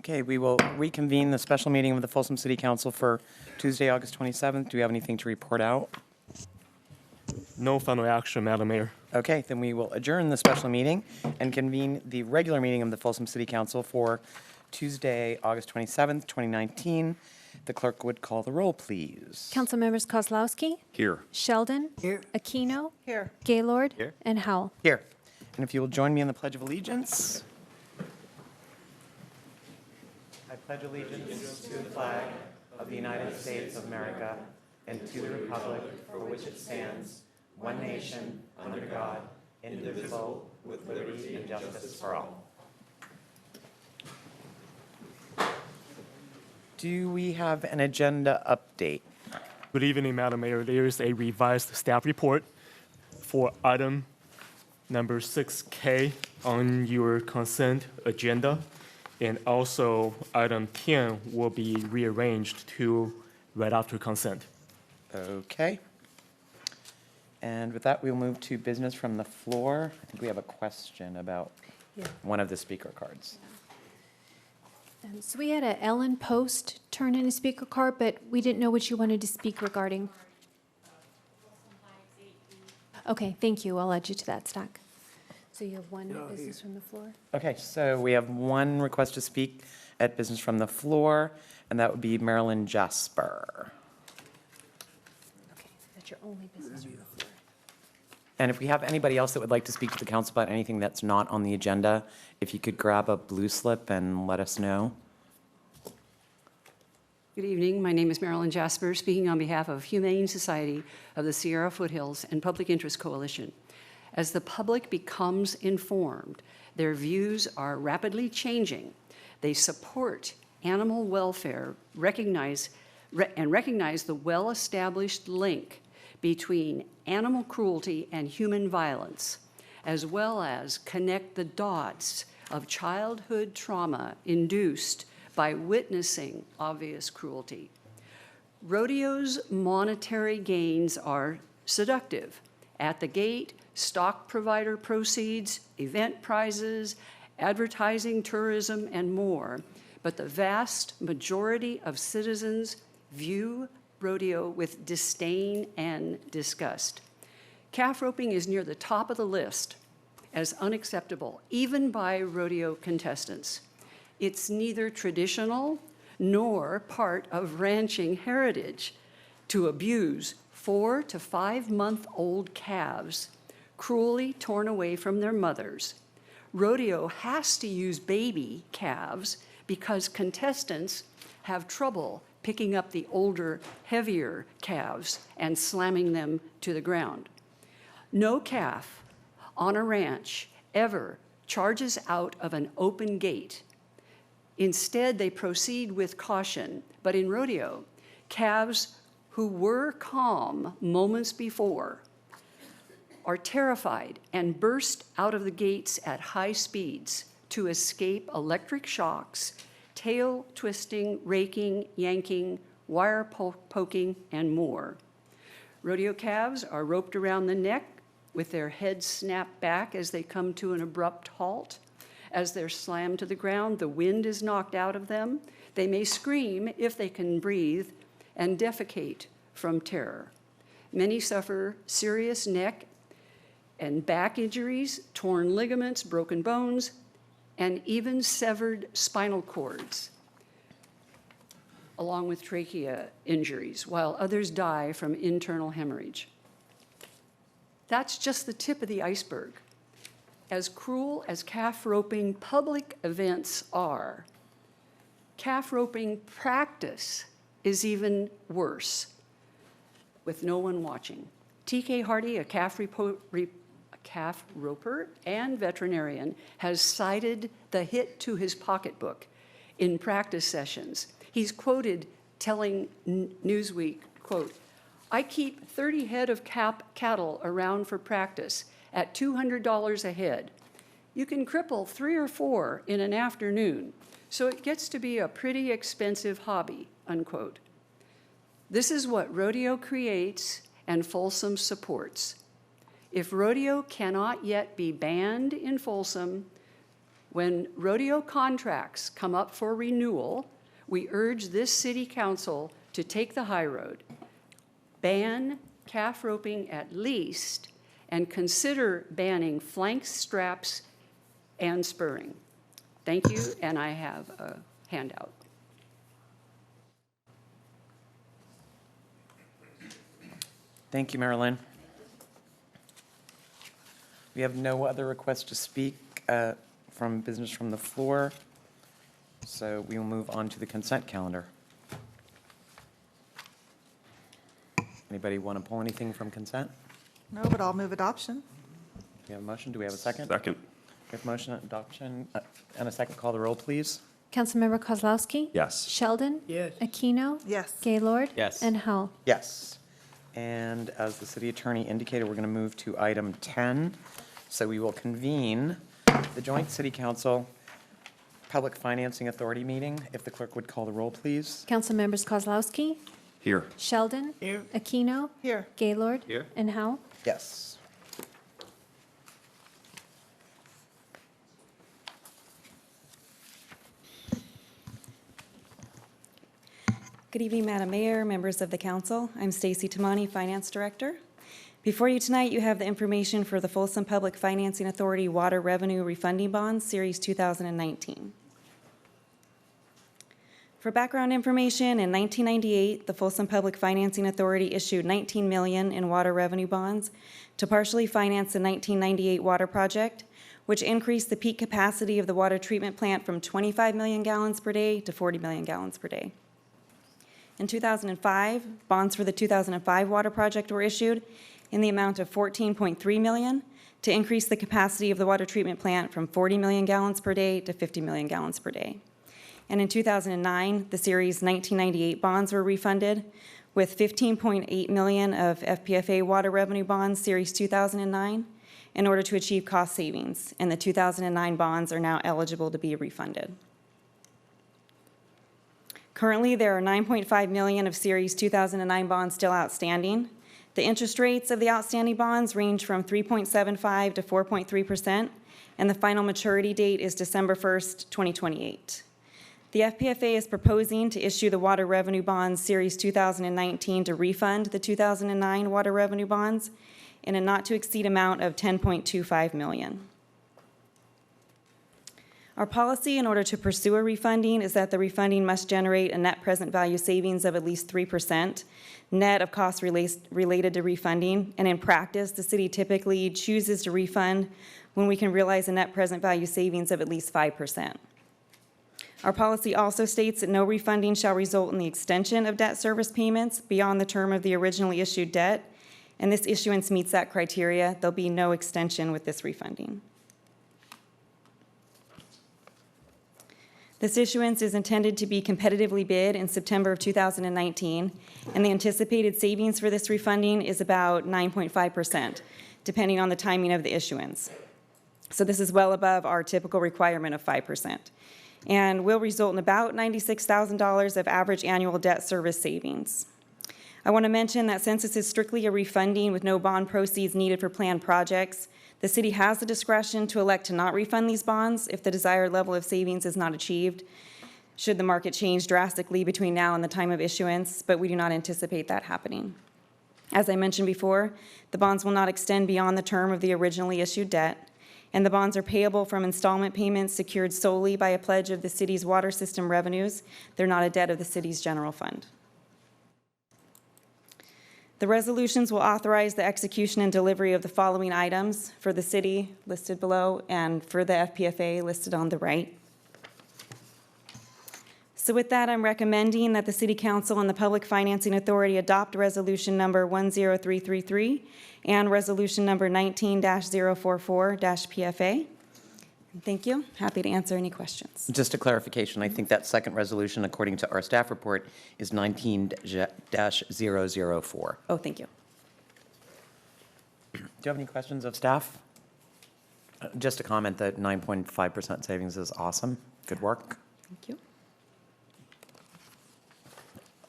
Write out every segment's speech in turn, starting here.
Okay, we will reconvene the special meeting of the Folsom City Council for Tuesday, August 27th. Do we have anything to report out? No final action, Madam Mayor. Okay, then we will adjourn the special meeting and convene the regular meeting of the Folsom City Council for Tuesday, August 27th, 2019. The clerk would call the roll, please. Council members Kozlowski, Here. Sheldon, Here. Aquino, Here. Gaylord, Here. and Howell. Here. And if you will join me in the Pledge of Allegiance. I pledge allegiance to the flag of the United States of America and to the republic for which it stands, one nation, under God, indivisible, with liberty and justice for all. Do we have an agenda update? Good evening, Madam Mayor. There is a revised staff report for item number 6K on your consent agenda. And also, item 10 will be rearranged to right after consent. Okay. And with that, we'll move to business from the floor. I think we have a question about one of the speaker cards. So we had a Ellen Post turn in a speaker card, but we didn't know what you wanted to speak regarding. Okay, thank you. I'll add you to that stack. So you have one business from the floor? Okay, so we have one request to speak at business from the floor, and that would be Marilyn Jasper. Okay, that's your only business from the floor. And if we have anybody else that would like to speak to the council about anything that's not on the agenda, if you could grab a blue slip and let us know. Good evening. My name is Marilyn Jasper, speaking on behalf of Humane Society of the Sierra Foothills and Public Interest Coalition. As the public becomes informed, their views are rapidly changing. They support animal welfare, recognize the well-established link between animal cruelty and human violence, as well as connect the dots of childhood trauma induced by witnessing obvious cruelty. Rodeo's monetary gains are seductive. At the gate, stock provider proceeds, event prizes, advertising, tourism, and more. But the vast majority of citizens view rodeo with disdain and disgust. Calf roping is near the top of the list as unacceptable, even by rodeo contestants. It's neither traditional nor part of ranching heritage to abuse 4 to 5 month old calves cruelly torn away from their mothers. Rodeo has to use baby calves because contestants have trouble picking up the older, heavier calves and slamming them to the ground. No calf on a ranch ever charges out of an open gate. Instead, they proceed with caution. But in rodeo, calves who were calm moments before are terrified and burst out of the gates at high speeds to escape electric shocks, tail twisting, raking, yanking, wire poking, and more. Rodeo calves are roped around the neck with their heads snapped back as they come to an abrupt halt. As they're slammed to the ground, the wind is knocked out of them. They may scream if they can breathe and defecate from terror. Many suffer serious neck and back injuries, torn ligaments, broken bones, and even severed spinal cords, along with trachea injuries, while others die from internal hemorrhage. That's just the tip of the iceberg. As cruel as calf roping public events are, calf roping practice is even worse, with no one watching. T.K. Hardy, a calf roper and veterinarian, has cited the hit to his pocketbook in practice sessions. He's quoted telling Newsweek, quote, "I keep 30 head of cattle around for practice at $200 a head. You can cripple 3 or 4 in an afternoon, so it gets to be a pretty expensive hobby," unquote. This is what rodeo creates and Folsom supports. If rodeo cannot yet be banned in Folsom, When rodeo contracts come up for renewal, we urge this city council to take the high road, ban calf roping at least, and consider banning flank straps and spurring. Thank you, and I have a handout. Thank you, Marilyn. We have no other requests to speak from business from the floor, so we will move on to the consent calendar. Anybody want to pull anything from consent? No, but I'll move adoption. Do we have a motion? Do we have a second? Second. We have motion, adoption, and a second. Call the roll, please. Councilmember Kozlowski? Yes. Sheldon? Yes. Aquino? Yes. Gaylord? Yes. And Howell? Yes. And as the city attorney indicated, we're going to move to item 10. So we will convene the joint city council Public Financing Authority meeting. If the clerk would call the roll, please. Councilmembers Kozlowski? Here. Sheldon? Here. Aquino? Here. Gaylord? Here. And Howell? Yes. Good evening, Madam Mayor, members of the council. I'm Stacy Tamani, Finance Director. Before you tonight, you have the information for the Folsom Public Financing Authority Water Revenue Refunding Bonds, Series 2019. For background information, in 1998, the Folsom Public Financing Authority issued $19 million in water revenue bonds to partially finance the 1998 water project, which increased the peak capacity of the water treatment plant from 25 million gallons per day to 40 million gallons per day. In 2005, bonds for the 2005 water project were issued in the amount of $14.3 million to increase the capacity of the water treatment plant from 40 million gallons per day to 50 million gallons per day. And in 2009, the Series 1998 bonds were refunded with $15.8 million of FPFA water revenue bonds, Series 2009, in order to achieve cost savings, and the 2009 bonds are now eligible to be refunded. Currently, there are $9.5 million of Series 2009 bonds still outstanding. The interest rates of the outstanding bonds range from 3.75% to 4.3%, and the final maturity date is December 1st, 2028. The FPFA is proposing to issue the water revenue bonds Series 2019 to refund the 2009 water revenue bonds in a not-to-exceed amount of $10.25 million. Our policy in order to pursue a refunding is that the refunding must generate a net present value savings of at least 3%, net of costs related to refunding. And in practice, the city typically chooses to refund when we can realize a net present value savings of at least 5%. Our policy also states that no refunding shall result in the extension of debt service payments beyond the term of the originally issued debt, and this issuance meets that criteria. There'll be no extension with this refunding. This issuance is intended to be competitively bid in September of 2019, and the anticipated savings for this refunding is about 9.5%, depending on the timing of the issuance. So this is well above our typical requirement of 5%, and will result in about $96,000 of average annual debt service savings. I want to mention that since this is strictly a refunding with no bond proceeds needed for planned projects, the city has the discretion to elect to not refund these bonds if the desired level of savings is not achieved, should the market change drastically between now and the time of issuance, but we do not anticipate that happening. As I mentioned before, the bonds will not extend beyond the term of the originally issued debt, and the bonds are payable from installment payments secured solely by a pledge of the city's water system revenues. They're not a debt of the city's general fund. The resolutions will authorize the execution and delivery of the following items for the city listed below and for the FPFA listed on the right. So with that, I'm recommending that the City Council and the Public Financing Authority adopt resolution number 10333 and resolution number 19-044-PFA. Thank you. Happy to answer any questions. Just a clarification, I think that second resolution, according to our staff report, is 19-004. Oh, thank you. Do you have any questions of staff? Just a comment that 9.5% savings is awesome. Good work. Thank you.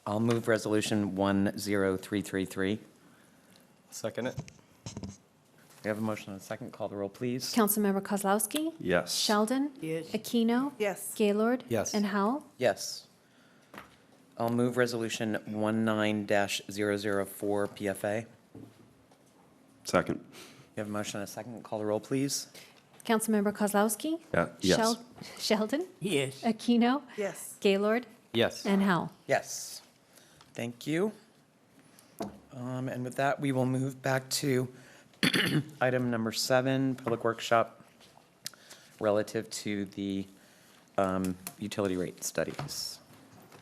I'll move resolution 10333. Second it. We have a motion and a second. Call the roll, please. Councilmember Kozlowski? Yes. Sheldon? Yes. Aquino? Yes. Gaylord? Yes. And Howell? Yes. I'll move resolution 19-004 PFA. Second. We have a motion and a second. Call the roll, please. Councilmember Kozlowski? Yes. Sheldon? Yes. Aquino? Yes. Gaylord? Yes. And Howell? Yes. Thank you. And with that, we will move back to item number 7, public workshop relative to the utility rate studies.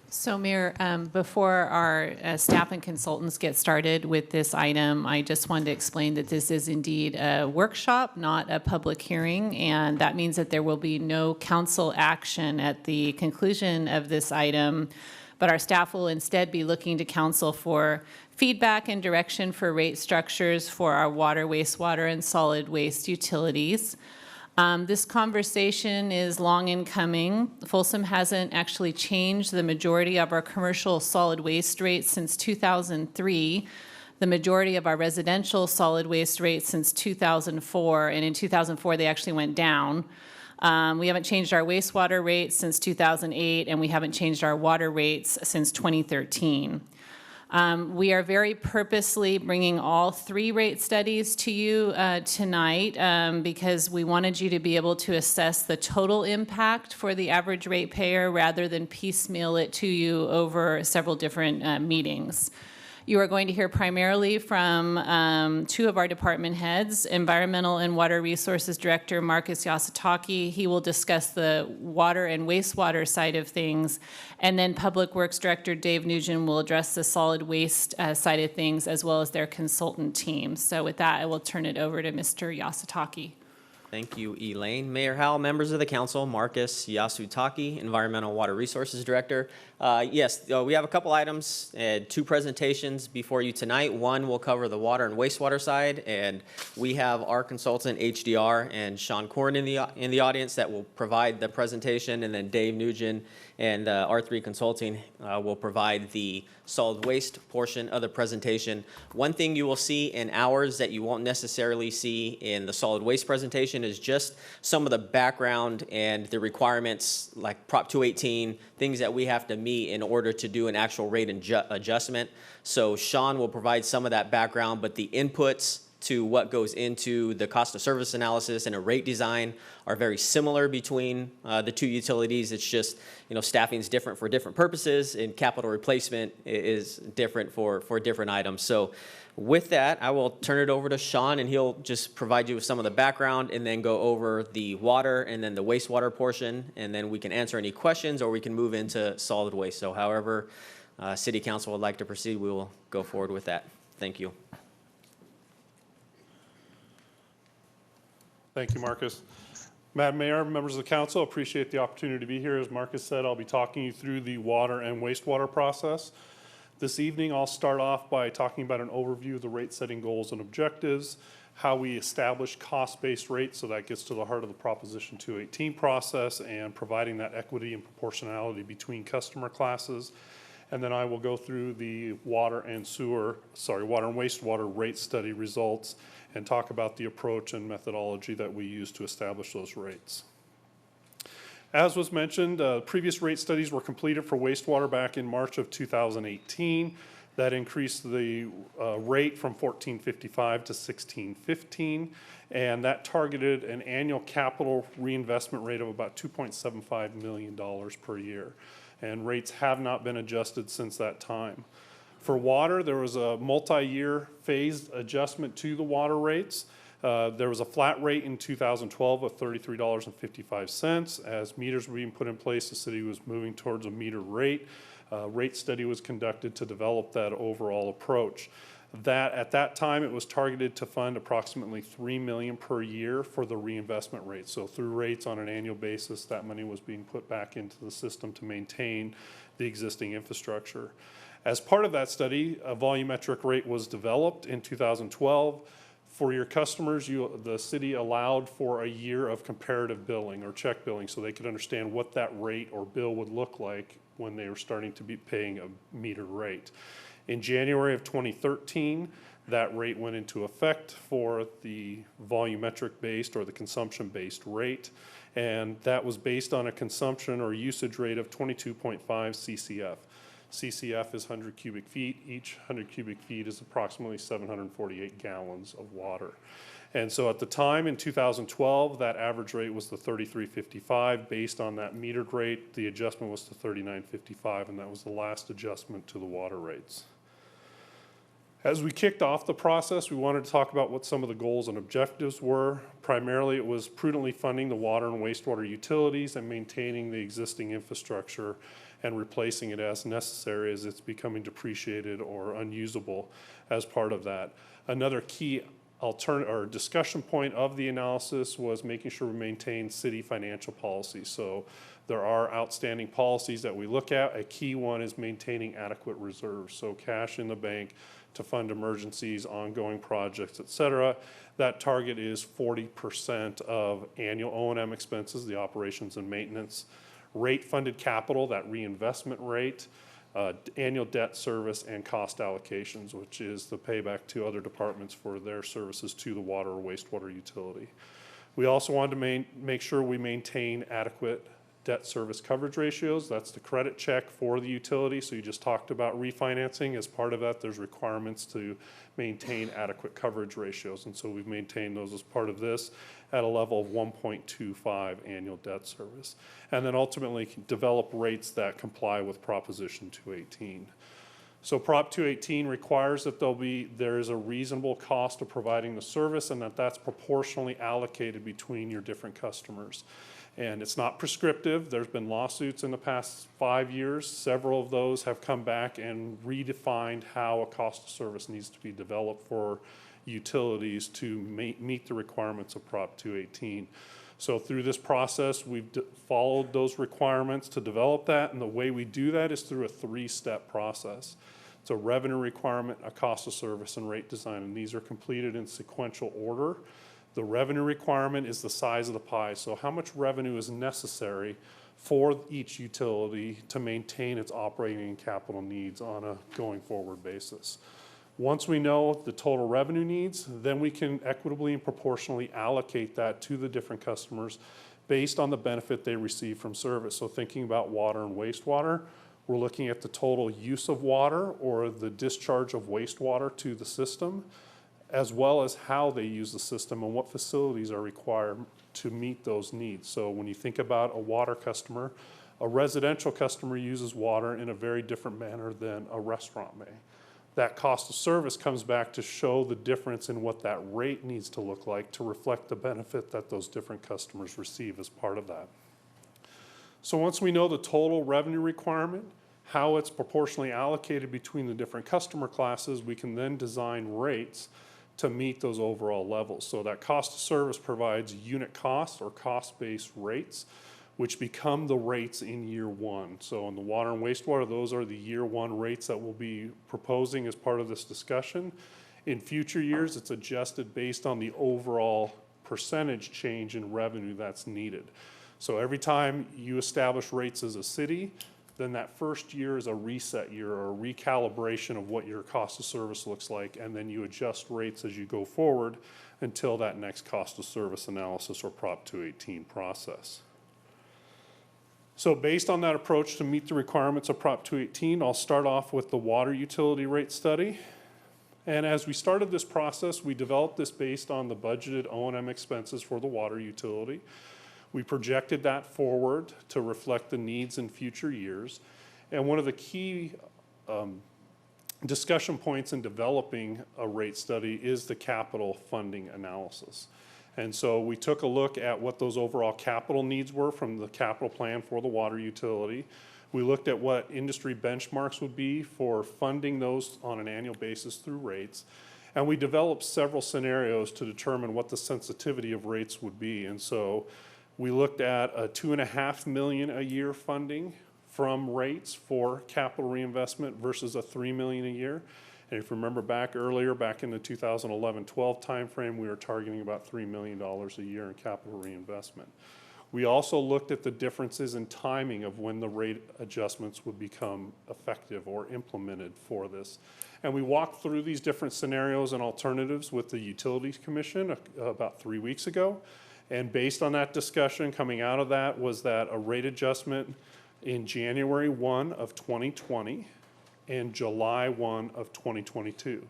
So Mayor, before our staff and consultants get started with this item, I just wanted to explain that this is indeed a workshop, not a public hearing, and that means that there will be no council action at the conclusion of this item, but our staff will instead be looking to council for feedback and direction for rate structures for our water, wastewater, and solid waste utilities. This conversation is long in coming. Folsom hasn't actually changed the majority of our commercial solid waste rates since 2003, the majority of our residential solid waste rates since 2004, and in 2004 they actually went down. We haven't changed our wastewater rates since 2008, and we haven't changed our water rates since 2013. We are very purposely bringing all 3 rate studies to you tonight because we wanted you to be able to assess the total impact for the average ratepayer rather than piecemeal it to you over several different meetings. You are going to hear primarily from 2 of our department heads, Environmental and Water Resources Director Marcus Yasutaki. He will discuss the water and wastewater side of things. And then Public Works Director Dave Nugent will address the solid waste side of things as well as their consultant team. So with that, I will turn it over to Mr. Yasutaki. Thank you, Elaine. Mayor Howell, members of the council, Marcus Yasutaki, Environmental Water Resources Director. Yes, we have a couple items and 2 presentations before you tonight. One will cover the water and wastewater side, and we have our consultant HDR and Sean Corn in the audience that will provide the presentation, and then Dave Nugent and R3 Consulting will provide the solid waste portion of the presentation. One thing you will see in ours that you won't necessarily see in the solid waste presentation is just some of the background and the requirements like Prop 218, things that we have to meet in order to do an actual rate adjustment. So Sean will provide some of that background, but the inputs to what goes into the cost of service analysis and a rate design are very similar between the 2 utilities. It's just, staffing is different for different purposes, and capital replacement is different for different items. So with that, I will turn it over to Sean, and he'll just provide you with some of the background and then go over the water and then the wastewater portion, and then we can answer any questions or we can move into solid waste. So however City Council would like to proceed, we will go forward with that. Thank you. Thank you, Marcus. Madam Mayor, members of the council, appreciate the opportunity to be here. As Marcus said, I'll be talking you through the water and wastewater process. This evening, I'll start off by talking about an overview of the rate setting goals and objectives, how we establish cost-based rates, so that gets to the heart of the Proposition 218 process and providing that equity and proportionality between customer classes. And then I will go through the water and wastewater rate study results and talk about the approach and methodology that we use to establish those rates. As was mentioned, previous rate studies were completed for wastewater back in March of 2018. That increased the rate from $14.55 to $16.15, and that targeted an annual capital reinvestment rate of about $2.75 million per year. And rates have not been adjusted since that time. For water, there was a multi-year phased adjustment to the water rates. There was a flat rate in 2012 of $33.55. As meters were being put in place, the city was moving towards a meter rate. Rate study was conducted to develop that overall approach. At that time, it was targeted to fund approximately $3 million per year for the reinvestment rate. So through rates on an annual basis, that money was being put back into the system to maintain the existing infrastructure. As part of that study, a volumetric rate was developed in 2012. For your customers, the city allowed for a year of comparative billing or check billing so they could understand what that rate or bill would look like when they were starting to be paying a meter rate. In January of 2013, That rate went into effect for the volumetric-based or the consumption-based rate, and that was based on a consumption or usage rate of 22.5 CCF. CCF is 100 cubic feet. Each 100 cubic feet is approximately 748 gallons of water. And so at the time in 2012, that average rate was the 33.55. Based on that metered rate, the adjustment was to 39.55, and that was the last adjustment to the water rates. As we kicked off the process, we wanted to talk about what some of the goals and objectives were. Primarily, it was prudently funding the water and wastewater utilities and maintaining the existing infrastructure and replacing it as necessary as it's becoming depreciated or unusable as part of that. Another key discussion point of the analysis was making sure we maintain city financial policies. So there are outstanding policies that we look at. A key one is maintaining adequate reserves, so cash in the bank to fund emergencies, ongoing projects, et cetera. That target is 40% of annual O&M expenses, the operations and maintenance. Rate-funded capital, that reinvestment rate, annual debt service, and cost allocations, which is the payback to other departments for their services to the water or wastewater utility. We also wanted to make sure we maintain adequate debt service coverage ratios. That's the credit check for the utility. So you just talked about refinancing. As part of that, there's requirements to maintain adequate coverage ratios. And so we've maintained those as part of this at a level of 1.25 annual debt service. And then ultimately develop rates that comply with Proposition 218. So Prop 218 requires that there is a reasonable cost of providing the service and that that's proportionally allocated between your different customers. And it's not prescriptive. There's been lawsuits in the past 5 years. Several of those have come back and redefined how a cost of service needs to be developed for utilities to meet the requirements of Prop 218. So through this process, we've followed those requirements to develop that, and the way we do that is through a 3-step process. It's a revenue requirement, a cost of service, and rate design, and these are completed in sequential order. The revenue requirement is the size of the pie, so how much revenue is necessary for each utility to maintain its operating and capital needs on a going forward basis. Once we know the total revenue needs, then we can equitably and proportionally allocate that to the different customers based on the benefit they receive from service. So thinking about water and wastewater, we're looking at the total use of water or the discharge of wastewater to the system, as well as how they use the system and what facilities are required to meet those needs. So when you think about a water customer, a residential customer uses water in a very different manner than a restaurant may. That cost of service comes back to show the difference in what that rate needs to look like to reflect the benefit that those different customers receive as part of that. So once we know the total revenue requirement, how it's proportionally allocated between the different customer classes, we can then design rates to meet those overall levels. So that cost of service provides unit costs or cost-based rates, which become the rates in year one. So in the water and wastewater, those are the year one rates that we'll be proposing as part of this discussion. In future years, it's adjusted based on the overall percentage change in revenue that's needed. So every time you establish rates as a city, then that first year is a reset year or a recalibration of what your cost of service looks like, and then you adjust rates as you go forward until that next cost of service analysis or Prop 218 process. So based on that approach to meet the requirements of Prop 218, I'll start off with the water utility rate study. And as we started this process, we developed this based on the budgeted O&M expenses for the water utility. We projected that forward to reflect the needs in future years. And one of the key discussion points in developing a rate study is the capital funding analysis. And so we took a look at what those overall capital needs were from the capital plan for the water utility. We looked at what industry benchmarks would be for funding those on an annual basis through rates. And we developed several scenarios to determine what the sensitivity of rates would be. And so we looked at a $2.5 million a year funding from rates for capital reinvestment versus a $3 million a year. And if you remember back earlier, back in the 2011-12 timeframe, we were targeting about $3 million a year in capital reinvestment. We also looked at the differences in timing of when the rate adjustments would become effective or implemented for this. And we walked through these different scenarios and alternatives with the Utilities Commission about 3 weeks ago. And based on that discussion, coming out of that was that a rate adjustment in January 1 of 2020 and July 1 of 2022.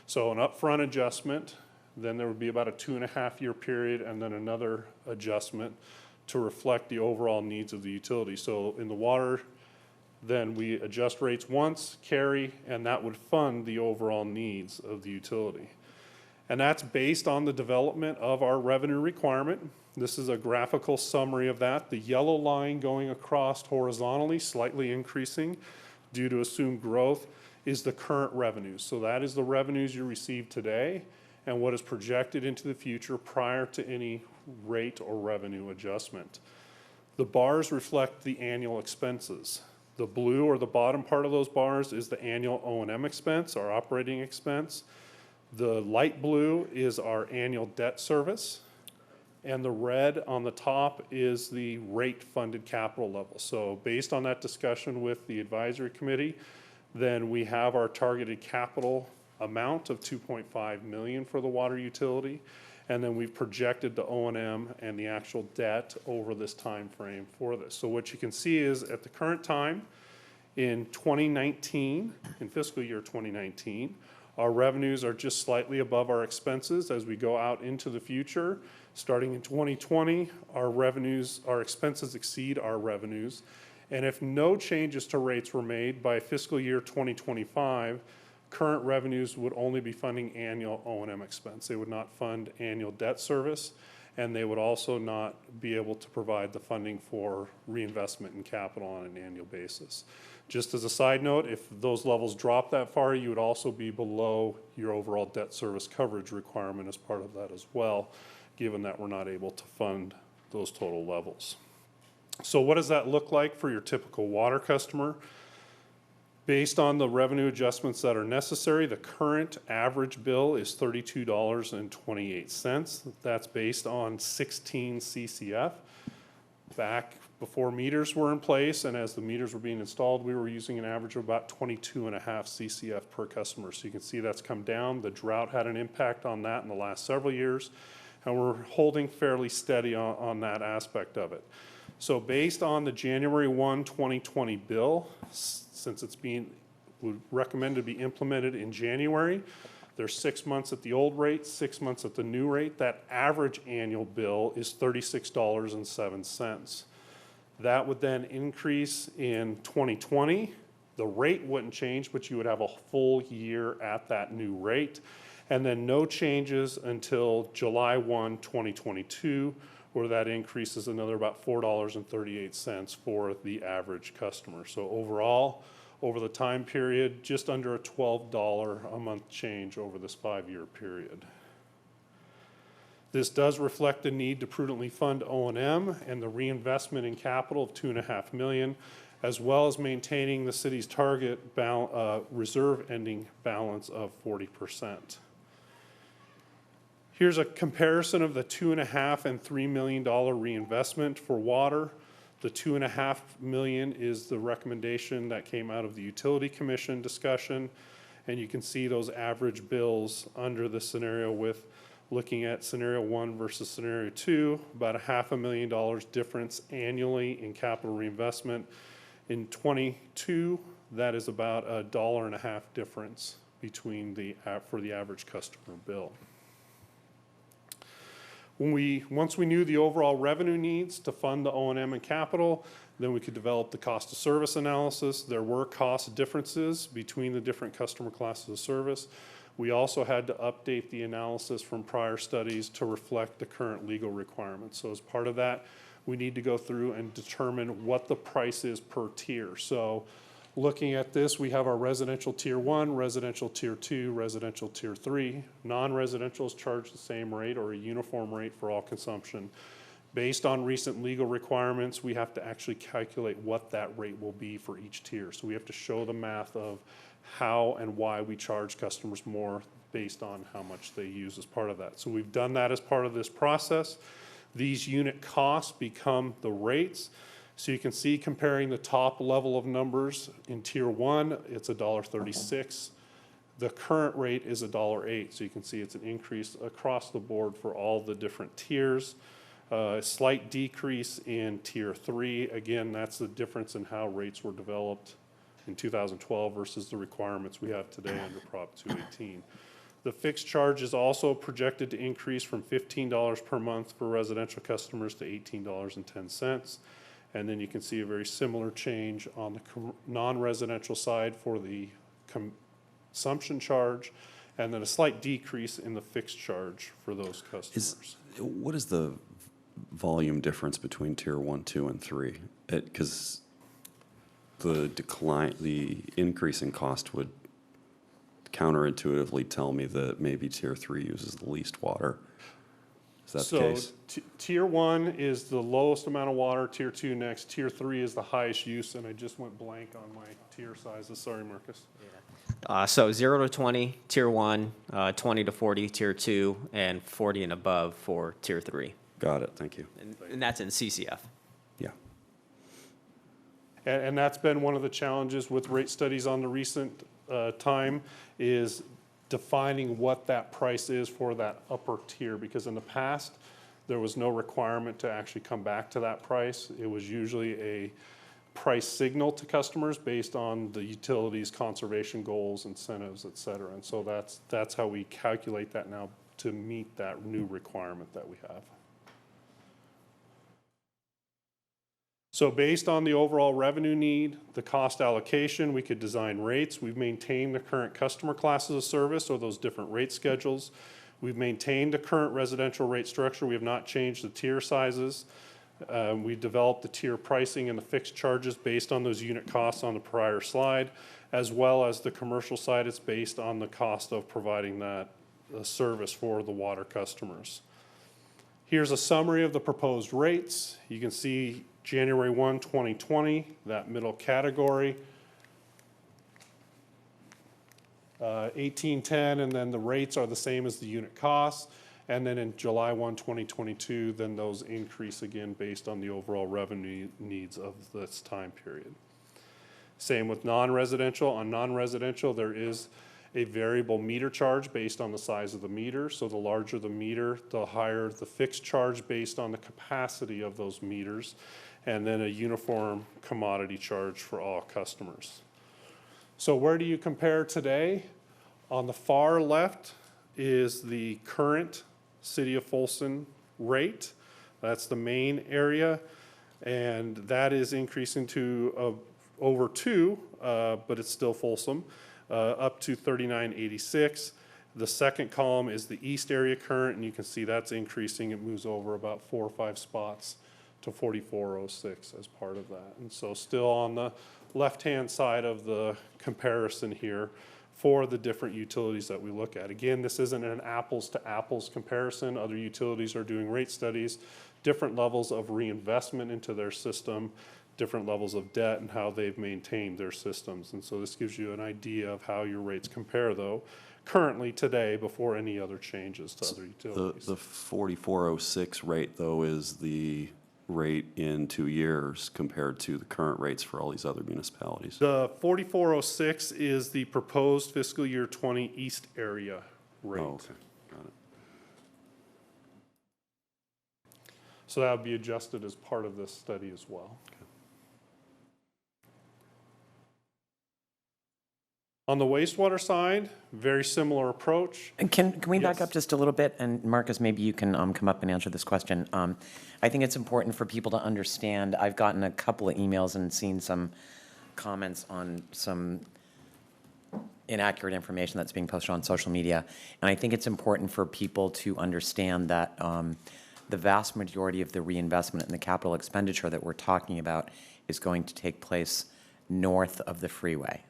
So an upfront adjustment, then there would be about a 2.5-year period, and then another adjustment to reflect the overall needs of the utility. So in the water, then we adjust rates once, carry, and that would fund the overall needs of the utility. And that's based on the development of our revenue requirement. This is a graphical summary of that. The yellow line going across horizontally, slightly increasing due to assumed growth, is the current revenues. So that is the revenues you receive today and what is projected into the future prior to any rate or revenue adjustment. The bars reflect the annual expenses. The blue, or the bottom part of those bars, is the annual O&M expense, our operating expense. The light blue is our annual debt service. And the red on the top is the rate-funded capital level. So based on that discussion with the advisory committee, then we have our targeted capital amount of $2.5 million for the water utility. And then we've projected the O&M and the actual debt over this time frame for this. So what you can see is at the current time, in 2019, in fiscal year 2019, our revenues are just slightly above our expenses. As we go out into the future, starting in 2020, our expenses exceed our revenues. And if no changes to rates were made by fiscal year 2025, current revenues would only be funding annual O&M expense. They would not fund annual debt service, and they would also not be able to provide the funding for reinvestment in capital on an annual basis. Just as a side note, if those levels drop that far, you would also be below your overall debt service coverage requirement as part of that as well, given that we're not able to fund those total levels. So what does that look like for your typical water customer? Based on the revenue adjustments that are necessary, the current average bill is $32.28. That's based on 16 CCF. Back before meters were in place and as the meters were being installed, we were using an average of about 22.5 CCF per customer. So you can see that's come down. The drought had an impact on that in the last several years, and we're holding fairly steady on that aspect of it. So based on the January 1, 2020 bill, since it's being recommended to be implemented in January, there's 6 months at the old rate, 6 months at the new rate. That average annual bill is $36.07. That would then increase in 2020. The rate wouldn't change, but you would have a full year at that new rate. And then no changes until July 1, 2022, where that increases another about $4.38 for the average customer. So overall, over the time period, just under a $12 a month change over this 5-year period. This does reflect the need to prudently fund O&M and the reinvestment in capital of $2.5 million, as well as maintaining the city's target reserve ending balance of 40%. Here's a comparison of the $2.5 and $3 million reinvestment for water. The $2.5 million is the recommendation that came out of the Utility Commission discussion, and you can see those average bills under the scenario with looking at scenario 1 versus scenario 2, about $500,000 difference annually in capital reinvestment. In 22, that is about $1.50 difference between for the average customer bill. Once we knew the overall revenue needs to fund the O&M and capital, then we could develop the cost of service analysis. There were cost differences between the different customer classes of service. We also had to update the analysis from prior studies to reflect the current legal requirements. So as part of that, we need to go through and determine what the price is per tier. So looking at this, we have our residential tier 1, residential tier 2, residential tier 3. Non-residential is charged the same rate or a uniform rate for all consumption. Based on recent legal requirements, we have to actually calculate what that rate will be for each tier. So we have to show the math of how and why we charge customers more based on how much they use as part of that. So we've done that as part of this process. These unit costs become the rates. So you can see comparing the top level of numbers in Tier 1, it's $1.36. The current rate is $1.08. So you can see it's an increase across the board for all the different tiers. A slight decrease in Tier 3. Again, that's the difference in how rates were developed in 2012 versus the requirements we have today under Prop 218. The fixed charge is also projected to increase from $15 per month for residential customers to $18.10. And then you can see a very similar change on the non-residential side for the consumption charge, and then a slight decrease in the fixed charge for those customers. What is the volume difference between Tier 1, 2, and 3? Because the increase in cost would counterintuitively tell me that maybe Tier 3 uses the least water. Is that the case? So Tier 1 is the lowest amount of water, Tier 2 next, Tier 3 is the highest use, and I just went blank on my tier sizes. Sorry, Marcus. So 0 to 20, Tier 1, 20 to 40, Tier 2, and 40 and above for Tier 3. Got it, thank you. And that's in CCF. Yeah. And that's been one of the challenges with rate studies on the recent time, is defining what that price is for that upper tier, because in the past, there was no requirement to actually come back to that price. It was usually a price signal to customers based on the utilities, conservation goals, incentives, et cetera. And so that's how we calculate that now to meet that new requirement that we have. So based on the overall revenue need, the cost allocation, we could design rates. We've maintained the current customer classes of service, or those different rate schedules. We've maintained the current residential rate structure. We have not changed the tier sizes. We developed the tier pricing and the fixed charges based on those unit costs on the prior slide, as well as the commercial side. It's based on the cost of providing that service for the water customers. Here's a summary of the proposed rates. You can see January 1, 2020, that middle category, 1810, and then the rates are the same as the unit costs. And then in July 1, 2022, then those increase again based on the overall revenue needs of this time period. Same with non-residential. On non-residential, there is a variable meter charge based on the size of the meter. So the larger the meter, the higher the fixed charge based on the capacity of those meters, and then a uniform commodity charge for all customers. So where do you compare today? On the far left is the current City of Folsom rate. That's the main area, and that is increasing to over 2, but it's still Folsom, up to $39.86. The second column is the east area current, and you can see that's increasing. It moves over about 4 or 5 spots to $44.06 as part of that. And so still on the left-hand side of the comparison here for the different utilities that we look at. Again, this isn't an apples to apples comparison. Other utilities are doing rate studies, different levels of reinvestment into their system, different levels of debt, and how they've maintained their systems. And so this gives you an idea of how your rates compare, though, currently today before any other changes to other utilities. The 4406 rate, though, is the rate in 2 years compared to the current rates for all these other municipalities. The 4406 is the proposed fiscal year 20 East area rate. Oh, okay, got it. So that would be adjusted as part of this study as well. Okay. On the wastewater side, very similar approach. And can we back Yes. up just a little bit? And Marcus, maybe you can come up and answer this question. I think it's important for people to understand. I've gotten a couple of emails and seen some comments on some inaccurate information that's being posted on social media. And I think it's important for people to understand that the vast majority of the reinvestment in the capital expenditure that we're talking about is going to take place north of the freeway.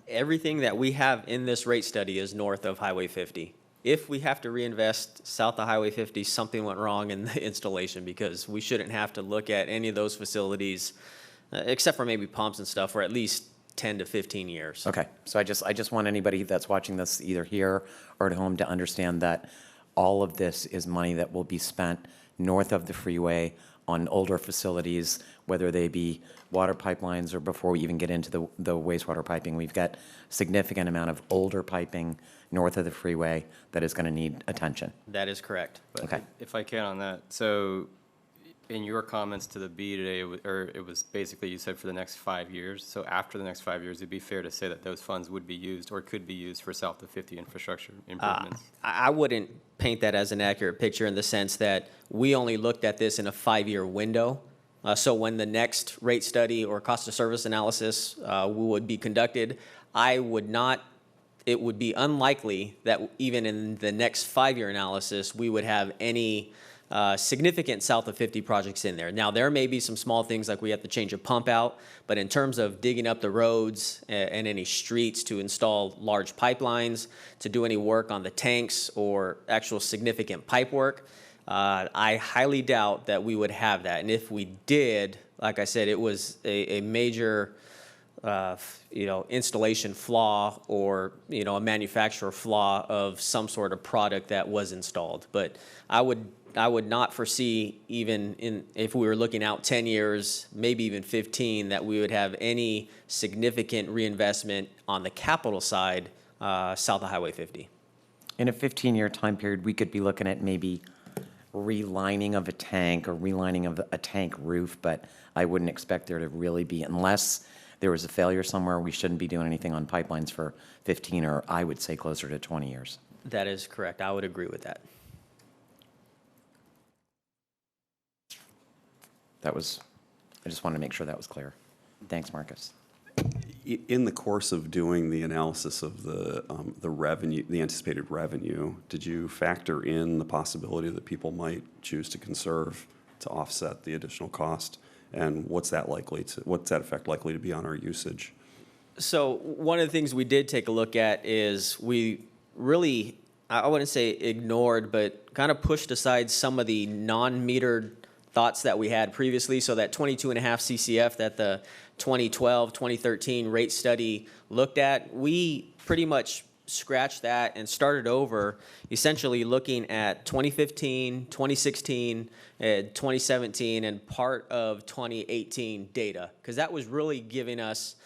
Everything that we have in this rate study is north of Highway 50. If we have to reinvest south of Highway 50, something went wrong in the installation, because we shouldn't have to look at any of those facilities, except for maybe pumps and stuff, for at least 10 to 15 years. Okay, so I just want anybody that's watching this either here or at home to understand that all of this is money that will be spent north of the freeway on older facilities, whether they be water pipelines or before we even get into the wastewater piping. We've got significant amount of older piping north of the freeway that is going to need attention. That is correct. But Okay. if I can on that, so in your comments to the B today, it was basically you said for the next 5 years. So after the next 5 years, it'd be fair to say that those funds would be used or could be used for south of 50 infrastructure improvements. I wouldn't paint that as an accurate picture in the sense that we only looked at this in a 5-year window. So when the next rate study or cost of service analysis would be conducted, it would be unlikely that even in the next 5-year analysis, we would have any significant south of 50 projects in there. Now, there may be some small things like we have to change a pump out, but in terms of digging up the roads and any streets to install large pipelines, to do any work on the tanks or actual significant pipe work, I highly doubt that we would have that. And if we did, like I said, it was a major installation flaw or, a manufacturer flaw of some sort of product that was installed. But I would not foresee, even if we were looking out 10 years, maybe even 15, that we would have any significant reinvestment on the capital side south of Highway 50. In a 15-year time period, we could be looking at maybe relining of a tank or relining of a tank roof, but I wouldn't expect there to really be, unless there was a failure somewhere, we shouldn't be doing anything on pipelines for 15 or I would say closer to 20 years. That is correct. I would agree with that. I just wanted to make sure that was clear. Thanks, Marcus. In the course of doing the analysis of the revenue, the anticipated revenue, did you factor in the possibility that people might choose to conserve to offset the additional cost? And what's that effect likely to be on our usage? So one of the things we did take a look at is we really, I wouldn't say ignored, but kind of pushed aside some of the non-metered thoughts that we had previously. So that 22.5 CCF that the 2012, 2013 rate study looked at, we pretty much scratched that and started over, essentially looking at 2015, 2016, 2017, and part of 2018 data, because that was really giving us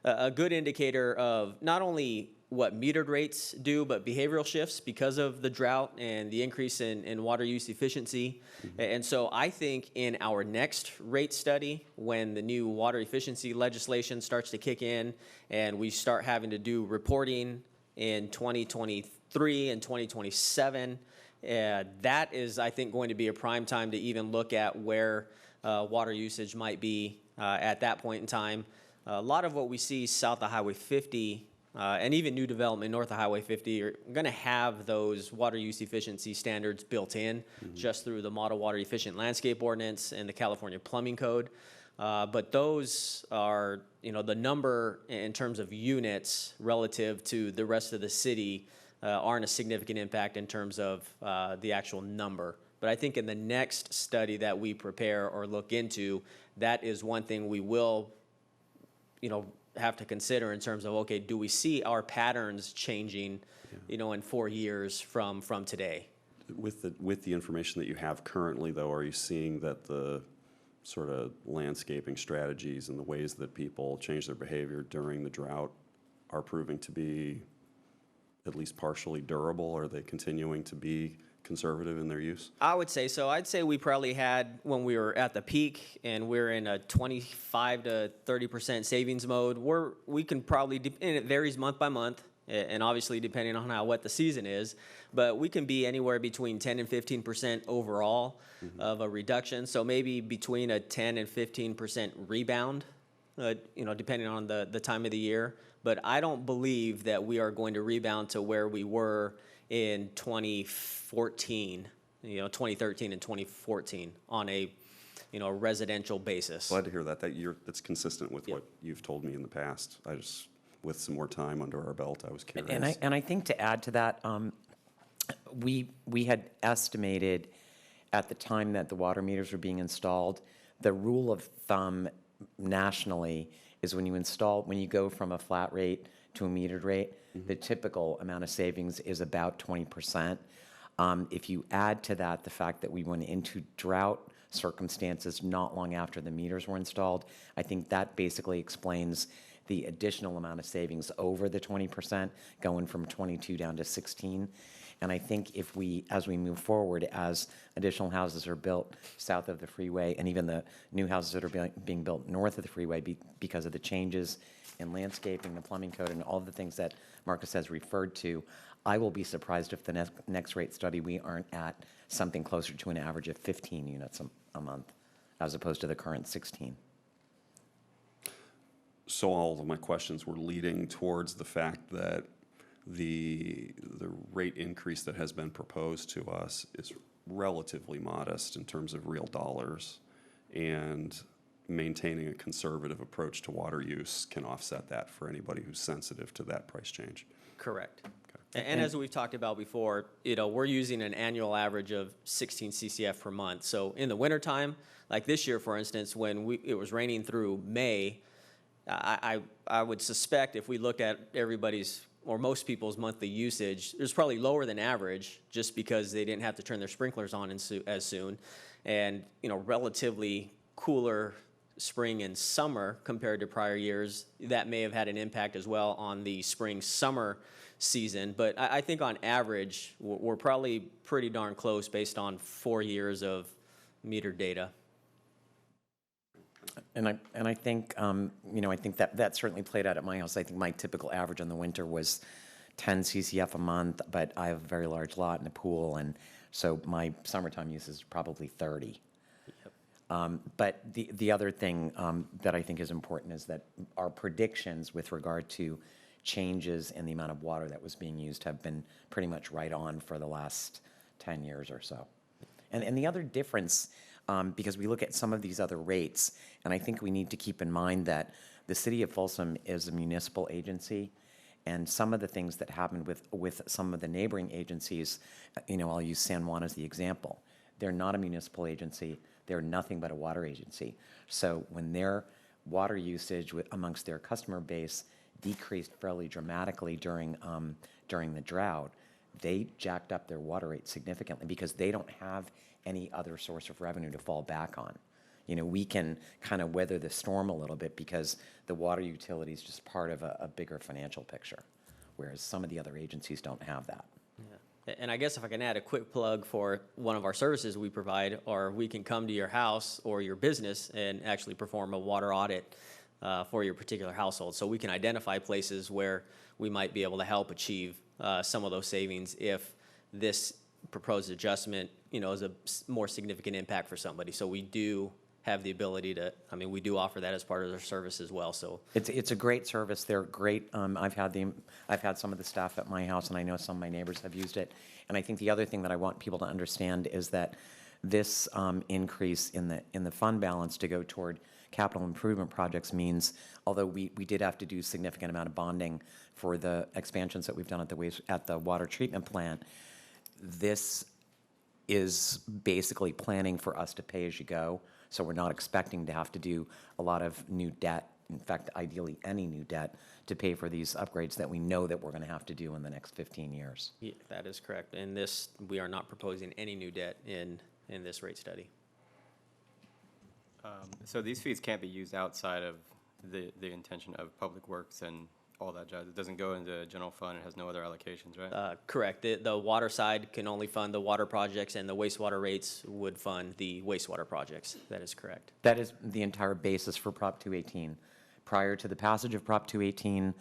a good indicator of not only what metered rates do, but behavioral shifts because of the drought and the increase in water use efficiency. And so I think in our next rate study, when the new water efficiency legislation starts to kick in and we start having to do reporting in 2023 and 2027, that is, I think, going to be a prime time to even look at where water usage might be at that point in time. A lot of what we see south of Highway 50 and even new development north of Highway 50 are going to have those water use efficiency standards built in just through the Model Water Efficient Landscape Ordinance and the California Plumbing Code. But those are, the number in terms of units relative to the rest of the city aren't a significant impact in terms of the actual number. But I think in the next study that we prepare or look into, that is one thing we will, have to consider in terms of, okay, do we see our patterns changing, in 4 years from today? With the information that you have currently, though, are you seeing that the sort of landscaping strategies and the ways that people change their behavior during the drought are proving to be at least partially durable? Are they continuing to be conservative in their use? I would say so. I'd say we probably had, when we were at the peak and we're in a 25 to 30% savings mode, we can probably, and it varies month by month, and obviously depending on how wet the season is, but we can be anywhere between 10 and 15% overall of a reduction. So maybe between a 10 and 15% rebound, depending on the time of the year. But I don't believe that we are going to rebound to where we were in 2014, 2013 and 2014 on a, residential basis. Glad to hear that. That's consistent with what you've told me in the past. With some more time under our belt, I was curious. And I think to add to that, we had estimated at the time that the water meters were being installed, the rule of thumb nationally is when you go from a flat rate to a metered rate, the typical amount of savings is about 20%. If you add to that the fact that we went into drought circumstances not long after the meters were installed, I think that basically explains the additional amount of savings over the 20%, going from 22 down to 16. And I think if we, as we move forward, as additional houses are built south of the freeway, and even the new houses that are being built north of the freeway because of the changes in landscaping, the plumbing code, and all the things that Marcus has referred to, I will be surprised if the next rate study we aren't at something closer to an average of 15 units a month, as opposed to the current 16. So all of my questions were leading towards the fact that the rate increase that has been proposed to us is relatively modest in terms of real dollars, and maintaining a conservative approach to water use can offset that for anybody who's sensitive to that price change. Correct. And as we've talked about before, we're using an annual average of 16 CCF per month. So in the wintertime, like this year, for instance, when it was raining through May, I would suspect if we looked at everybody's or most people's monthly usage, it was probably lower than average just because they didn't have to turn their sprinklers on as soon. And, relatively cooler spring and summer compared to prior years, that may have had an impact as well on the spring-summer season. But I think on average, we're probably pretty darn close based on 4 years of meter data. And I think, I think that certainly played out at my house. I think my typical average in the winter was 10 CCF a month, but I have a very large lot and a pool, and so my summertime use is probably 30. Yep. But the other thing that I think is important is that our predictions with regard to changes in the amount of water that was being used have been pretty much right on for the last 10 years or so. And the other difference, because we look at some of these other rates, and I think we need to keep in mind that the city of Folsom is a municipal agency, and some of the things that happened with some of the neighboring agencies, I'll use San Juan as the example. They're not a municipal agency. They're nothing but a water agency. So when their water usage amongst their customer base decreased fairly dramatically during the drought, they jacked up their water rate significantly because they don't have any other source of revenue to fall back on. We can kind of weather the storm a little bit because the water utility is just part of a bigger financial picture, whereas some of the other agencies don't have that. Yeah. And I guess if I can add a quick plug for one of our services we provide, or we can come to your house or your business and actually perform a water audit for your particular household. So we can identify places where we might be able to help achieve some of those savings if this proposed adjustment, is a more significant impact for somebody. So we do have the ability to, we do offer that as part of their service as well. So it's a great service. They're great. I've had some of the staff at my house, and I know some of my neighbors have used it. And I think the other thing that I want people to understand is that this increase in the fund balance to go toward capital improvement projects means, although we did have to do significant amount of bonding for the expansions that we've done at the water treatment plant, this is basically planning for us to pay as you go. So we're not expecting to have to do a lot of new debt, in fact, ideally any new debt, to pay for these upgrades that we know that we're going to have to do in the next 15 years. yeah, that is correct. And we are not proposing any new debt in this rate study. So these fees can't be used outside of the intention of public works and all that jazz. It doesn't go into a general fund. It has no other allocations, right? Correct. The water side can only fund the water projects, and the wastewater rates would fund the wastewater projects. That is correct. That is the entire basis for Prop 218. Prior to the passage of Prop 218,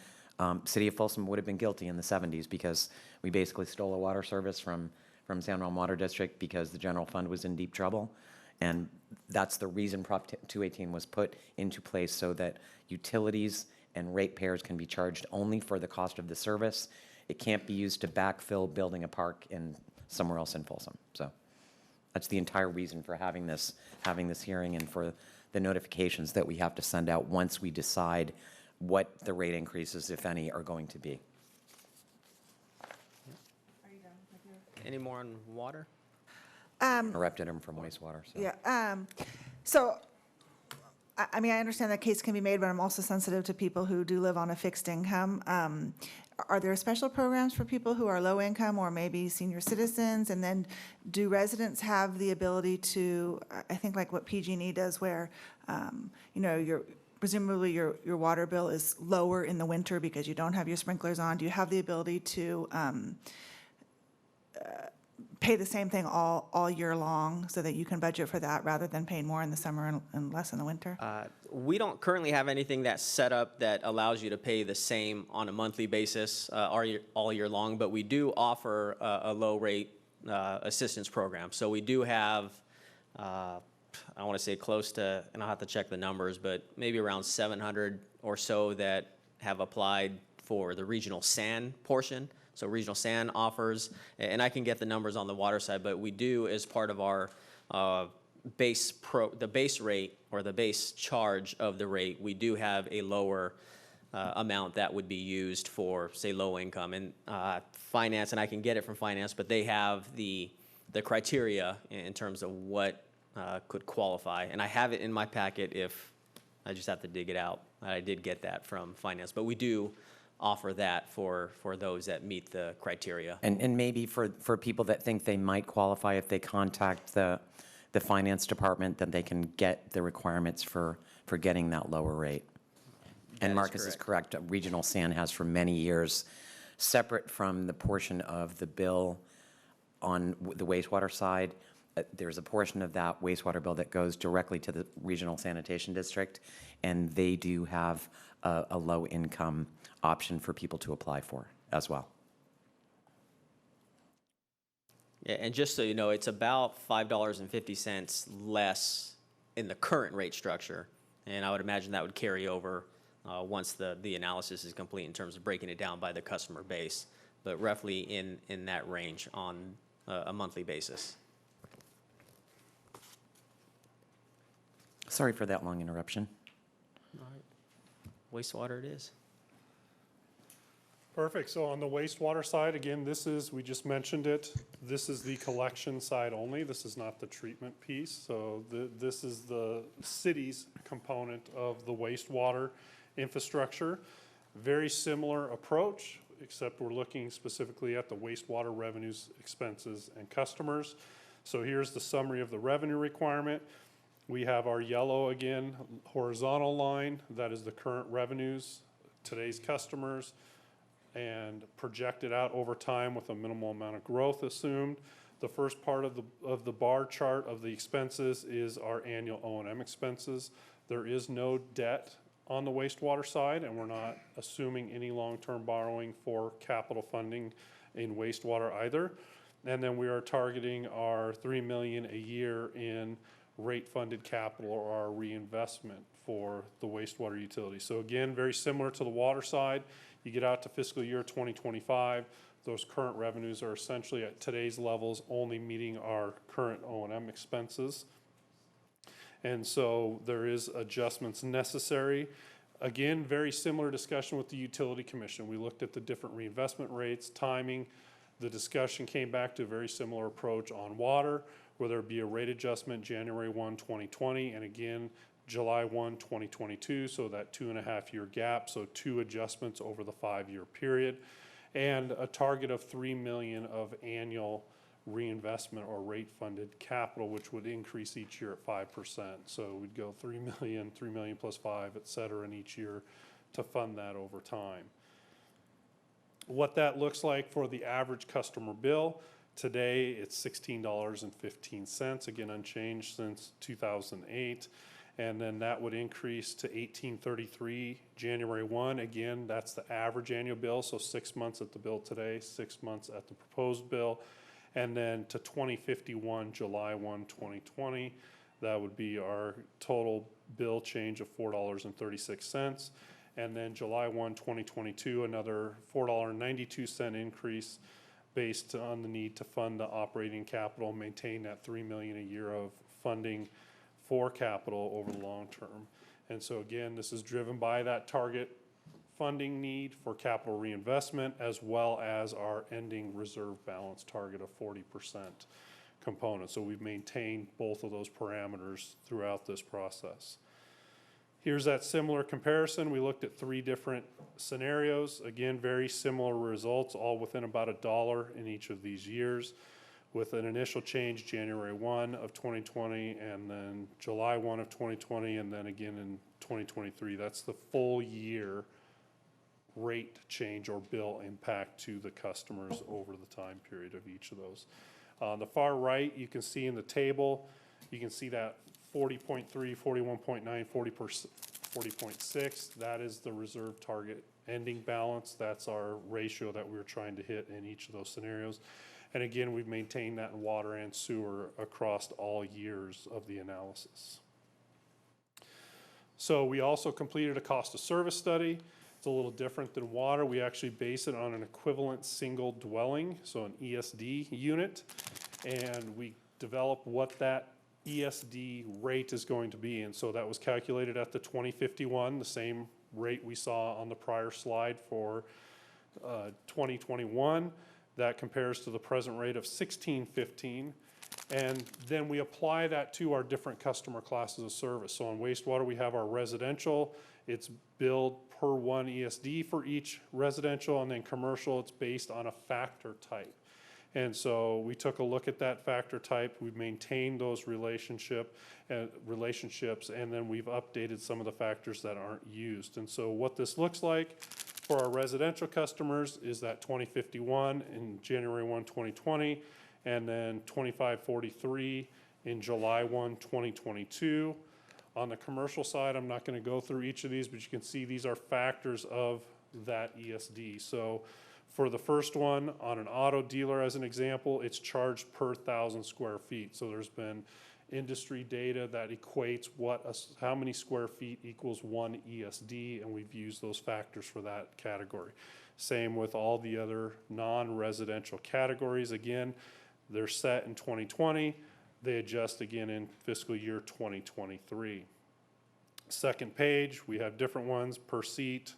City of Folsom would have been guilty in the 70s because we basically stole a water service from San Juan Water District because the general fund was in deep trouble. And that's the reason Prop 218 was put into place, so that utilities and ratepayers can be charged only for the cost of the service. It can't be used to backfill building a park somewhere else in Folsom. So that's the entire reason for having this hearing, and for the notifications that we have to send out once we decide what the rate increases, if any, are going to be. Any more on water? Interrupted him from wastewater. So. Yeah, so I mean, I understand that case can be made, but I'm also sensitive to people who do live on a fixed income. Are there special programs for people who are low income or maybe senior citizens? And then do residents have the ability to, I think like what PG&E does where, you know, presumably your water bill is lower in the winter because you don't have your sprinklers on. Do you have the ability to pay the same thing all year long so that you can budget for that rather than paying more in the summer and less in the winter? We don't currently have anything that's set up that allows you to pay the same on a monthly basis all year long, but we do offer a low rate assistance program. So we do have, I want to say close to, and I'll have to check the numbers, but maybe around 700 or so that have applied for the regional SAN portion. So regional SAN offers, and I can get the numbers on the water side, but we do, as part of our the base rate or the base charge of the rate, we do have a lower amount that would be used for, say, low income. And finance, and I can get it from finance, but they have the criteria in terms of what could qualify. And I have it in my packet if I just have to dig it out. I did get that from finance, but we do offer that for those that meet the criteria. And maybe for people that think they might qualify, if they contact the finance department, then they can get the requirements for getting that lower rate. And Marcus is correct. Regional SAN has for many years, separate from the portion of the bill on the wastewater side, there's a portion of that wastewater bill that goes directly to the regional sanitation district, and they do have a low income option for people to apply for as well. Yeah, and just so you know, it's about $5.50 less in the current rate structure, and I would imagine that would carry over once the analysis is complete in terms of breaking it down by the customer base, but roughly in that range on a monthly basis. Sorry for that long interruption. All right. Wastewater it is. Perfect. So on the wastewater side, again, we just mentioned it, this is the collection side only. This is not the treatment piece. So this is the city's component of the wastewater infrastructure. Very similar approach, except we're looking specifically at the wastewater revenues, expenses, and customers. So here's the summary of the revenue requirement. We have our yellow, again, horizontal line. That is the current revenues, today's customers, and projected out over time with a minimal amount of growth assumed. The first part of the bar chart of the expenses is our annual O&M expenses. There is no debt on the wastewater side, and we're not assuming any long-term borrowing for capital funding in wastewater either. And then we are targeting our $3 million a year in rate-funded capital or our reinvestment for the wastewater utility. So again, very similar to the water side. You get out to fiscal year 2025, those current revenues are essentially at today's levels only meeting our current O&M expenses. And so there is adjustments necessary. Again, very similar discussion with the Utility Commission. We looked at the different reinvestment rates, timing. The discussion came back to a very similar approach on water, where there'd be a rate adjustment January 1, 2020, and again, July 1, 2022, so that 2.5-year gap, so 2 adjustments over the 5-year period, and a target of $3 million of annual reinvestment or rate-funded capital, which would increase each year at 5%. So we'd go $3 million plus 5, et cetera, in each year to fund that over time. What that looks like for the average customer bill, today it's $16.15, again unchanged since 2008. And then that would increase to $18.33 January 1. Again, that's the average annual bill, so 6 months at the bill today, 6 months at the proposed bill. And then to $20.51 July 1, 2020. That would be our total bill change of $4.36. And then July 1, 2022, another $4.92 increase based on the need to fund the operating capital, maintain that $3 million a year of funding for capital over the long term. And so again, this is driven by that target funding need for capital reinvestment, as well as our ending reserve balance target of 40% component. So we've maintained both of those parameters throughout this process. Here's that similar comparison. We looked at 3 different scenarios. Again, very similar results, all within about $1 in each of these years, with an initial change January 1 of 2020, and then July 1 of 2020, and then again in 2023. That's the full year rate change or bill impact to the customers over the time period of each of those. On the far right, you can see in the table, you can see that 40.3, 41.9, 40.6, that is the reserve target ending balance. That's our ratio that we're trying to hit in each of those scenarios. And again, we've maintained that in water and sewer across all years of the analysis. So we also completed a cost of service study. It's a little different than water. We actually base it on an equivalent single dwelling, so an ESD unit, and we develop what that ESD rate is going to be. And so that was calculated at the 2051, the same rate we saw on the prior slide for 2021. That compares to the present rate of 1615. And then we apply that to our different customer classes of service. So on wastewater, we have our residential. It's billed per 1 ESD for each residential, and then commercial, it's based on a factor type. And so we took a look at that factor type. We've maintained those relationships, and then we've updated some of the factors that aren't used. And so what this looks like for our residential customers is that 2051 in January 1, 2020, and then 2543 in July 1, 2022. On the commercial side, I'm not going to go through each of these, but you can see these are factors of that ESD. So for the first one, on an auto dealer as an example, it's charged per 1,000 square feet. So there's been industry data that equates how many square feet equals 1 ESD, and we've used those factors for that category. Same with all the other non-residential categories. Again, they're set in 2020. They adjust again in fiscal year 2023. Second page, we have different ones per seat,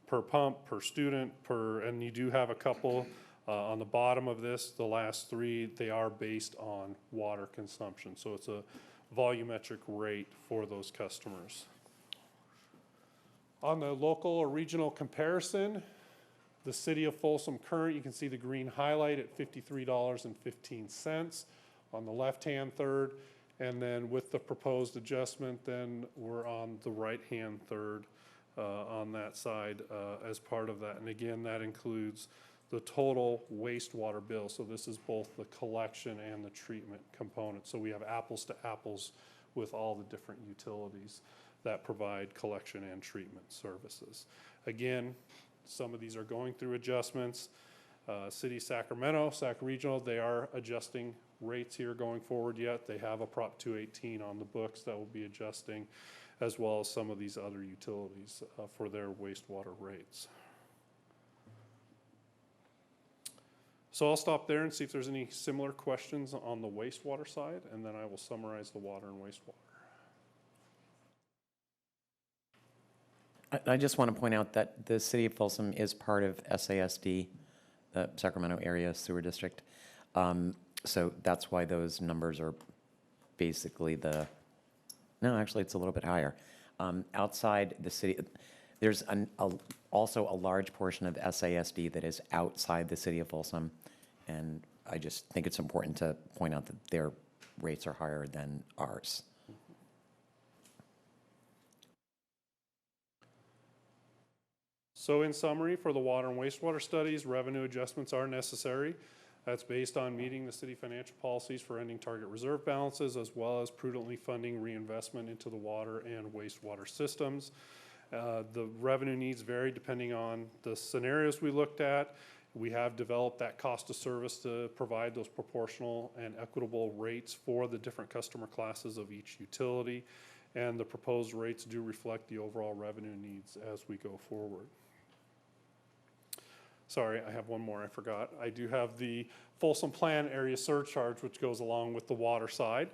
per pump, per student, and you do have a couple on the bottom of this. The last 3, they are based on water consumption. So it's a volumetric rate for those customers. On the local or regional comparison, the city of Folsom current, you can see the green highlight at $53.15 on the left-hand third. And then with the proposed adjustment, then we're on the right-hand third on that side as part of that. And again, that includes the total wastewater bill. So this is both the collection and the treatment component. So we have apples to apples with all the different utilities that provide collection and treatment services. Again, some of these are going through adjustments. City Sacramento, Sac Regional, they are adjusting rates here going forward yet. They have a Prop 218 on the books that will be adjusting, as well as some of these other utilities for their wastewater rates. So I'll stop there and see if there's any similar questions on the wastewater side, and then I will summarize the water and wastewater. I just want to point out that the city of Folsom is part of SASD, the Sacramento Area Sewer District. So that's why those numbers are basically no, actually it's a little bit higher. Outside the city, there's also a large portion of SASD that is outside the city of Folsom. And I just think it's important to point out that their rates are higher than ours. So in summary, for the water and wastewater studies, revenue adjustments are necessary. That's based on meeting the city financial policies for ending target reserve balances, as well as prudently funding reinvestment into the water and wastewater systems. The revenue needs vary depending on the scenarios we looked at. We have developed that cost of service to provide those proportional and equitable rates for the different customer classes of each utility. And the proposed rates do reflect the overall revenue needs as we go forward. Sorry, I have one more I forgot. I do have the Folsom Plan Area Surcharge, which goes along with the water side.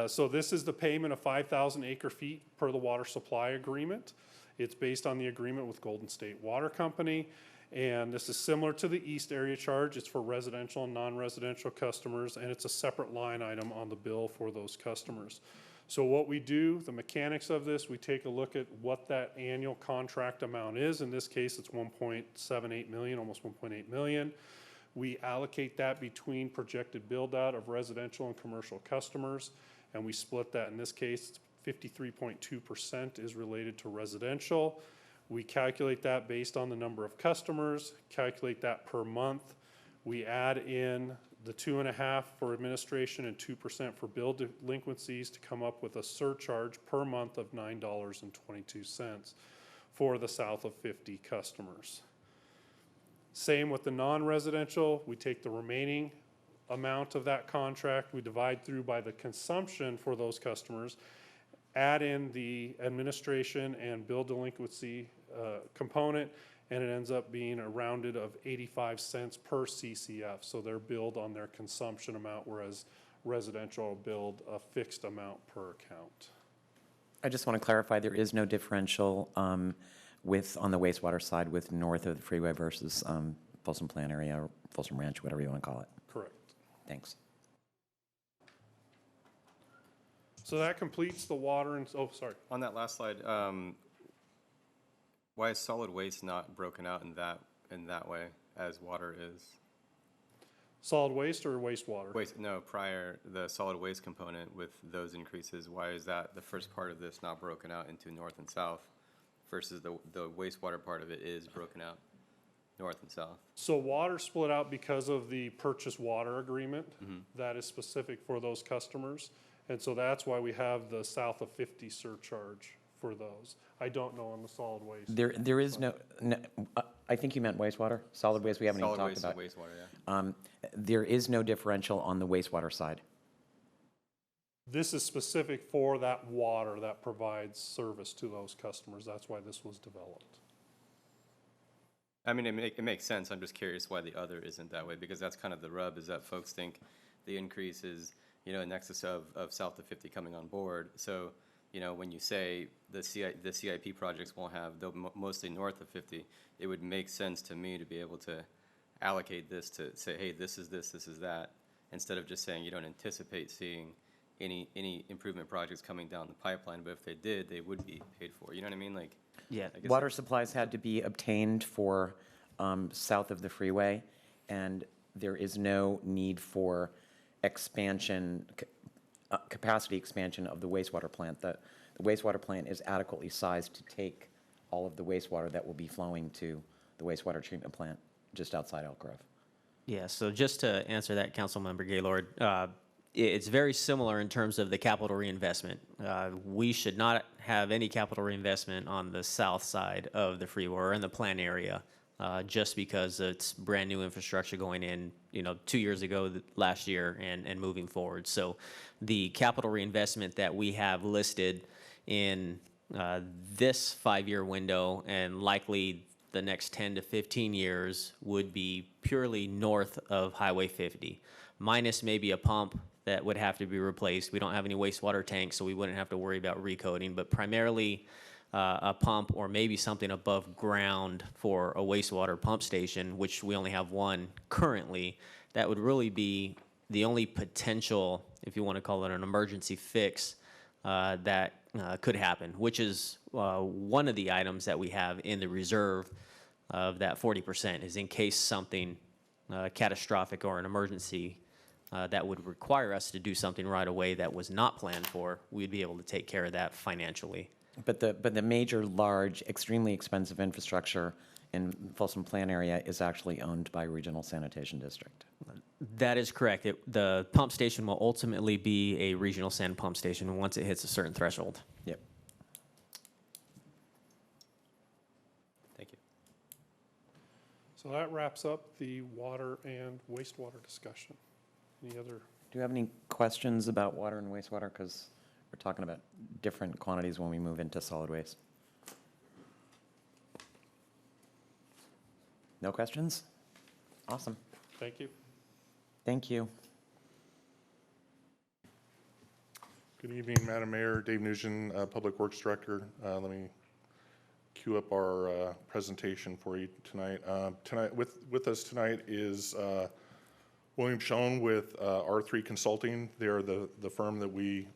So this is the payment of 5,000 acre feet per the water supply agreement. It's based on the agreement with Golden State Water Company. And this is similar to the East Area Charge. It's for residential and non-residential customers, and it's a separate line item on the bill for those customers. So what we do, the mechanics of this, we take a look at what that annual contract amount is. In this case, it's 1.78 million, almost 1.8 million. We allocate that between projected build-out of residential and commercial customers, and we split that. In this case, 53.2% is related to residential. We calculate that based on the number of customers, calculate that per month. We add in the 2.5% for administration and 2% for bill delinquencies to come up with a surcharge per month of $9.22 for the south of 50 customers. Same with the non-residential. We take the remaining amount of that contract, we divide through by the consumption for those customers, add in the administration and bill delinquency component, and it ends up being a rounded of 85 cents per CCF. So they're billed on their consumption amount, whereas residential are billed a fixed amount per account. I just want to clarify, there is no differential on the wastewater side with north of the freeway versus Folsom Plant area, or Folsom Ranch, whatever you want to call it. Correct. Thanks. So that completes the water and, oh, sorry. On that last slide, why is solid waste not broken out in that way as water is? Solid waste or wastewater? The solid waste component with those increases, why is that the first part of this not broken out into north and south versus the wastewater part of it is broken out north and south? So water split out because of the purchase water agreement that is specific for those customers. And so that's why we have the south of 50 surcharge for those. I don't know on the solid waste. There is no, I think you meant wastewater. Solid waste we haven't even talked about. Solid waste and wastewater, yeah. There is no differential on the wastewater side. This is specific for that water that provides service to those customers. That's why this was developed. I mean, it makes sense. I'm just curious why the other isn't that way, because that's kind of the rub, is that folks think the increase is, in excess of south of 50 coming on board. So, when you say the CIP projects won't have, they'll mostly north of 50, it would make sense to me to be able to allocate this to say, hey, this is this is that, instead of just saying you don't anticipate seeing any improvement projects coming down the pipeline, but if they did, they would be paid for. You know what I mean? Like, yeah, water supplies had to be obtained for south of the freeway, and there is no need for expansion, capacity expansion of the wastewater plant. The wastewater plant is adequately sized to take all of the wastewater that will be flowing to the wastewater treatment plant just outside Elk Grove. Yeah, so just to answer that, Councilmember Gaylord, it's very similar in terms of the capital reinvestment. We should not have any capital reinvestment on the south side of the freeway or in the plant area, just because it's brand new infrastructure going in, 2 years ago, last year, and moving forward. So the capital reinvestment that we have listed in this 5-year window and likely the next 10 to 15 years would be purely north of Highway 50, minus maybe a pump that would have to be replaced. We don't have any wastewater tanks, so we wouldn't have to worry about recoding, but primarily a pump or maybe something above ground for a wastewater pump station, which we only have one currently. That would really be the only potential, if you want to call it an emergency fix, that could happen, which is one of the items that we have in the reserve of that 40%, is in case something catastrophic or an emergency that would require us to do something right away that was not planned for, we'd be able to take care of that financially. But the major, large, extremely expensive infrastructure in Folsom Plant area is actually owned by Regional Sanitation District. That is correct. The pump station will ultimately be a regional sand pump station once it hits a certain threshold. Yep. Thank you. So that wraps up the water and wastewater discussion. Any other? Do you have any questions about water and wastewater? Because we're talking about different quantities when we move into solid waste. No questions? Awesome. Thank you. Thank you. Good evening, Madam Mayor. Dave Nugent, Public Works Director. Let me queue up our presentation for you tonight. With us tonight is William Schoen with R3 Consulting. They're the firm that we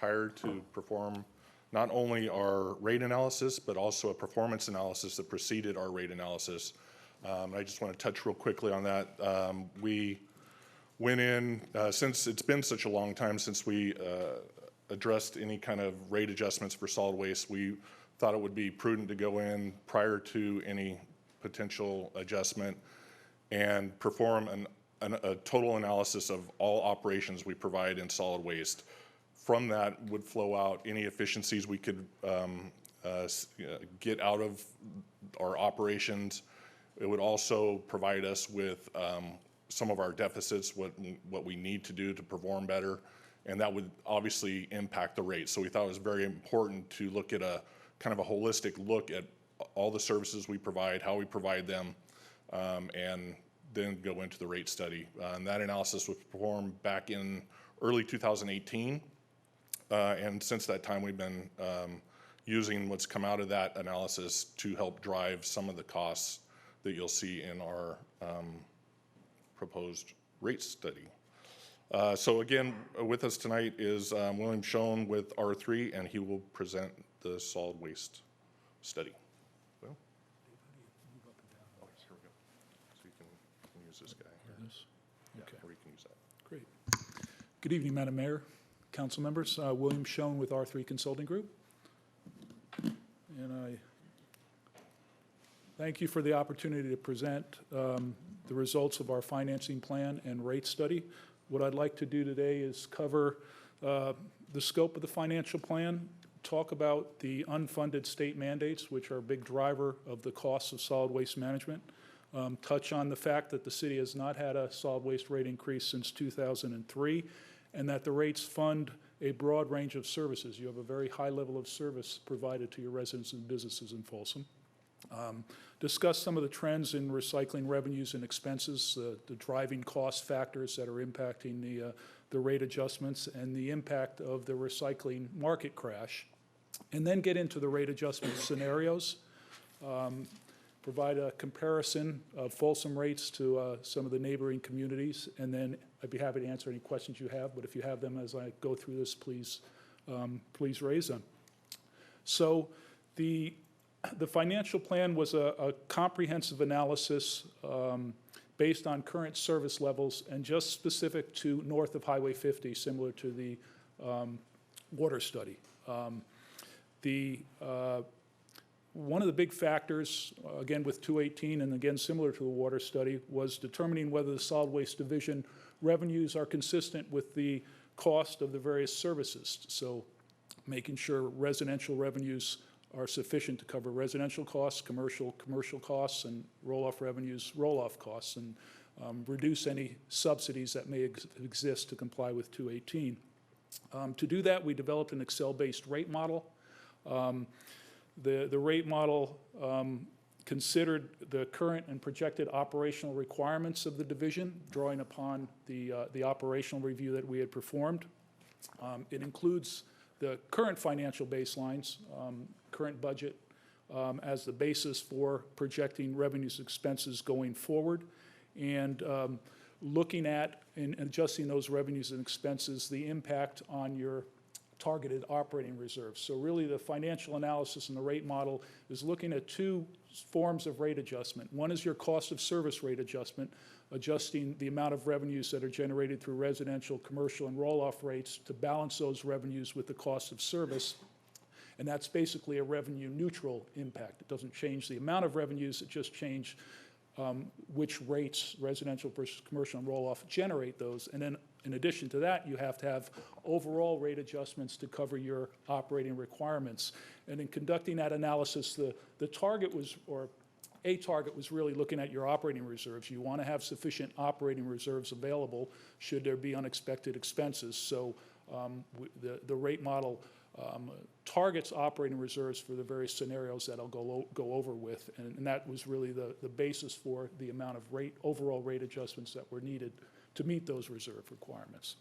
hired to perform not only our rate analysis, but also a performance analysis that preceded our rate analysis. I just want to touch real quickly on that. We went in, since it's been such a long time since we addressed any kind of rate adjustments for solid waste, we thought it would be prudent to go in prior to any potential adjustment and perform a total analysis of all operations we provide in solid waste. From that would flow out any efficiencies we could get out of our operations. It would also provide us with some of our deficits, what we need to do to perform better, and that would obviously impact the rate. So we thought it was very important to look at a kind of a holistic look at all the services we provide, how we provide them, and then go into the rate study. And that analysis was performed back in early 2018. And since that time, we've been using what's come out of that analysis to help drive some of the costs that you'll see in our proposed rate study. So again, with us tonight is William Schoen with R3, and he will present the solid waste study. Well, oh, here we go. So you can use this guy. Yeah, Okay. or you can use that. Great. Good evening, Madam Mayor, council members. William Schoen with R3 Consulting Group. And I thank you for the opportunity to present the results of our financing plan and rate study. What I'd like to do today is cover the scope of the financial plan, talk about the unfunded state mandates, which are a big driver of the costs of solid waste management, touch on the fact that the city has not had a solid waste rate increase since 2003, and that the rates fund a broad range of services. You have a very high level of service provided to your residents and businesses in Folsom. Discuss some of the trends in recycling revenues and expenses, the driving cost factors that are impacting the rate adjustments, and the impact of the recycling market crash, and then get into the rate adjustment scenarios, provide a comparison of Folsom rates to some of the neighboring communities, and then I'd be happy to answer any questions you have, but if you have them as I go through this, please raise them. So the financial plan was a comprehensive analysis based on current service levels and just specific to north of Highway 50, similar to the water study. One of the big factors, again with 218 and again similar to the water study, was determining whether the solid waste division revenues are consistent with the cost of the various services. So making sure residential revenues are sufficient to cover residential costs, commercial costs, and roll-off revenues, roll-off costs, and reduce any subsidies that may exist to comply with 218. To do that, we developed an Excel-based rate model. The rate model considered the current and projected operational requirements of the division, drawing upon the operational review that we had performed. It includes the current financial baselines, current budget, as the basis for projecting revenues and expenses going forward, and looking at and adjusting those revenues and expenses, the impact on your targeted operating reserves. So really the financial analysis and the rate model is looking at two forms of rate adjustment. One is your cost of service rate adjustment, adjusting the amount of revenues that are generated through residential, commercial, and roll-off rates to balance those revenues with the cost of service. And that's basically a revenue neutral impact. It doesn't change the amount of revenues, it just changes which rates, residential versus commercial and roll-off, generate those. And then in addition to that, you have to have overall rate adjustments to cover your operating requirements. And in conducting that analysis, the target was, or a target was really looking at your operating reserves. You want to have sufficient operating reserves available should there be unexpected expenses. So the rate model targets operating reserves for the various scenarios that I'll go over with, and that was really the basis for the amount of overall rate adjustments that were needed to meet those reserve requirements.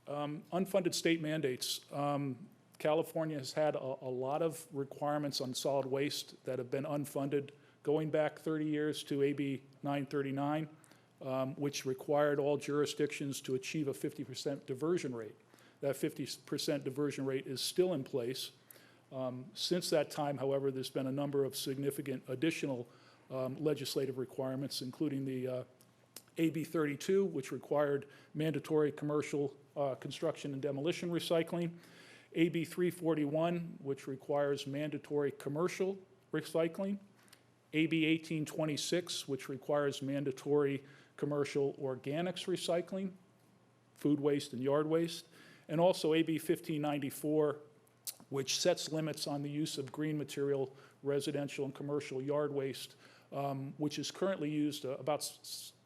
Unfunded state mandates. California has had a lot of requirements on solid waste that have been unfunded going back 30 years to AB 939. which required all jurisdictions to achieve a 50% diversion rate. That 50% diversion rate is still in place. Since that time, however, there's been a number of significant additional legislative requirements, including the AB 32, which required mandatory commercial construction and demolition recycling, AB 341, which requires mandatory commercial recycling, AB 1826, which requires mandatory commercial organics recycling, food waste and yard waste, and also AB 1594, which sets limits on the use of green material, residential and commercial yard waste, which is currently used about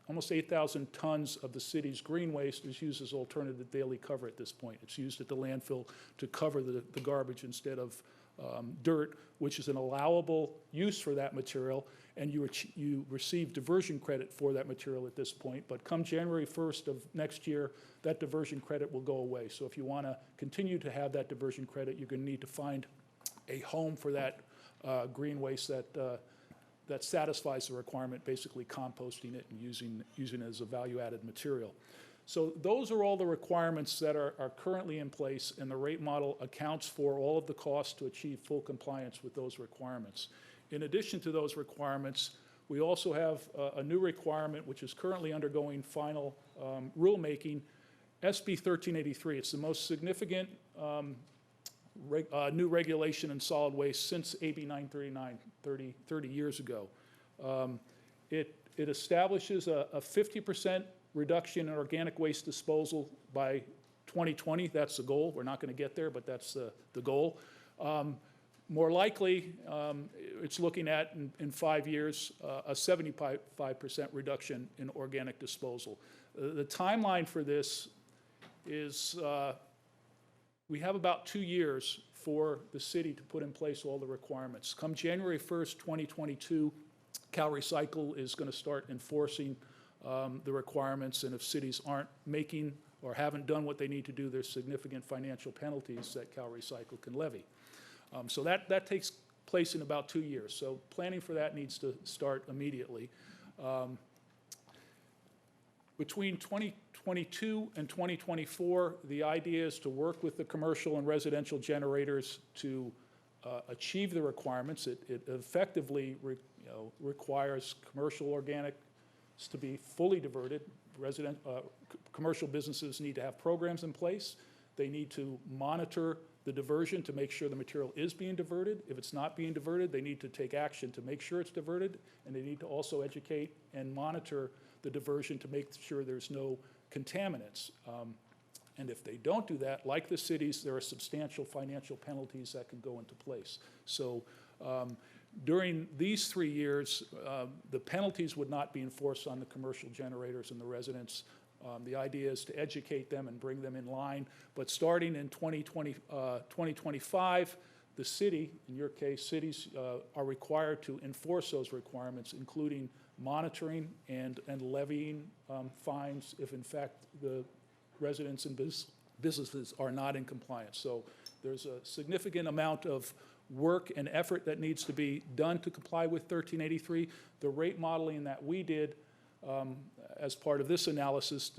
almost 8,000 tons of the city's green waste is used as alternative daily cover at this point. It's used at the landfill to cover the garbage instead of dirt, which is an allowable use for that material, and you receive diversion credit for that material at this point. But come January 1st of next year, that diversion credit will go away. So if you want to continue to have that diversion credit, you're going to need to find a home for that green waste that satisfies the requirement, basically composting it and using it as a value-added material. So those are all the requirements that are currently in place, and the rate model accounts for all of the costs to achieve full compliance with those requirements. In addition to those requirements, we also have a new requirement which is currently undergoing final rulemaking, SB 1383. It's the most significant new regulation in solid waste since AB 939, 30 years ago. It establishes a 50% reduction in organic waste disposal by 2020. That's the goal. We're not going to get there, but that's the goal. More likely, it's looking at, in 5 years, a 75% reduction in organic disposal. The timeline for this is we have about 2 years for the city to put in place all the requirements. Come January 1st, 2022, CalRecycle is going to start enforcing the requirements, and if cities aren't making or haven't done what they need to do, there's significant financial penalties that CalRecycle can levy. So that takes place in about 2 years. So planning for that needs to start immediately. Between 2022 and 2024, the idea is to work with the commercial and residential generators to achieve the requirements. It effectively requires commercial organics to be fully diverted. Commercial businesses need to have programs in place. They need to monitor the diversion to make sure the material is being diverted. If it's not being diverted, they need to take action to make sure it's diverted, and they need to also educate and monitor the diversion to make sure there's no contaminants. And if they don't do that, like the cities, there are substantial financial penalties that can go into place. So during these 3 years, the penalties would not be enforced on the commercial generators and the residents. The idea is to educate them and bring them in line. But starting in 2025, the city, in your case, cities are required to enforce those requirements, including monitoring and levying fines if, in fact, the residents and businesses are not in compliance. So there's a significant amount of work and effort that needs to be done to comply with 1383. The rate modeling that we did as part of this analysis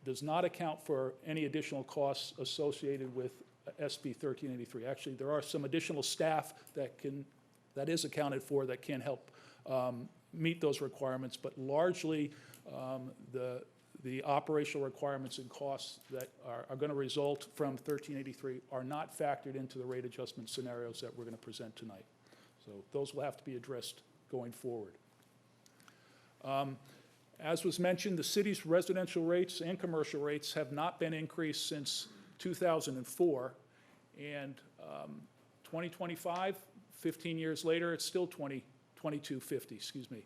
does not account for any additional costs associated with SB 1383. Actually, there are some additional staff that is accounted for that can help meet those requirements, but largely the operational requirements and costs that are going to result from 1383 are not factored into the rate adjustment scenarios that we're going to present tonight. So those will have to be addressed going forward. As was mentioned, the city's residential rates and commercial rates have not been increased since 2004. And 2025, 15 years later, it's still 2250, excuse me.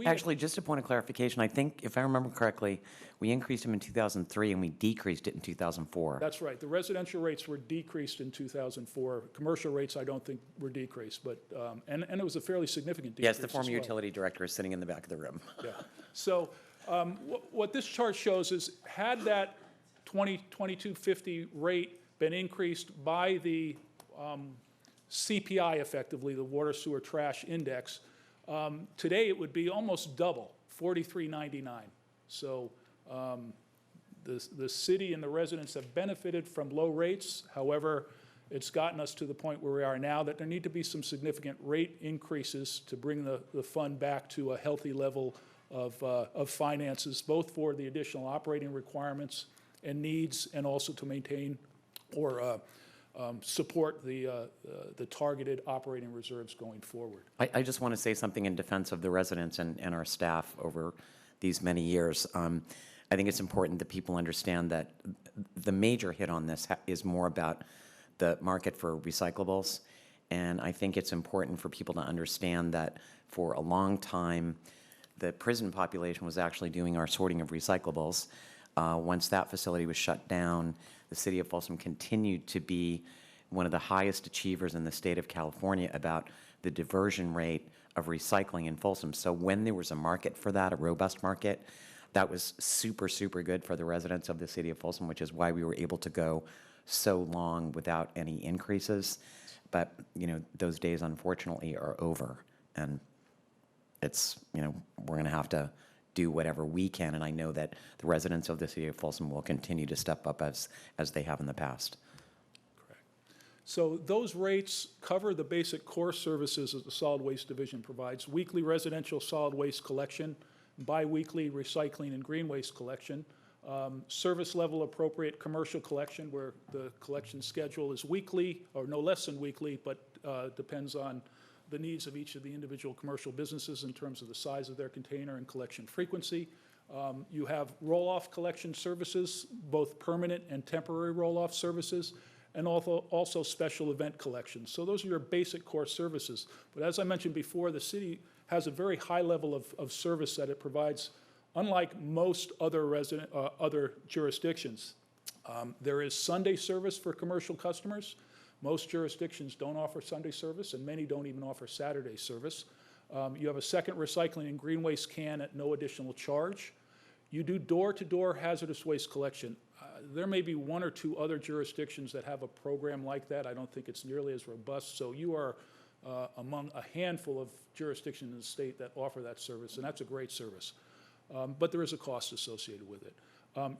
Actually, just a point of clarification, I think, if I remember correctly, we increased them in 2003 and we decreased it in 2004. That's right. The residential rates were decreased in 2004. Commercial rates, I don't think, were decreased, but and it was a fairly significant decrease. Yes, the former utility director is sitting in the back of the room. Yeah. So what this chart shows is, had that 2250 rate been increased by the CPI, effectively, the Water Sewer Trash Index, today it would be almost double, $43.99. So the city and the residents have benefited from low rates. However, it's gotten us to the point where we are now that there need to be some significant rate increases to bring the fund back to a healthy level of finances, both for the additional operating requirements and needs, and also to maintain or support the targeted operating reserves going forward. I just want to say something in defense of the residents and our staff over these many years. I think it's important that people understand that the major hit on this is more about the market for recyclables. And I think it's important for people to understand that for a long time, the prison population was actually doing our sorting of recyclables. Once that facility was shut down, the city of Folsom continued to be one of the highest achievers in the state of California about the diversion rate of recycling in Folsom. So when there was a market for that, a robust market, that was super, super good for the residents of the city of Folsom, which is why we were able to go so long without any increases. But, you know, those days unfortunately are over, and it's, you know, we're going to have to do whatever we can, and I know that the residents of the city of Folsom will continue to step up as they have in the past. Correct. So those rates cover the basic core services that the Solid Waste Division provides: weekly residential solid waste collection, biweekly recycling and green waste collection, service level appropriate commercial collection, where the collection schedule is weekly or no less than weekly, but depends on the needs of each of the individual commercial businesses in terms of the size of their container and collection frequency. You have roll-off collection services, both permanent and temporary roll-off services, and also special event collections. So those are your basic core services. But as I mentioned before, the city has a very high level of service that it provides, unlike most other jurisdictions. There is Sunday service for commercial customers. Most jurisdictions don't offer Sunday service, and many don't even offer Saturday service. You have a second recycling and green waste can at no additional charge. You do door-to-door hazardous waste collection. There may be one or two other jurisdictions that have a program like that. I don't think it's nearly as robust. So you are among a handful of jurisdictions in the state that offer that service, and that's a great service. But there is a cost associated with it.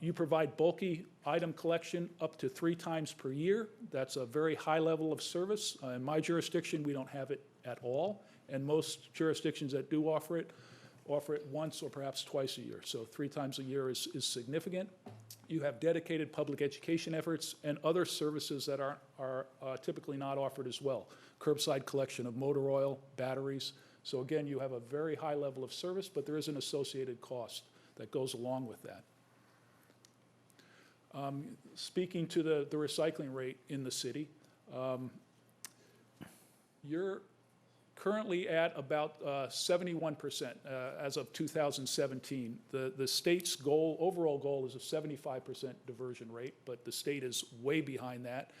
You provide bulky item collection up to 3 times per year. That's a very high level of service. In my jurisdiction, we don't have it at all, and most jurisdictions that do offer it once or perhaps twice a year. So 3 times a year is significant. You have dedicated public education efforts and other services that are typically not offered as well. Curbside collection of motor oil, batteries. So again, you have a very high level of service, but there is an associated cost that goes along with that. Speaking to the recycling rate in the city, you're currently at about 71% as of 2017. The state's goal, overall goal, is a 75% diversion rate, but the state is way behind that.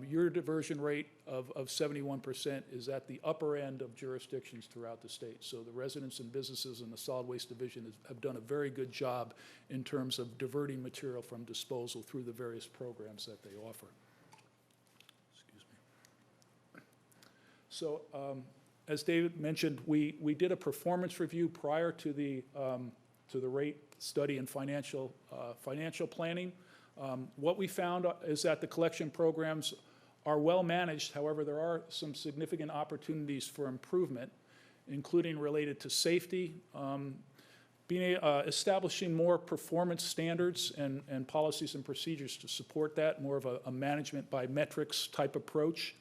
Your diversion rate of 71% is at the upper end of jurisdictions throughout the state. So the residents and businesses in the Solid Waste Division have done a very good job in terms of diverting material from disposal through the various programs that they offer. Excuse me. So as David mentioned, we did a performance review prior to the rate study and financial planning. What we found is that the collection programs are well managed. However, there are some significant opportunities for improvement, including related to safety, establishing more performance standards and policies and procedures to support that, more of a management by metrics type approach.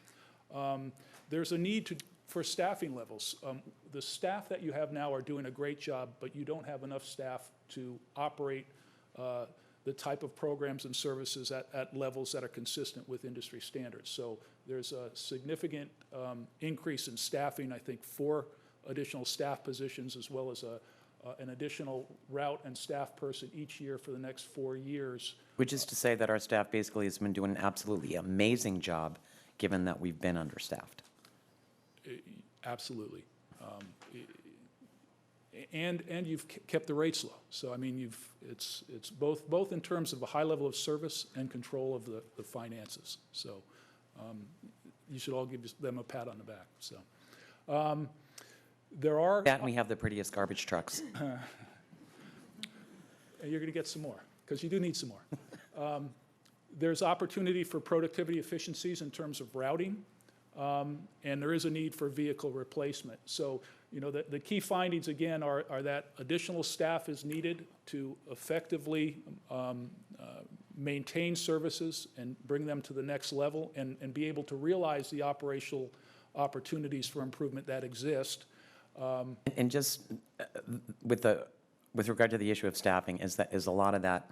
There's a need for staffing levels. The staff that you have now are doing a great job, but you don't have enough staff to operate the type of programs and services at levels that are consistent with industry standards. So there's a significant increase in staffing, I think, 4 additional staff positions, as well as an additional route and staff person each year for the next 4 years. Which is to say that our staff basically has been doing an absolutely amazing job, given that we've been understaffed. Absolutely. And you've kept the rates low. So I mean, it's both in terms of a high level of service and control of the finances. So you should all give them a pat on the back. So there are that, and we have the prettiest garbage trucks. and you're going to get some more, because you do need some more. There's opportunity for productivity efficiencies in terms of routing, and there is a need for vehicle replacement. So, you know, the key findings, again, are that additional staff is needed to effectively maintain services and bring them to the next level and be able to realize the operational opportunities for improvement that exist. And just with regard to the issue of staffing, is a lot of that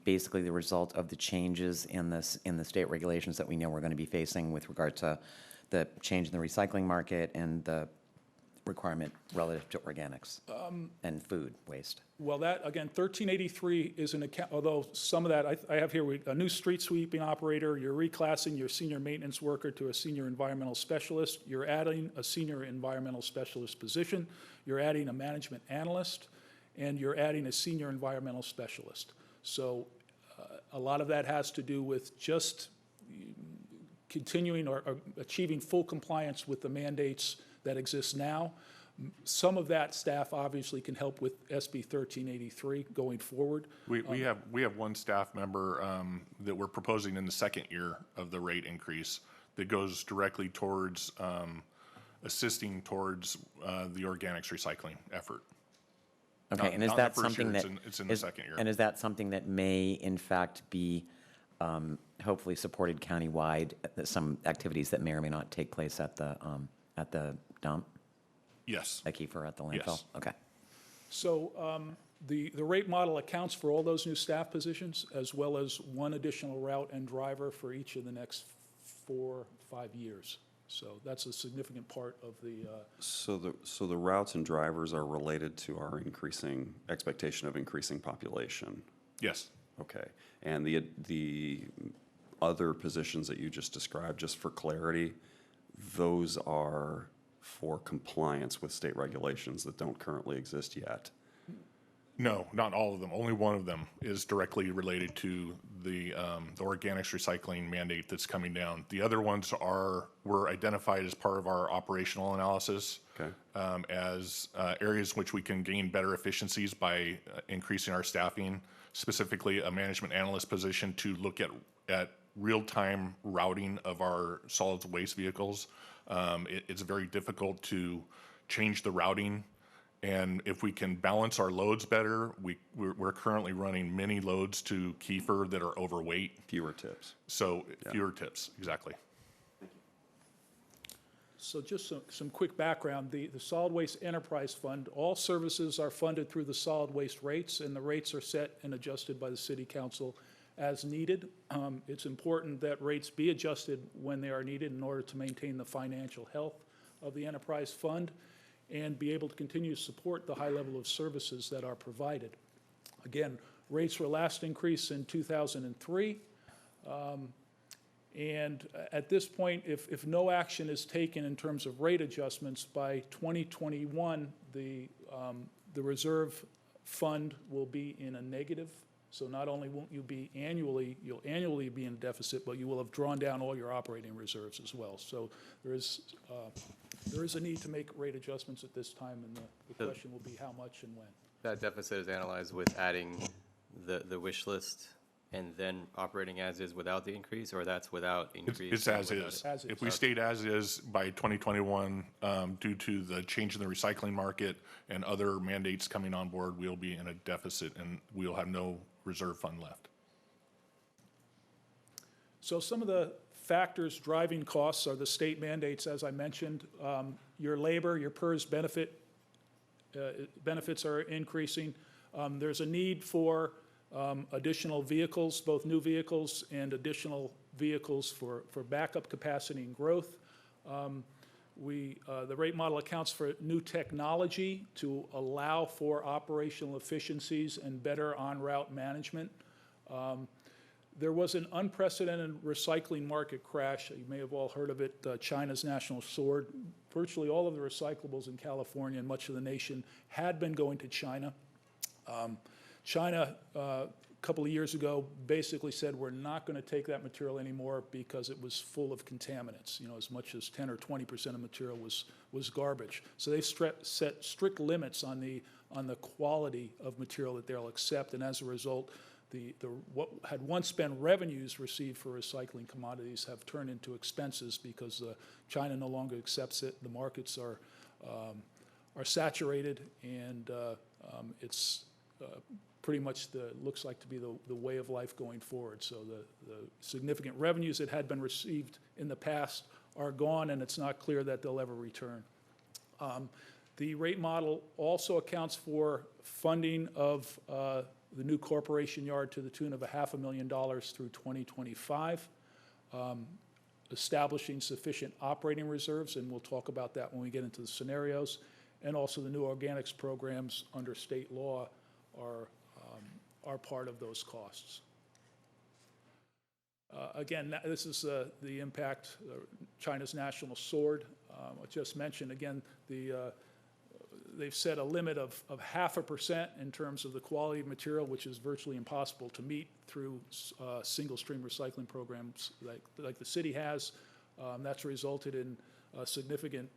basically the result of the changes in the state regulations that we know we're going to be facing with regard to the change in the recycling market and the requirement relative to organics and food waste? Well, that, again, 1383 is an account, although some of that, I have here, a new street sweeping operator, you're reclassing your senior maintenance worker to a senior environmental specialist, you're adding a senior environmental specialist position, you're adding a management analyst, and you're adding a senior environmental specialist. So a lot of that has to do with just continuing or achieving full compliance with the mandates that exist now. Some of that staff obviously can help with SB 1383 going forward. We have one staff member that we're proposing in the second year of the rate increase that goes directly towards assisting towards the organics recycling effort. Okay, and is Not that the first something year, that it's in the second year. And is that something that may, in fact, be hopefully supported countywide? Some activities that may or may not take place at the dump, Yes. like Kiefer at the landfill. Yes. Okay. So the rate model accounts for all those new staff positions, as well as one additional route and driver for each of the next 4 or 5 years. So that's a significant part of the. So the routes and drivers are related to our increasing expectation of increasing population. Yes. Okay, and the other positions that you just described, just for clarity, those are for compliance with state regulations that don't currently exist yet. No, not all of them. Only one of them is directly related to the organics recycling mandate that's coming down. The other ones were identified as part of our operational analysis. Okay. As areas which we can gain better efficiencies by increasing our staffing, specifically a management analyst position to look at real-time routing of our solid waste vehicles. It's very difficult to change the routing. And if we can balance our loads better, we're currently running many loads to Kiefer that are overweight. Fewer tips. So Yeah. fewer tips, exactly. So just some quick background, the Solid Waste Enterprise Fund, all services are funded through the solid waste rates, and the rates are set and adjusted by the City Council as needed. It's important that rates be adjusted when they are needed in order to maintain the financial health of the enterprise fund and be able to continue to support the high level of services that are provided. Again, rates were last increased in 2003. And at this point, if no action is taken in terms of rate adjustments, by 2021, the reserve fund will be in a negative. So not only won't you be you'll annually be in a deficit, but you will have drawn down all your operating reserves as well. So there is a need to make rate adjustments at this time, and the question will be how much and when. That deficit is analyzed with adding the wish list and then operating as is without the increase, or that's without increase? It's as without is. it? As is. If we stayed as is by 2021, due to the change in the recycling market and other mandates coming on board, we'll be in a deficit and we'll have no reserve fund left. So some of the factors driving costs are the state mandates, as I mentioned. Your labor, your PERS benefits are increasing. There's a need for additional vehicles, both new vehicles and additional vehicles for backup capacity and growth. The rate model accounts for new technology to allow for operational efficiencies and better en-route management. There was an unprecedented recycling market crash. You may have all heard of it, China's national sword. Virtually all of the recyclables in California and much of the nation had been going to China. China couple of years ago basically said we're not going to take that material anymore because it was full of contaminants. You know, as much as 10 or 20% of material was garbage. So they set strict limits on the quality of material that they'll accept, and as a result, what had once been revenues received for recycling commodities have turned into expenses because China no longer accepts it. The markets are saturated, and it's pretty much looks like to be the way of life going forward. So the significant revenues that had been received in the past are gone, and it's not clear that they'll ever return. The rate model also accounts for funding of the new corporation yard to the tune of $500,000 through 2025, establishing sufficient operating reserves, and we'll talk about that when we get into the scenarios, and also the new organics programs under state law are part of those costs. Again, this is the impact, China's national sword. I just mentioned, again, they've set a limit of 0.5% in terms of the quality of material, which is virtually impossible to meet through single stream recycling programs like the city has. That's resulted in a significant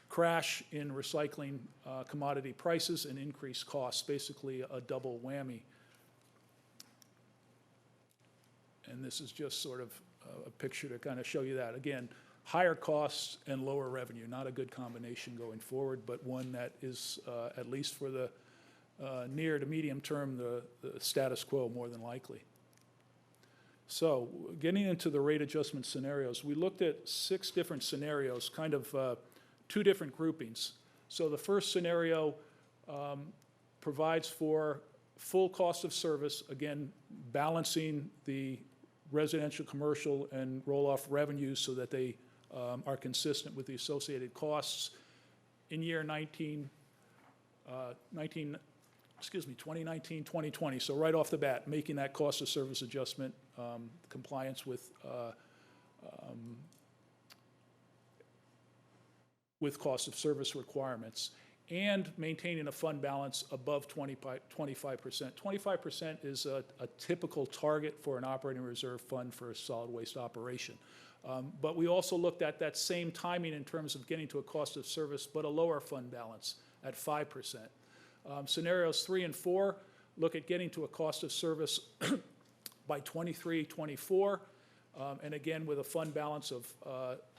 crash in recycling commodity prices and increased costs, basically a double whammy. And this is just sort of a picture to kind of show you that. Again, higher costs and lower revenue, not a good combination going forward, but one that is, at least for the near to medium term, the status quo more than likely. So getting into the rate adjustment scenarios, we looked at 6 different scenarios, kind of 2 different groupings. So the first scenario provides for full cost of service, again, balancing the residential, commercial, and roll-off revenues so that they are consistent with the associated costs. In year 2019, 2020, so right off the bat, making that cost of service adjustment compliance with cost of service requirements, and maintaining a fund balance above 25%. 25% is a typical target for an operating reserve fund for a solid waste operation. But we also looked at that same timing in terms of getting to a cost of service, but a lower fund balance at 5%. Scenarios 3 and 4 look at getting to a cost of service by 23, 24, and again with a fund balance of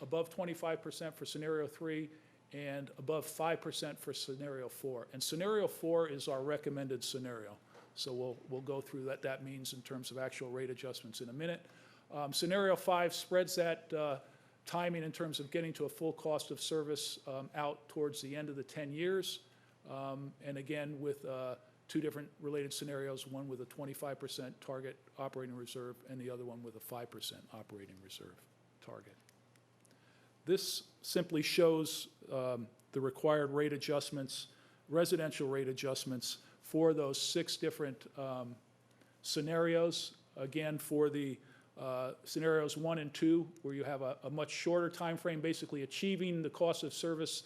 above 25% for scenario 3 and above 5% for scenario 4. And scenario 4 is our recommended scenario. So we'll go through what that means in terms of actual rate adjustments in a minute. Scenario 5 spreads that timing in terms of getting to a full cost of service out towards the end of the 10 years. And again, with 2 different related scenarios, one with a 25% target operating reserve and the other one with a 5% operating reserve target. This simply shows the required rate adjustments, residential rate adjustments for those 6 different scenarios. Again, for the scenarios 1 and 2, where you have a much shorter time frame, basically achieving the cost of service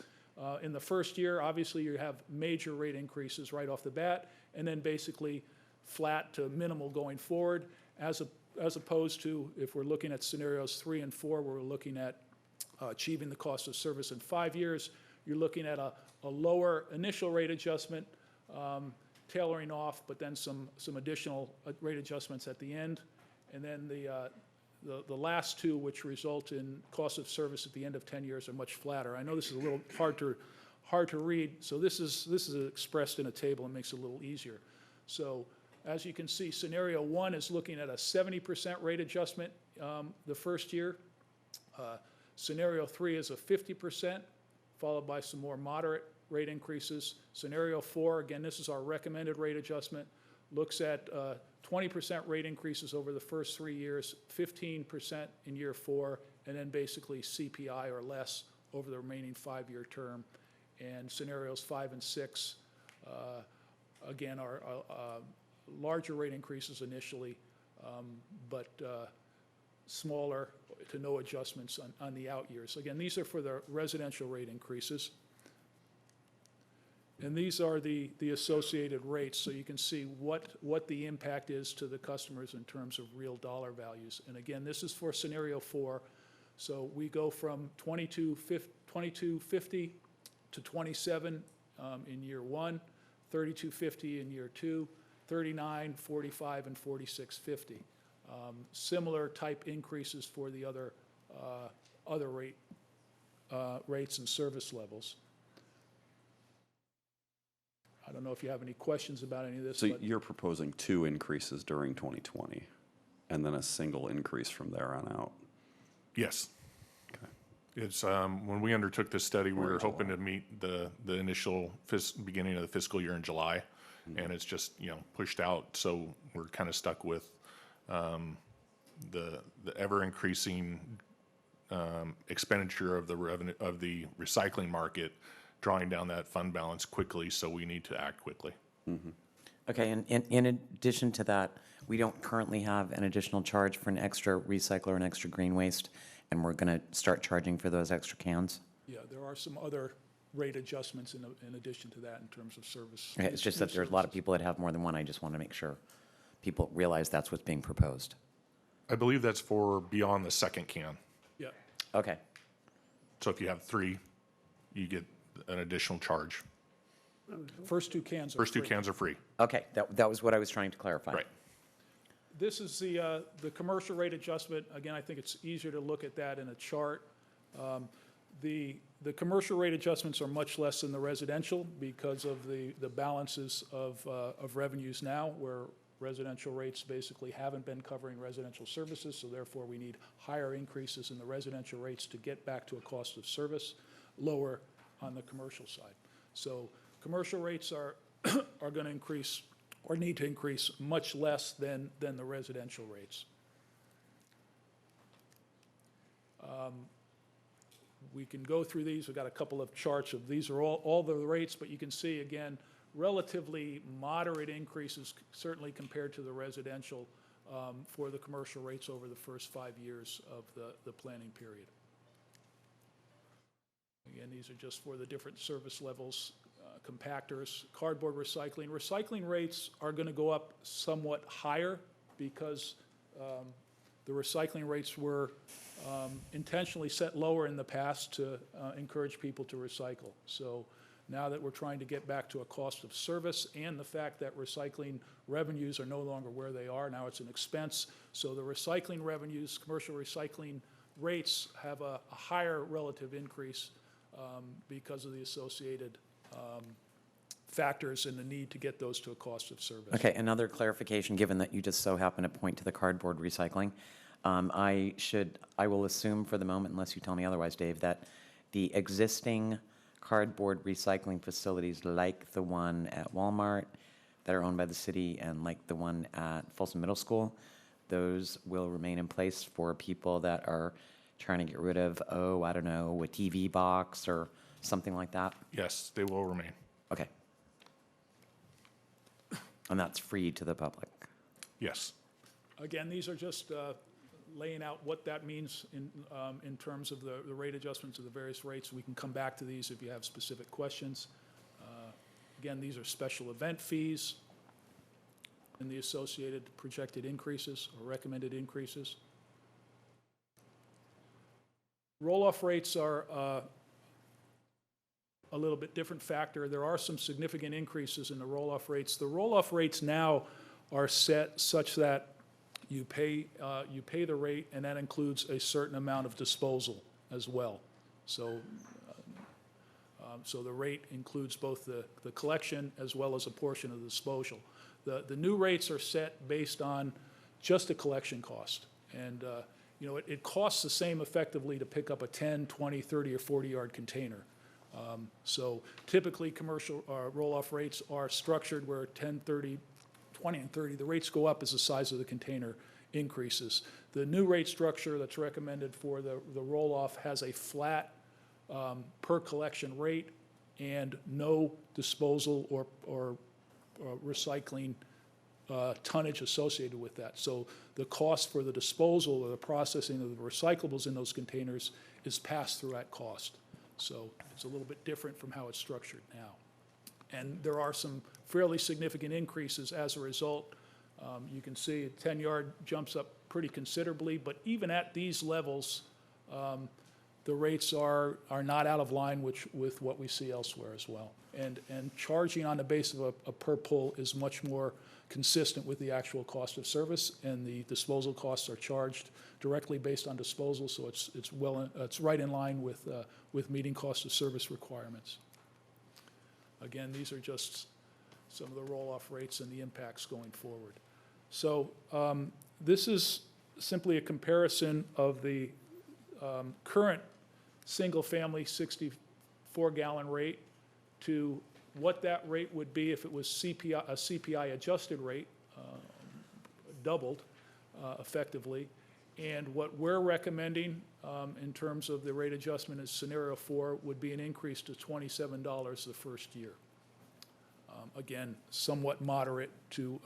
in the first year. Obviously, you have major rate increases right off the bat, and then basically flat to minimal going forward, as opposed to if we're looking at scenarios 3 and 4, where we're looking at achieving the cost of service in 5 years. You're looking at a lower initial rate adjustment, tailoring off, but then some additional rate adjustments at the end. And then the last 2, which result in cost of service at the end of 10 years, are much flatter. I know this is a little hard to read, so this is expressed in a table and makes it a little easier. So as you can see, scenario 1 is looking at a 70% rate adjustment the first year. Scenario 3 is a 50%, followed by some more moderate rate increases. Scenario 4, again, this is our recommended rate adjustment, looks at 20% rate increases over the first 3 years, 15% in year 4, and then basically CPI or less over the remaining 5-year term. And scenarios 5 and 6, again, are larger rate increases initially, but smaller to no adjustments on the out years. Again, these are for the residential rate increases. And these are the associated rates, so you can see what the impact is to the customers in terms of real dollar values. And again, this is for scenario 4. So we go from $22.50 to 27 in year 1, $32.50 in year 2, $39, $45, and $46.50. Similar type increases for the other rates and service levels. I don't know if you have any questions about any of this. So but you're proposing 2 increases during 2020, and then a single increase from there on out? Yes. Okay. It's, when we undertook this study, we were hoping to meet the initial beginning of the fiscal year in July, and it's just, pushed out, so we're kind of stuck with the ever-increasing expenditure of the revenue of the recycling market, drawing down that fund balance quickly, so we need to act quickly. Okay, and in addition to that, we don't currently have an additional charge for an extra recycler and extra green waste, and we're going to start charging for those extra cans? Yeah, there are some other rate adjustments in addition to that in terms of service. Okay, it's just that there's a lot of people that have more than one. I just want to make sure people realize that's what's being proposed. I believe that's for beyond the second can. Yeah. Okay. So if you have 3, you get an additional charge. First 2 cans are First 2 free. cans are free. Okay, that was what I was trying to clarify. Right. This is the commercial rate adjustment. Again, I think it's easier to look at that in a chart. The commercial rate adjustments are much less than the residential because of the balances of revenues now, where residential rates basically haven't been covering residential services, so therefore we need higher increases in the residential rates to get back to a cost of service, lower on the commercial side. So commercial rates are going to increase or need to increase much less than the residential rates. We can go through these. We've got a couple of charts of these are all the rates, but you can see, again, relatively moderate increases, certainly compared to the residential, for the commercial rates over the first 5 years of the planning period. Again, these are just for the different service levels, compactors, cardboard recycling. Recycling rates are going to go up somewhat higher because the recycling rates were intentionally set lower in the past to encourage people to recycle. So now that we're trying to get back to a cost of service and the fact that recycling revenues are no longer where they are, now it's an expense. So the recycling revenues, commercial recycling rates have a higher relative increase because of the associated factors and the need to get those to a cost of service. Okay, another clarification, given that you just so happen to point to the cardboard recycling. I will assume for the moment, unless you tell me otherwise, Dave, that the existing cardboard recycling facilities like the one at Walmart that are owned by the city and like the one at Folsom Middle School, those will remain in place for people that are trying to get rid of, I don't know, a TV box or something like that? Yes, they will remain. Okay. And that's free to the public? Yes. Again, these are just laying out what that means in terms of the rate adjustments of the various rates. We can come back to these if you have specific questions. Again, these are special event fees and the associated projected increases or recommended increases. Roll-off rates are a little bit different factor. There are some significant increases in the roll-off rates. The roll-off rates now are set such that you pay the rate, and that includes a certain amount of disposal as well. So, so the rate includes both the collection as well as a portion of the disposal. The new rates are set based on just the collection cost, and it costs the same effectively to pick up a 10, 20, 30, or 40-yard container. So typically commercial roll-off rates are structured where 10, 30, 20, and 30, the rates go up as the size of the container increases. The new rate structure that's recommended for the roll-off has a flat per collection rate and no disposal or recycling tonnage associated with that. So the cost for the disposal or the processing of the recyclables in those containers is passed through at cost. So it's a little bit different from how it's structured now. And there are some fairly significant increases as a result. You can see a 10-yard jumps up pretty considerably, but even at these levels, the rates are not out of line with what we see elsewhere as well. And charging on the basis of a per pull is much more consistent with the actual cost of service, and the disposal costs are charged directly based on disposal, so it's right in line with meeting cost of service requirements. Again, these are just some of the roll-off rates and the impacts going forward. So this is simply a comparison of the current single-family 64-gallon rate to what that rate would be if it was CPI, a CPI-adjusted rate, doubled effectively. And what we're recommending in terms of the rate adjustment as scenario 4 would be an increase to $27 the first year. Again, somewhat moderate to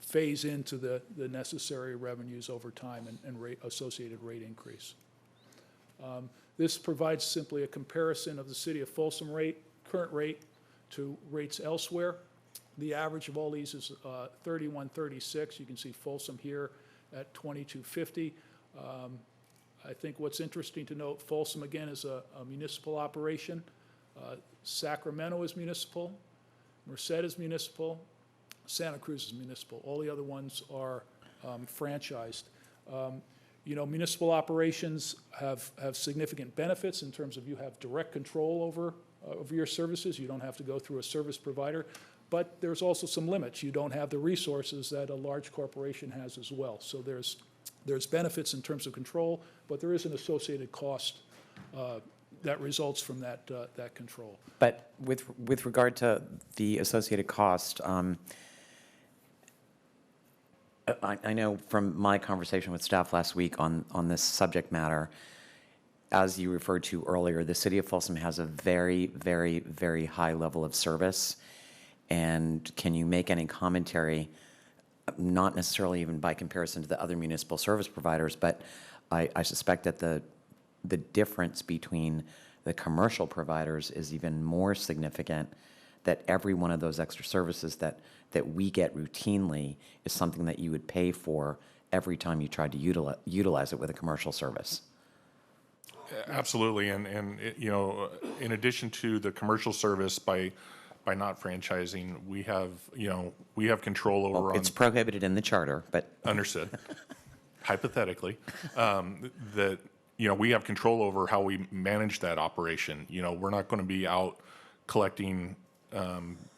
phase into the necessary revenues over time and associated rate increase. This provides simply a comparison of the city of Folsom current rate to rates elsewhere. The average of all these is 3136. You can see Folsom here at 2250. I think what's interesting to note, Folsom again is a municipal operation. Sacramento is municipal. Merced is municipal. Santa Cruz is municipal. All the other ones are franchised. You know, municipal operations have significant benefits in terms of you have direct control over your services. You don't have to go through a service provider. But there's also some limits. You don't have the resources that a large corporation has as well. So there's benefits in terms of control, but there is an associated cost that results from that control. But with regard to the associated cost, I know from my conversation with staff last week on this subject matter, as you referred to earlier, the city of Folsom has a very, very, very high level of service. And can you make any commentary, not necessarily even by comparison to the other municipal service providers, but I suspect that the difference between the commercial providers is even more significant, that every one of those extra services that we get routinely is something that you would pay for every time you tried to utilize it with a commercial service. Absolutely, and you know, in addition to the commercial service, by not franchising, we have control over. Well, it's prohibited in the charter, but understood. Hypothetically, that we have control over how we manage that operation. You know, we're not going to be out collecting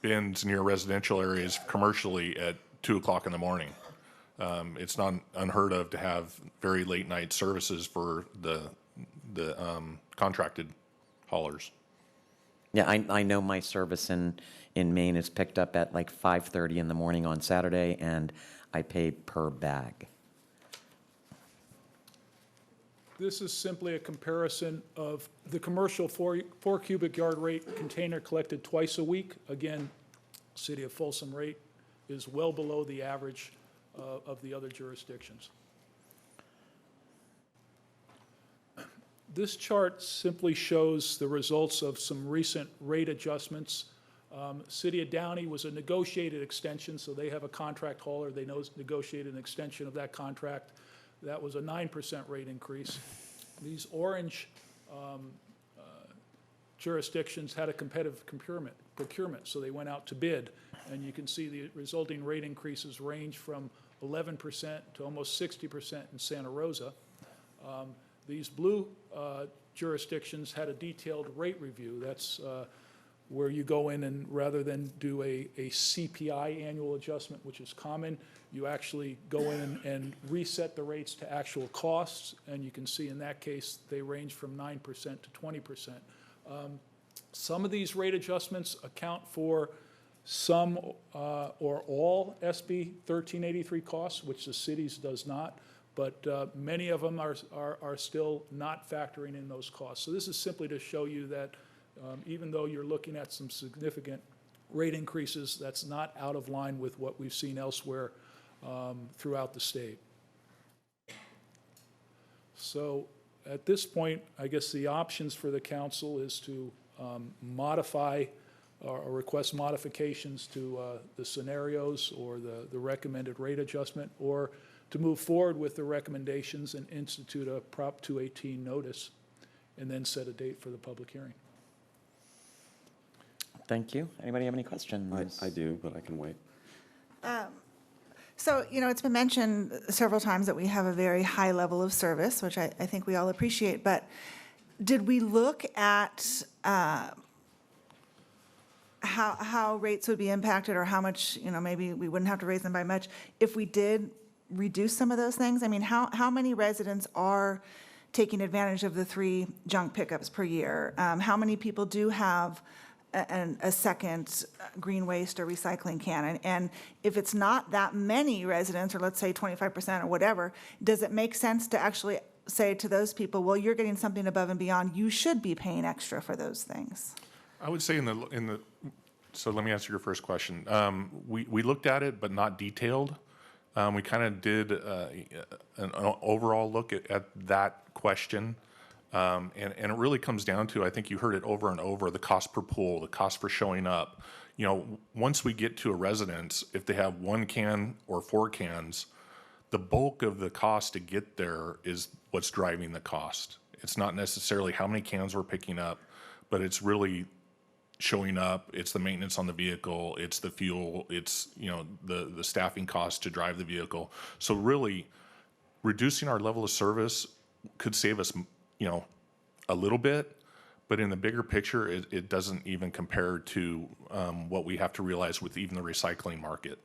bins near residential areas commercially at 2 o'clock in the morning. It's not unheard of to have very late night services for the contracted haulers. yeah, I know my service in Maine is picked up at like 5:30 in the morning on Saturday, and I pay per bag. This is simply a comparison of the commercial 4 cubic yard rate container collected twice a week. Again, city of Folsom rate is well below the average of the other jurisdictions. This chart simply shows the results of some recent rate adjustments. City of Downey was a negotiated extension, so they have a contract hauler. They negotiated an extension of that contract. That was a 9% rate increase. These orange jurisdictions had a competitive procurement, so they went out to bid. And you can see the resulting rate increases range from 11% to almost 60% in Santa Rosa. These blue jurisdictions had a detailed rate review. That's where you go in and rather than do a CPI annual adjustment, which is common, you actually go in and reset the rates to actual costs. And you can see in that case, they range from 9% to 20%. Some of these rate adjustments account for some or all SB 1383 costs, which the cities does not. But many of them are still not factoring in those costs. So this is simply to show you that even though you're looking at some significant rate increases, that's not out of line with what we've seen elsewhere throughout the state. So at this point, I guess the options for the council is to modify or request modifications to the scenarios or the recommended rate adjustment, or to move forward with the recommendations and institute a Prop 218 notice, and then set a date for the public hearing. Thank you. Anybody have any questions? I do, but I can wait. So, it's been mentioned several times that we have a very high level of service, which I think we all appreciate, but did we look at how rates would be impacted, or how much, maybe we wouldn't have to raise them by much if we did reduce some of those things? I mean, how many residents are taking advantage of the 3 junk pickups per year? How many people do have a second green waste or recycling can? And if it's not that many residents, or let's say 25% or whatever, does it make sense to actually say to those people, well, you're getting something above and beyond, you should be paying extra for those things? I would say so let me answer your first question. We looked at it, but not detailed. We kind of did an overall look at that question. And it really comes down to, I think you heard it over and over, the cost per pull, the cost for showing up. Once we get to a residence, if they have 1 can or 4 cans, the bulk of the cost to get there is what's driving the cost. It's not necessarily how many cans we're picking up, but it's really showing up, it's the maintenance on the vehicle, it's the fuel, it's, the staffing cost to drive the vehicle. So really, reducing our level of service could save us, a little bit, but in the bigger picture, it doesn't even compare to what we have to realize with even the recycling market.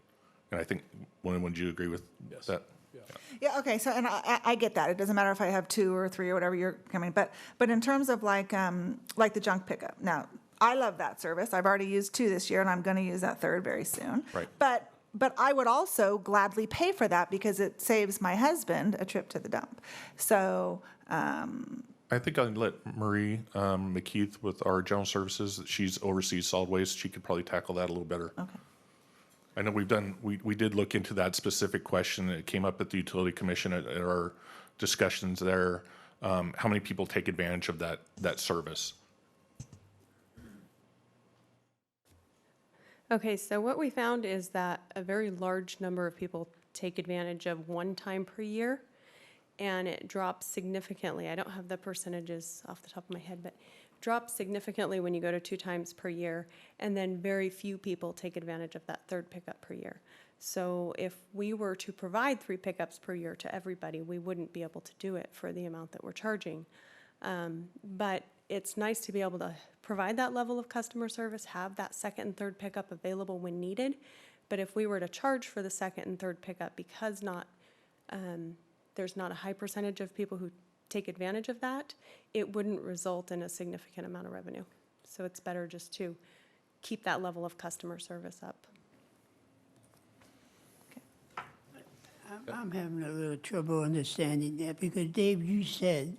And I think, would you agree with that? Yeah, okay, so, and I get that. It doesn't matter if I have 2 or 3 or whatever you're coming, but in terms of like the junk pickup, now, I love that service. I've already used 2 this year, and I'm going to use that 3rd very soon. Right. But I would also gladly pay for that because it saves my husband a trip to the dump. So, I think I'd let Marie McKeith with our general services, she's oversees solid waste. She could probably tackle that a little better. Okay. I know we did look into that specific question. It came up at the Utility Commission at our discussions there. How many people take advantage of that service? Okay, so what we found is that a very large number of people take advantage of 1 time per year, and it drops significantly. I don't have the percentages off the top of my head, but drops significantly when you go to 2 times per year, and then very few people take advantage of that 3rd pickup per year. So if we were to provide 3 pickups per year to everybody, we wouldn't be able to do it for the amount that we're charging. But it's nice to be able to provide that level of customer service, have that 2nd and 3rd pickup available when needed. But if we were to charge for the 2nd and 3rd pickup, because there's not a high percentage of people who take advantage of that, it wouldn't result in a significant amount of revenue. So it's better just to keep that level of customer service up. I'm having a little trouble understanding that, because Dave, you said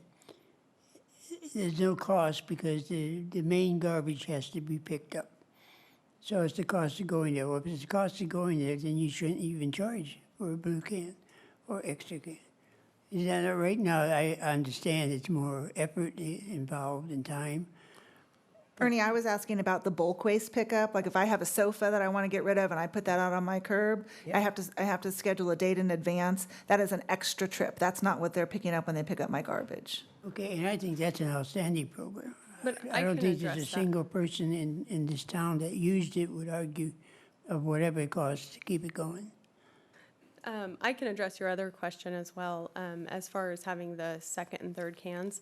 there's no cost because the main garbage has to be picked up. So it's the cost of going there. Well, if it's the cost of going there, then you shouldn't even charge for a blue can or extra can. Is that not right? Now, I understand it's more effort involved and time. Ernie, I was asking about the bulk waste pickup. Like if I have a sofa that I want to get rid of and I put that out on my curb, I have to schedule a date in advance. That is an extra trip. That's not what they're picking up when they pick up my garbage. Okay, and I think that's an outstanding program. But I don't can think there's a address that. single person in this town that used it would argue of whatever it costs to keep it going. I can address your other question as well. As far as having the 2nd and 3rd cans,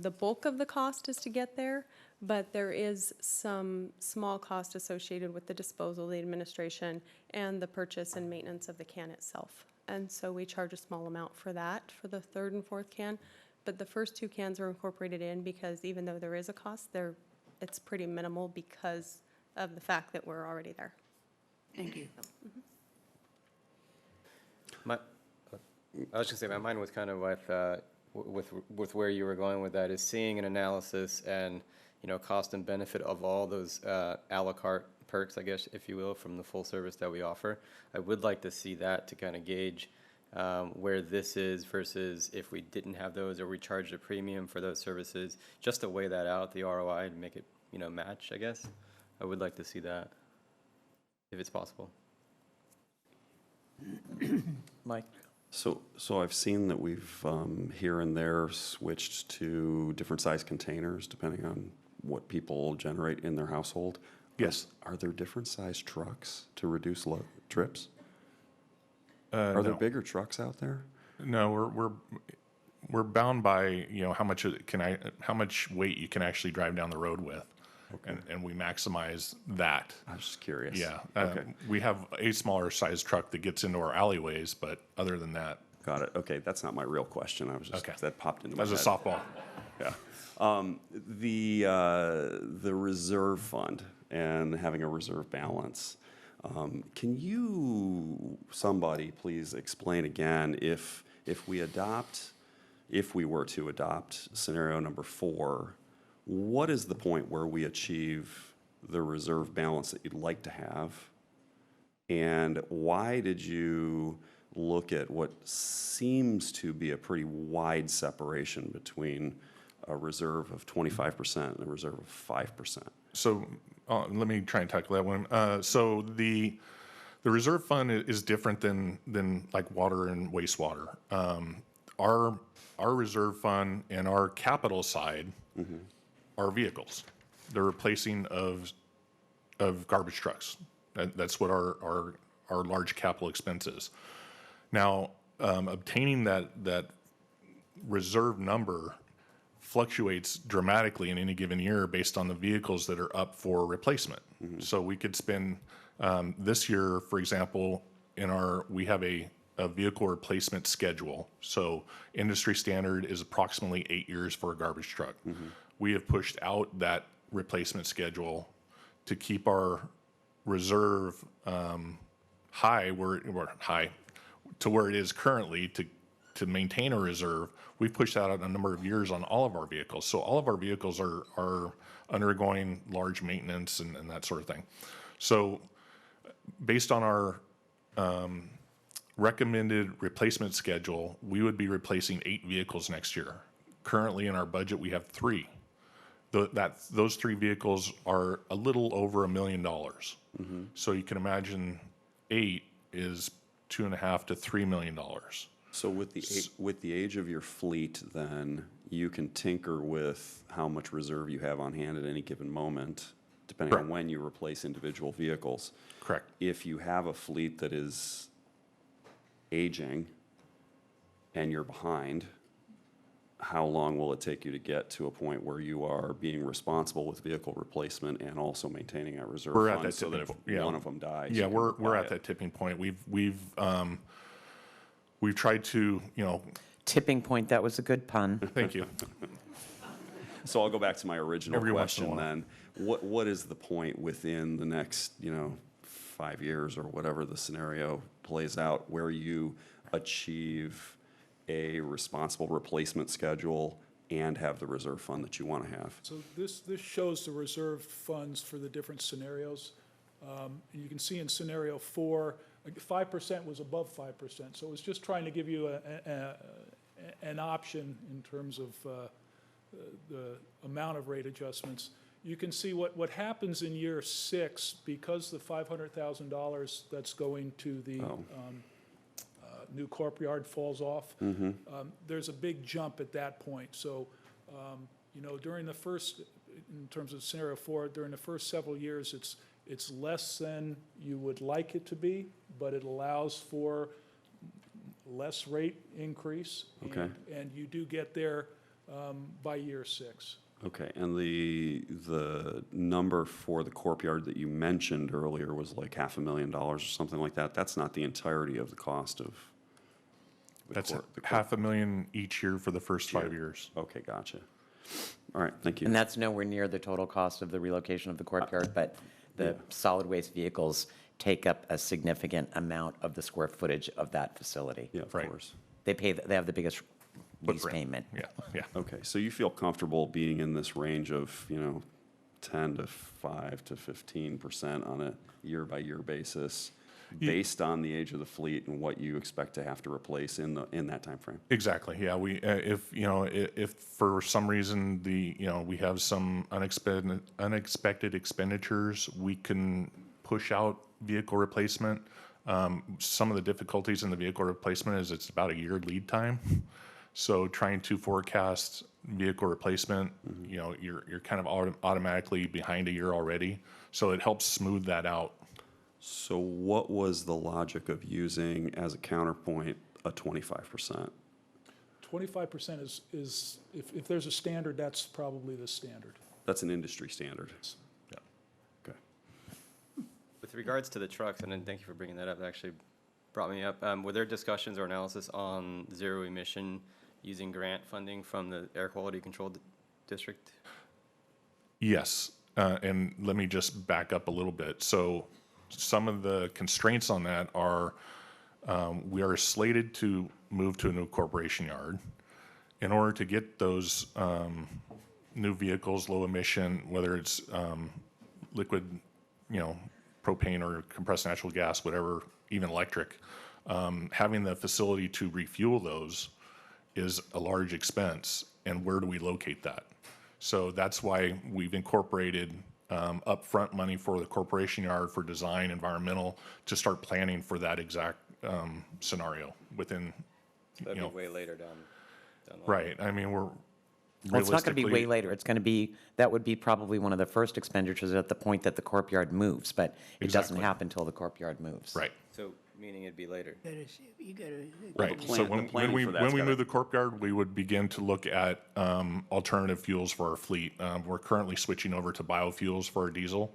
the bulk of the cost is to get there, but there is some small cost associated with the disposal, the administration, and the purchase and maintenance of the can itself. And so we charge a small amount for that, for the 3rd and 4th can. But the first 2 cans are incorporated in because even though there is a cost, it's pretty minimal because of the fact that we're already there. Thank you. I was just gonna say, my mind was kind of with where you were going with that, is seeing an analysis and, cost and benefit of all those a la carte perks, I guess, if you will, from the full service that we offer. I would like to see that to kind of gauge where this is versus if we didn't have those or we charged a premium for those services, just to weigh that out, the ROI, and make it, match, I guess. I would like to see that, if it's possible. Mike? So I've seen that we've here and there switched to different size containers depending on what people generate in their household. Yes. Are there different size trucks to reduce trips? Are there No. bigger trucks out there? No, we're bound by, how much how much weight you can actually drive down the road with. Okay. And we maximize that. I was just curious. Yeah. Okay. We have a smaller size truck that gets into our alleyways, but other than that. Got it. Okay, that's not my real question. I was just, Okay. that popped into my As a head. softball. Yeah. The reserve fund and having a reserve balance. Can somebody please explain again if we were to adopt scenario number 4, what is the point where we achieve the reserve balance that you'd like to have? And why did you look at what seems to be a pretty wide separation between a reserve of 25% and a reserve of 5%? So let me try and tackle that one. So the reserve fund is different than like water and wastewater. Our reserve fund and our capital side are vehicles. They're replacing of garbage trucks. That's what our large capital expense is. Now, obtaining that reserve number fluctuates dramatically in any given year based on the vehicles that are up for replacement. So we could spend, this year, for example, we have a vehicle replacement schedule. So industry standard is approximately 8 years for a garbage truck. We have pushed out that replacement schedule to keep our reserve high to where it is currently to maintain a reserve. We've pushed that out a number of years on all of our vehicles. So all of our vehicles are undergoing large maintenance and that sort of thing. So based on our recommended replacement schedule, we would be replacing 8 vehicles next year. Currently in our budget, we have 3. Those 3 vehicles are a little over $1 million. So you can imagine 8 is $2.5 to $3 million. So with the age of your fleet, then you can tinker with how much reserve you have on hand at any given moment, depending on when you replace individual vehicles. Correct. If you have a fleet that is aging and you're behind, how long will it take you to get to a point where you are being responsible with vehicle replacement and also maintaining a reserve We're at fund that so that tipping if point. one of them dies? Yeah, you can we're buy at it? that tipping point. We've tried to, Tipping point, that was a good pun. Thank you. So I'll go back to my original Every once in a question while. then. What is the point within the next, 5 years or whatever the scenario plays out where you achieve a responsible replacement schedule and have the reserve fund that you want to have? So this shows the reserve funds for the different scenarios. And you can see in scenario 4, 5% was above 5%. So it was just trying to give you an option in terms of the amount of rate adjustments. You can see what happens in year 6 because the $500,000 that's going to the new courtyard falls off. There's a big jump at that point. So, during the first, in terms of scenario 4, during the first several years, it's less than you would like it to be, but it allows for less rate increase. Okay. And you do get there by year 6. Okay, and the number for the courtyard that you mentioned earlier was like $500,000 or something like that. That's not the entirety of the cost of the That's $500,000 each year for the first 5 years. Okay, gotcha. All right, thank you. And that's nowhere near the total cost of the relocation of the courtyard, but the solid waste vehicles take up a significant amount of the square footage of that facility. Yeah, of course. They have the biggest lease payment. Yeah. Okay, so you feel comfortable being in this range of, 10 to 5 to 15% on a year-by-year basis based on the age of the fleet and what you expect to have to replace in that timeframe. Exactly, yeah, we, if for some reason we have some unexpected expenditures, we can push out vehicle replacement. Some of the difficulties in the vehicle replacement is it's about a year lead time. So trying to forecast vehicle replacement, you're kind of automatically behind a year already. So it helps smooth that out. So what was the logic of using as a counterpoint a 25%? 25% is, if there's a standard, that's probably the standard. That's an industry standard. Yeah. Okay. With regards to the trucks, and then thank you for bringing that up, that actually brought me up. Were there discussions or analysis on zero emission using grant funding from the Air Quality Control District? Yes, and let me just back up a little bit. So some of the constraints on that are we are slated to move to a new corporation yard. In order to get those new vehicles, low emission, whether it's liquid, propane or compressed natural gas, whatever, even electric, having the facility to refuel those is a large expense. And where do we locate that? So that's why we've incorporated upfront money for the corporation yard for design, environmental, to start planning for that exact scenario within, That'd be way later down the line. Right. I mean, we're Well, it's not going to be way realistically- later. It's going to be, that would be probably one of the first expenditures at the point that the corp yard moves, but it doesn't Exactly. happen until the corp yard moves. Right. So meaning it'd be later. You gotta. Right. the plan- So the when planning we for that's gotta- move the corp yard, we would begin to look at alternative fuels for our fleet. We're currently switching over to biofuels for our diesel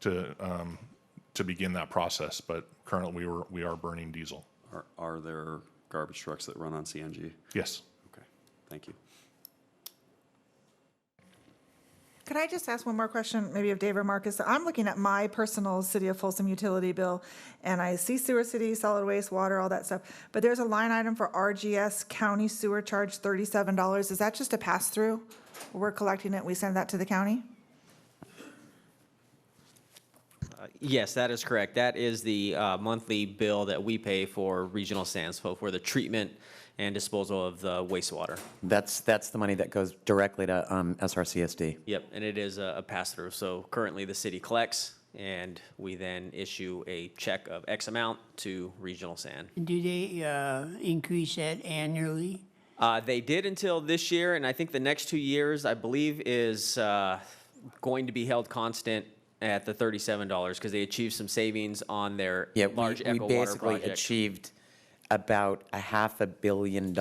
to begin that process, but currently we are burning diesel. Are there garbage trucks that run on CNG? Yes. Okay, thank you. Could I just ask one more question, maybe of Dave or Marcus? So I'm looking at my personal City of Folsom utility bill, and I see sewer, city, solid waste, water, all that stuff. But there's a line item for RGS county sewer charge, $37. Is that just a pass-through? We're collecting it, we send that to the county? Yes, that is correct. That is the monthly bill that we pay for regional sands, for the treatment and disposal of the wastewater. That's the money that goes directly to SRCSD. Yep, and it is a pass-through. So currently, the city collects, and we then issue a check of X amount to regional sand. Do they increase that annually? They did until this year, and I think the next 2 years, I believe, is going to be held constant at the $37 because they achieved some savings on their large we Echo Water basically project. achieved about $500 million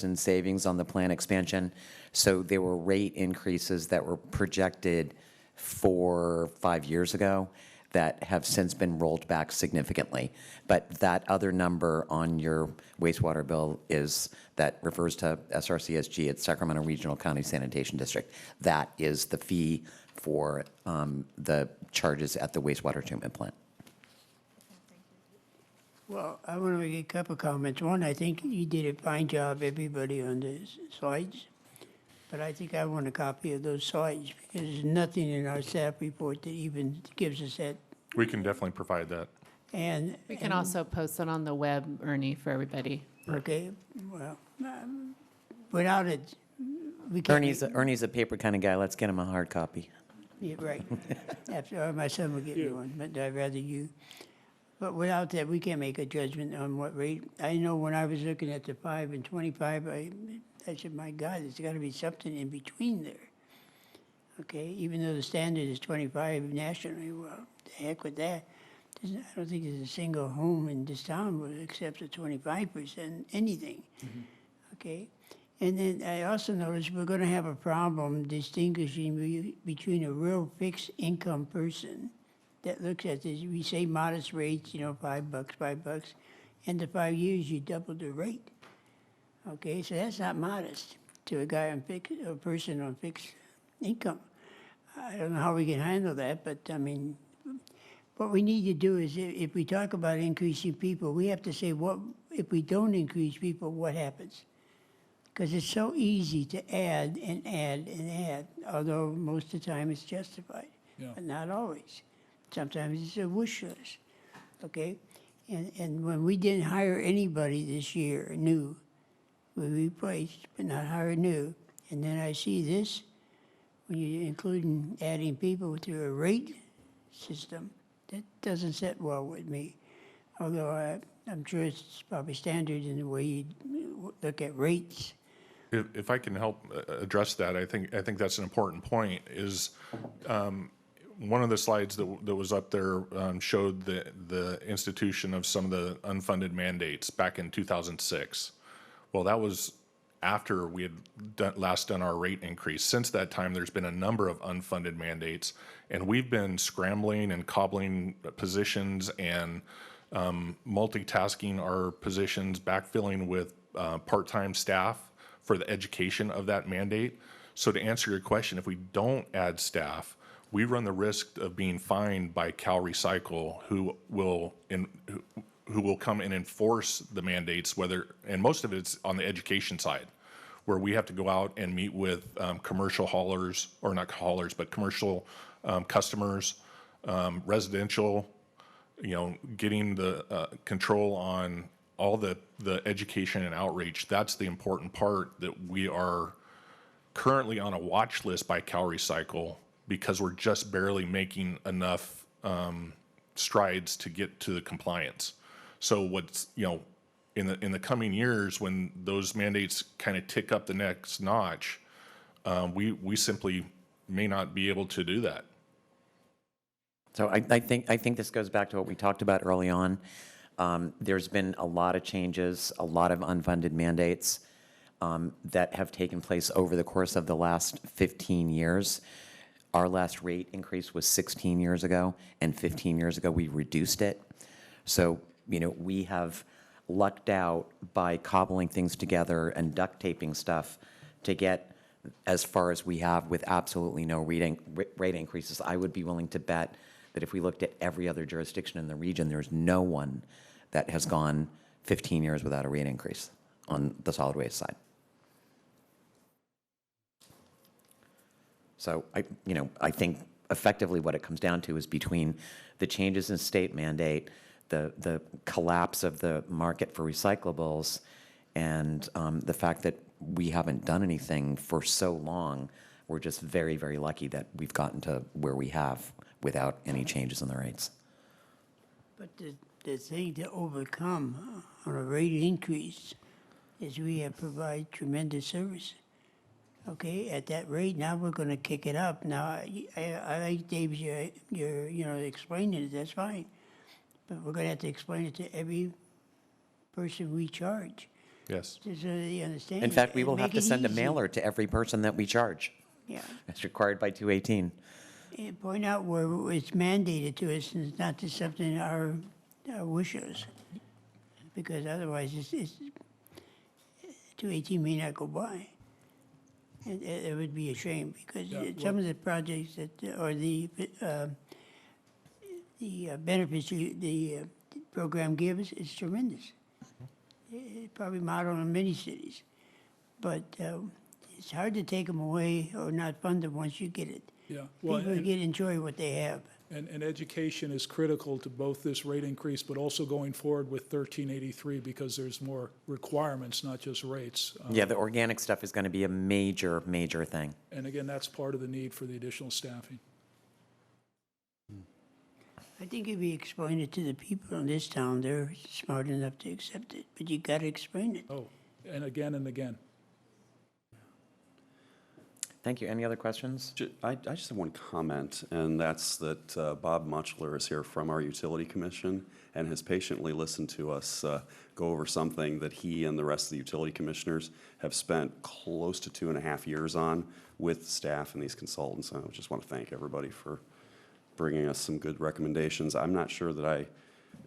in savings on the plant expansion. So there were rate increases that were projected 4 or 5 years ago that have since been rolled back significantly. But that other number on your wastewater bill that refers to SRCSG, it's Sacramento Regional County Sanitation District. That is the fee for the charges at the wastewater treatment plant. Well, I want to make a couple comments. One, I think you did a fine job, everybody, on the slides. But I think I want a copy of those slides because there's nothing in our staff report that even gives us that. We can definitely provide that. And We can also post it on the web, Ernie, for everybody. okay, well, without it, we can't. Ernie's a paper kind of guy. Let's get him a hard copy. Yeah, right. After my son will get me one, but I'd rather you. But without that, we can't make a judgment on what rate. I know when I was looking at the 5 and 25, I said, my God, there's got to be something in between there. Okay, even though the standard is 25 nationally, well, the heck with that. I don't think there's a single home in this town that accepts a 25% anything. Okay, and then I also noticed we're going to have a problem distinguishing between a real fixed income person that looks at this. We say modest rates, $5, and the 5 years you double the rate. Okay, so that's not modest to a guy on a person on fixed income. I don't know how we can handle that, but I mean, what we need to do is if we talk about increasing people, we have to say what if we don't increase people, what happens? Because it's so easy to add and add and add, although most of the time it's justified, but not always. Sometimes it's a wish list, okay? And when we didn't hire anybody this year, new, we replaced, but not hire new. And then I see this, when you're including adding people to a rate system, that doesn't sit well with me. Although I'm sure it's probably standard in the way you look at rates. If I can help address that, I think that's an important point, is one of the slides that was up there showed the institution of some of the unfunded mandates back in 2006. Well, that was after we had last done our rate increase. Since that time, there's been a number of unfunded mandates, and we've been scrambling and cobbling positions and multitasking our positions, backfilling with part-time staff for the education of that mandate. So to answer your question, if we don't add staff, we run the risk of being fined by Cal Recycle, who will come and enforce the mandates, and most of it's on the education side, where we have to go out and meet with commercial haulers, or not haulers, but commercial customers, residential, getting the control on all the education and outreach. That's the important part, that we are currently on a watch list by Cal Recycle because we're just barely making enough strides to get to the compliance. So what's, in the coming years, when those mandates kind of tick up the next notch, we simply may not be able to do that. So I think this goes back to what we talked about early on. There's been a lot of changes, a lot of unfunded mandates that have taken place over the course of the last 15 years. Our last rate increase was 16 years ago, and 15 years ago we reduced it. So, we have lucked out by cobbling things together and duct taping stuff to get as far as we have with absolutely no rate increases. I would be willing to bet that if we looked at every other jurisdiction in the region, there's no one that has gone 15 years without a rate increase on the solid waste side. So I think effectively what it comes down to is between the changes in state mandate, the collapse of the market for recyclables, and the fact that we haven't done anything for so long, we're just very, very lucky that we've gotten to where we have without any changes in the rates. But the thing to overcome on a rate increase is we have provided tremendous service. Okay, at that rate, now we're going to kick it up. Now, I like Dave's, you're explaining it, that's fine. But we're going to have to explain it to every person we charge. Yes. So they understand. In fact, we will have to send a easy. mailer to every person that we charge. Yeah. It's required by 218. And point out where it's mandated to us and it's not just something our wishes. Because otherwise, it's 218 may not go by. And it would be a shame because some of the projects that, or the benefits the program gives is tremendous. It's probably modeled in many cities. But it's hard to take them away or not fund them once you get it. Yeah. Well, People enjoy what they have. And education is critical to both this rate increase, but also going forward with 1383 because there's more requirements, not just rates. Yeah, the organic stuff is going to be a major, major thing. And again, that's part of the need for the additional staffing. I think if you explain it to the people in this town, they're smart enough to accept it, but you got to explain it. Oh, and again and again. Thank you. Any other questions? I just have one comment, and that's that Bob Muchler is here from our Utility Commission and has patiently listened to us go over something that he and the rest of the utility commissioners have spent close to 2.5 years on with staff and these consultants. And I just want to thank everybody for bringing us some good recommendations. I'm not sure that I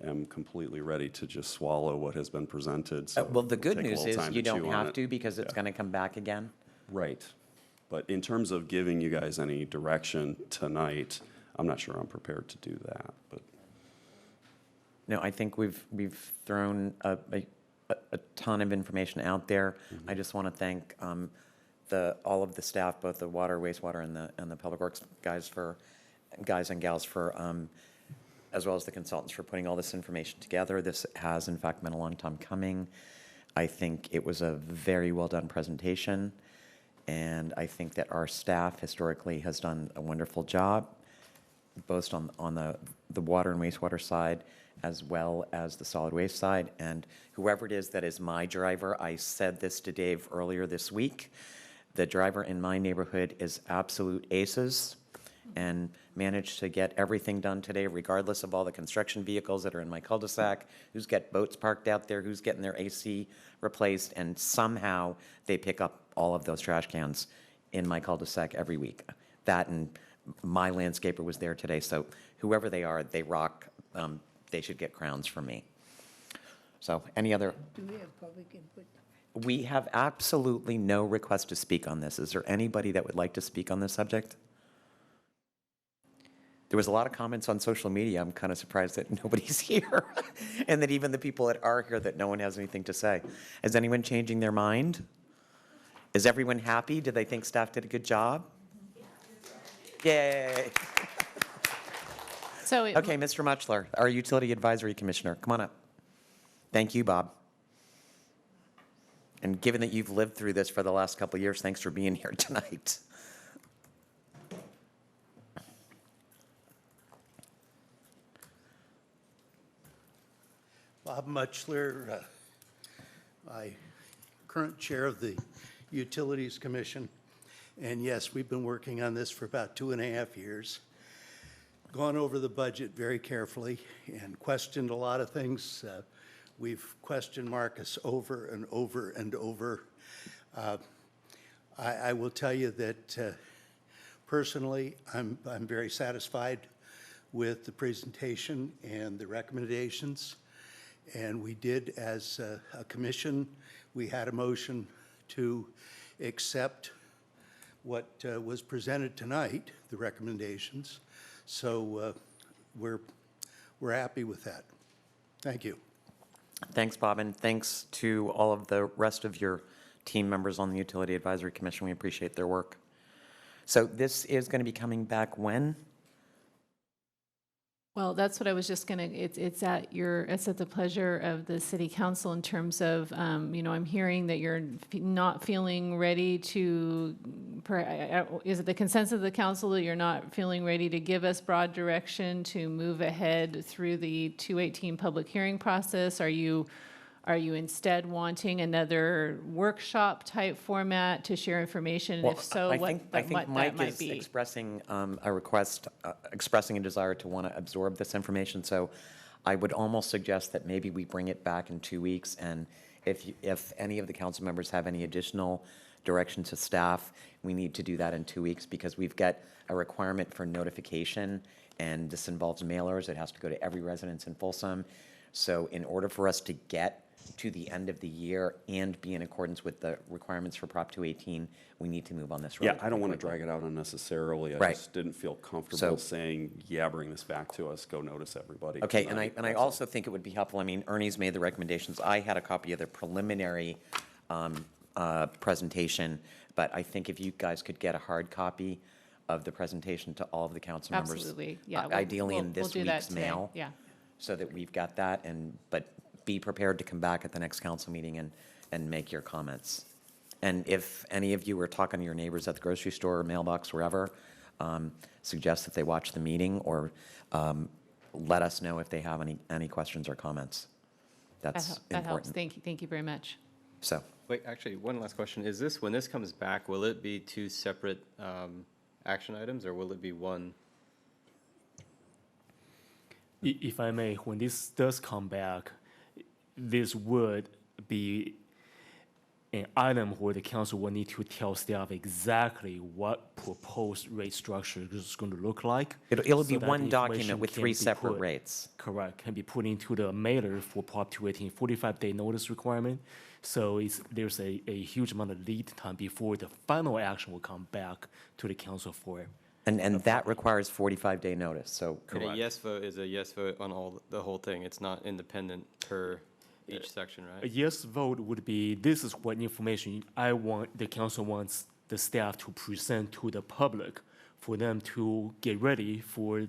am completely ready to just swallow what has been presented. So Well, the good take a news little is time you chew don't on have it. to because it's going to come back again. Right. But in terms of giving you guys any direction tonight, I'm not sure I'm prepared to do that. But No, I think we've thrown a ton of information out there. Mm-hmm. I just want to thank all of the staff, both the water, wastewater, and the public works guys and gals for as well as the consultants for putting all this information together. This has, in fact, been a long time coming. I think it was a very well-done presentation, and I think that our staff historically has done a wonderful job, both on the water and wastewater side, as well as the solid waste side. And whoever it is that is my driver, I said this to Dave earlier this week, the driver in my neighborhood is absolute aces and managed to get everything done today, regardless of all the construction vehicles that are in my cul-de-sac, who's got boats parked out there, who's getting their AC replaced, and somehow they pick up all of those trash cans in my cul-de-sac every week. That, and my landscaper was there today, so whoever they are, they rock. They should get crowns from me. So any other? Do we have public input? We have absolutely no request to speak on this. Is there anybody that would like to speak on this subject? There was a lot of comments on social media. I'm kind of surprised that nobody's here, and that even the people that are here, that no one has anything to say. Is anyone changing their mind? Is everyone happy? Do they think staff did a good job? Yay! So Okay, Mr. Muchler, our Utility Advisory Commissioner, come on up. Thank you, Bob. And given that you've lived through this for the last couple of years, thanks for being here tonight. Bob Muchler, I current chair of the Utilities Commission. And yes, we've been working on this for about 2.5 years. Gone over the budget very carefully and questioned a lot of things. We've questioned Marcus over and over and over. I will tell you that personally, I'm very satisfied with the presentation and the recommendations. And we did, as a commission, we had a motion to accept what was presented tonight, the recommendations. So we're happy with that. Thank you. Thanks, Bob, and thanks to all of the rest of your team members on the Utility Advisory Commission. We appreciate their work. So this is going to be coming back when? Well, that's what I was just gonna, it's at the pleasure of the city council in terms of, I'm hearing that you're not feeling ready to, is it the consensus of the council that you're not feeling ready to give us broad direction to move ahead through the 218 public hearing process? Are you instead wanting another workshop type format to share information? And Well, if so, I what think that Mike might is be? expressing a request, expressing a desire to want to absorb this information. So I would almost suggest that maybe we bring it back in 2 weeks. And if any of the council members have any additional direction to staff, we need to do that in 2 weeks because we've got a requirement for notification, and this involves mailers. It has to go to every residence in Folsom. So in order for us to get to the end of the year and be in accordance with the requirements for Prop 218, we need to move on this. Yeah, I don't want to drag it out unnecessarily. I Right. just didn't feel comfortable So- saying, yeah, bring this back to us, go notice everybody. Okay, tonight. and I also think it would be helpful, I mean, Ernie's made the recommendations. I had a copy of the preliminary presentation, but I think if you guys could get a hard copy of the presentation to all of the council members. Absolutely, yeah. Ideally in We'll this do that week's today, mail. yeah. So that we've got that, but be prepared to come back at the next council meeting and make your comments. And if any of you are talking to your neighbors at the grocery store, mailbox, wherever, suggest that they watch the meeting or let us know if they have any questions or comments. That's That helps. important. Thank you very much. So, Wait, actually, one last question. Is this, when this comes back, will it be 2 separate action items, or will it be one? If I may, when this does come back, this would be an item where the council will need to tell staff exactly what proposed rate structure is going to look like. It'll so be that one the document information with can 3 be separate put- rates. Correct, can be put into the mailer for Prop 218, 45-day notice requirement. So there's a huge amount of lead time before the final action will come back to the council for. And that requires 45-day notice, so. And a yes vote is a yes vote on the whole thing. It's not independent per each section, A right? yes vote would be, this is what information the council wants the staff to present to the public for them to get ready for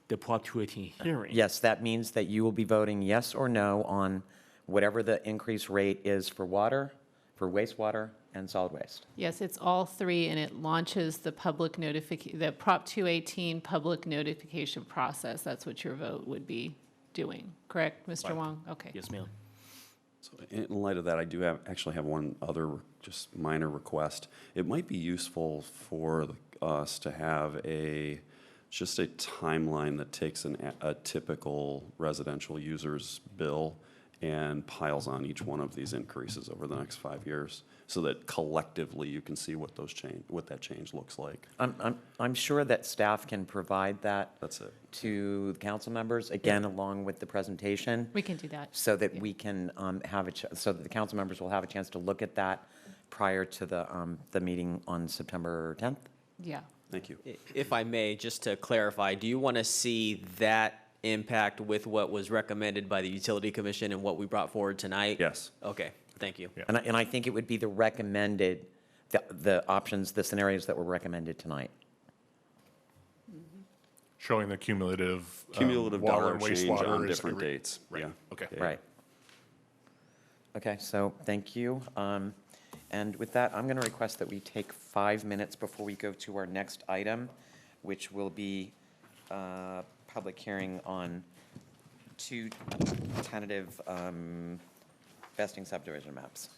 the Prop 218 hearing. Yes, that means that you will be voting yes or no on whatever the increase rate is for water, for wastewater, and solid waste. Yes, it's all three, and it launches the public the Prop 218 public notification process. That's what your vote would be doing, correct, Mr. Right. Wong? Okay. Yes, ma'am. So in light of that, I do actually have one other just minor request. It might be useful for us to have just a timeline that takes a typical residential user's bill and piles on each one of these increases over the next 5 years, so that collectively you can see what that change looks like. I'm sure that staff can provide that. That's it. To the council members, again, along with the presentation. We can do that. So that we can so that the council members will have a chance to look at that prior to the meeting on September 10th. Yeah. Thank you. If I may, just to clarify, do you want to see that impact with what was recommended by the Utility Commission and what we brought forward tonight? Yes. Okay, thank you. And I think it would be the recommended, the options, the scenarios that were recommended tonight. Showing the cumulative. Cumulative water dollar and change wastewater on is different dates. Right, Yeah. okay. Right. Okay, so thank you. And with that, I'm going to request that we take 5 minutes before we go to our next item, which will be public hearing on 2 tentative vesting subdivision maps.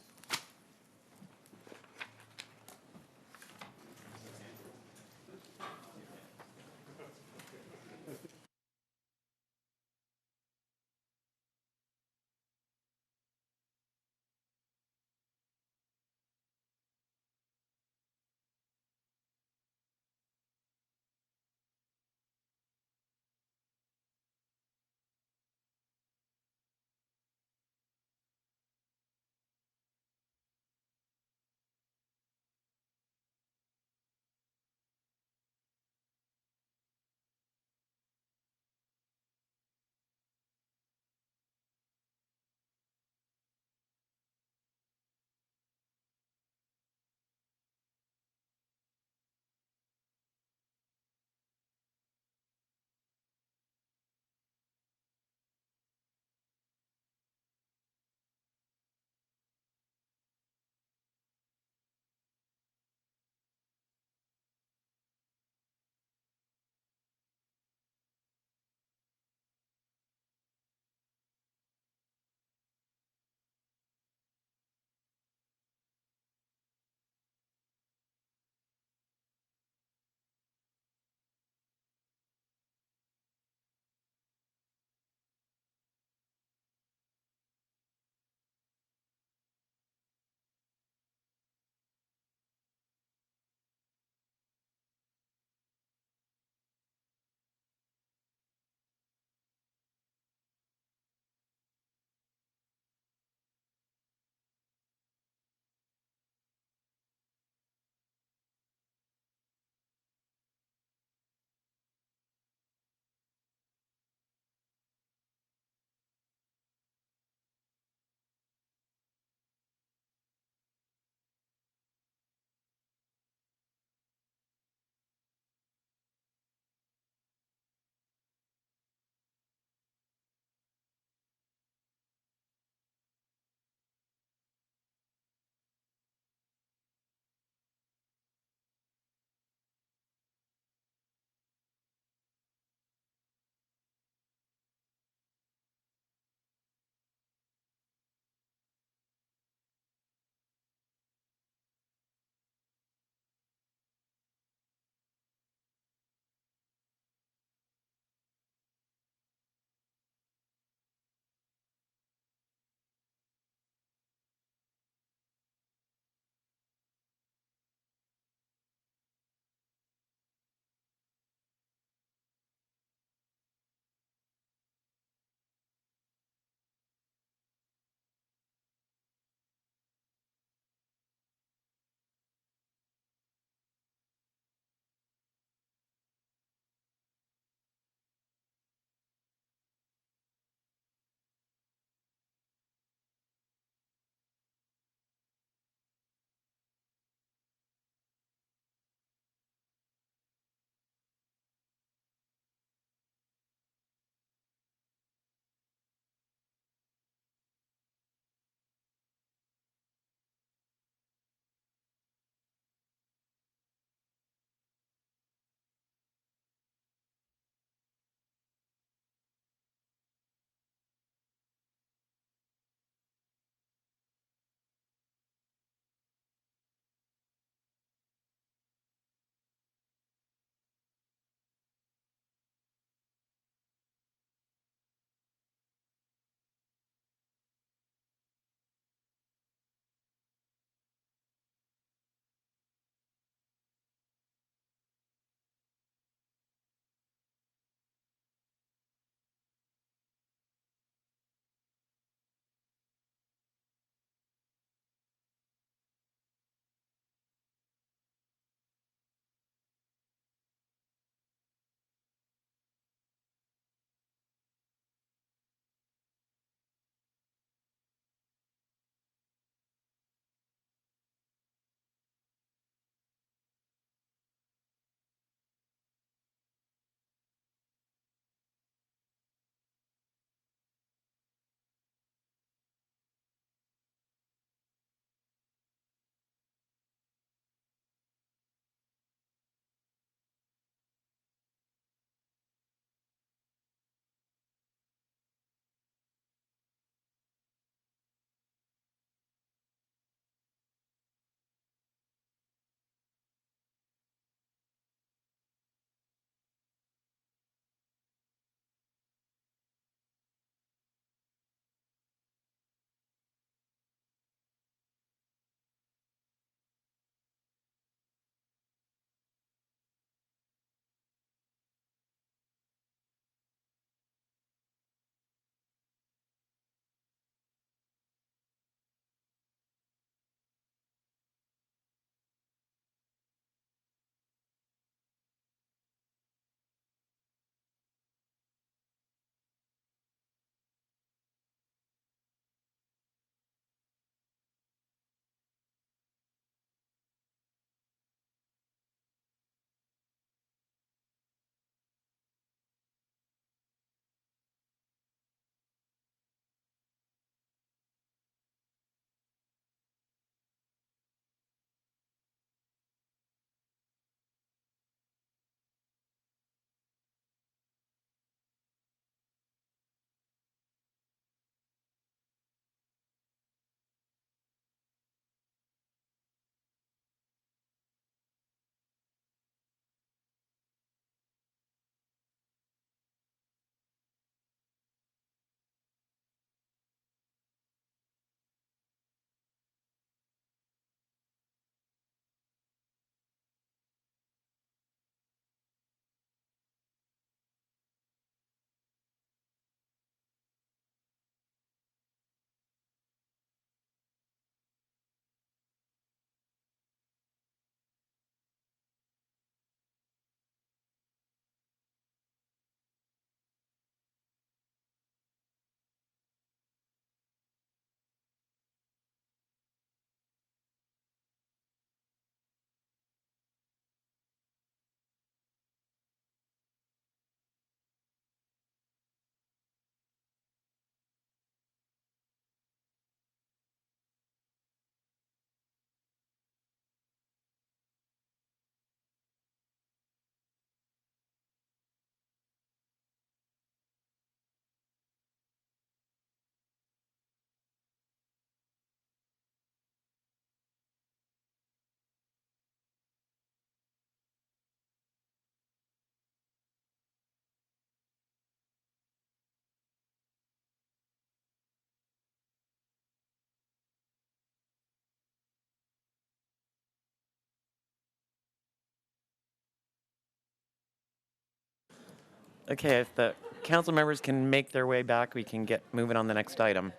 Okay, if the council members can make their way back, we can get moving on the next item.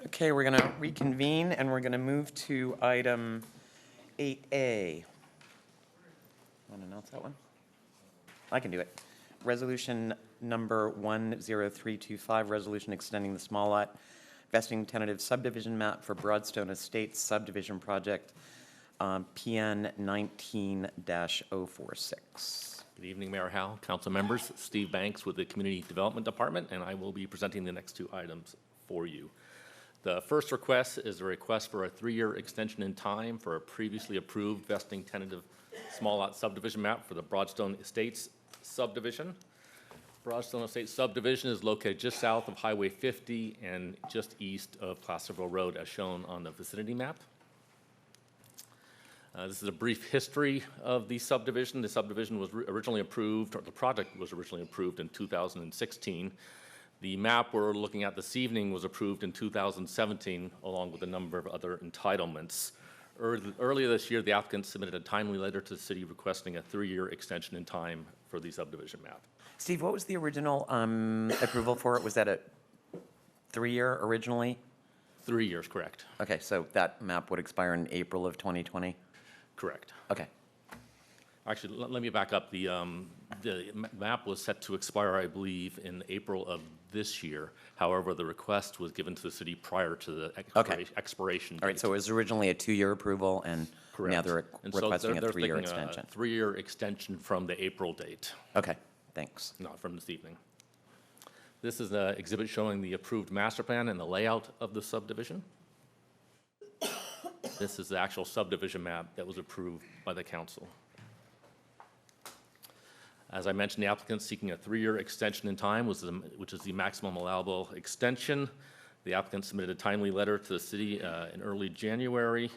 Okay, we're going to reconvene and we're going to move to item 8A. Want to announce that one? I can do it. Resolution number 10325, resolution extending the small lot vesting tentative subdivision map for Broadstone Estates subdivision project, PN 19-046. Good evening, Mayor Howell, council members. Steve Banks with the Community Development Department, and I will be presenting the next two items for you. The first request is a request for a 3-year extension in time for a previously approved vesting tentative small lot subdivision map for the Broadstone Estates subdivision. Broadstone Estates subdivision is located just south of Highway 50 and just east of Placerville Road as shown on the vicinity map. This is a brief history of the subdivision. The subdivision was originally approved, or the project was originally approved in 2016. The map we're looking at this evening was approved in 2017, along with a number of other entitlements. Earlier this year, the applicant submitted a timely letter to the city requesting a 3-year extension in time for the subdivision map. Steve, what was the original approval for it? Was that a 3-year originally? 3 years, correct. Okay, so that map would expire in April of 2020? Correct. Okay. Actually, let me back up. The map was set to expire, I believe, in April of this year. However, the request was given to the city prior to the expiration date. All right, so it was originally a 2-year approval, and Correct. now they're And requesting they're a 3-year thinking extension. A 3-year extension from the April date. Okay, thanks. Not from this evening. This is an exhibit showing the approved master plan and the layout of the subdivision. This is the actual subdivision map that was approved by the council. As I mentioned, the applicant seeking a 3-year extension in time, which is the maximum allowable extension. The applicant submitted a timely letter to the city in early January.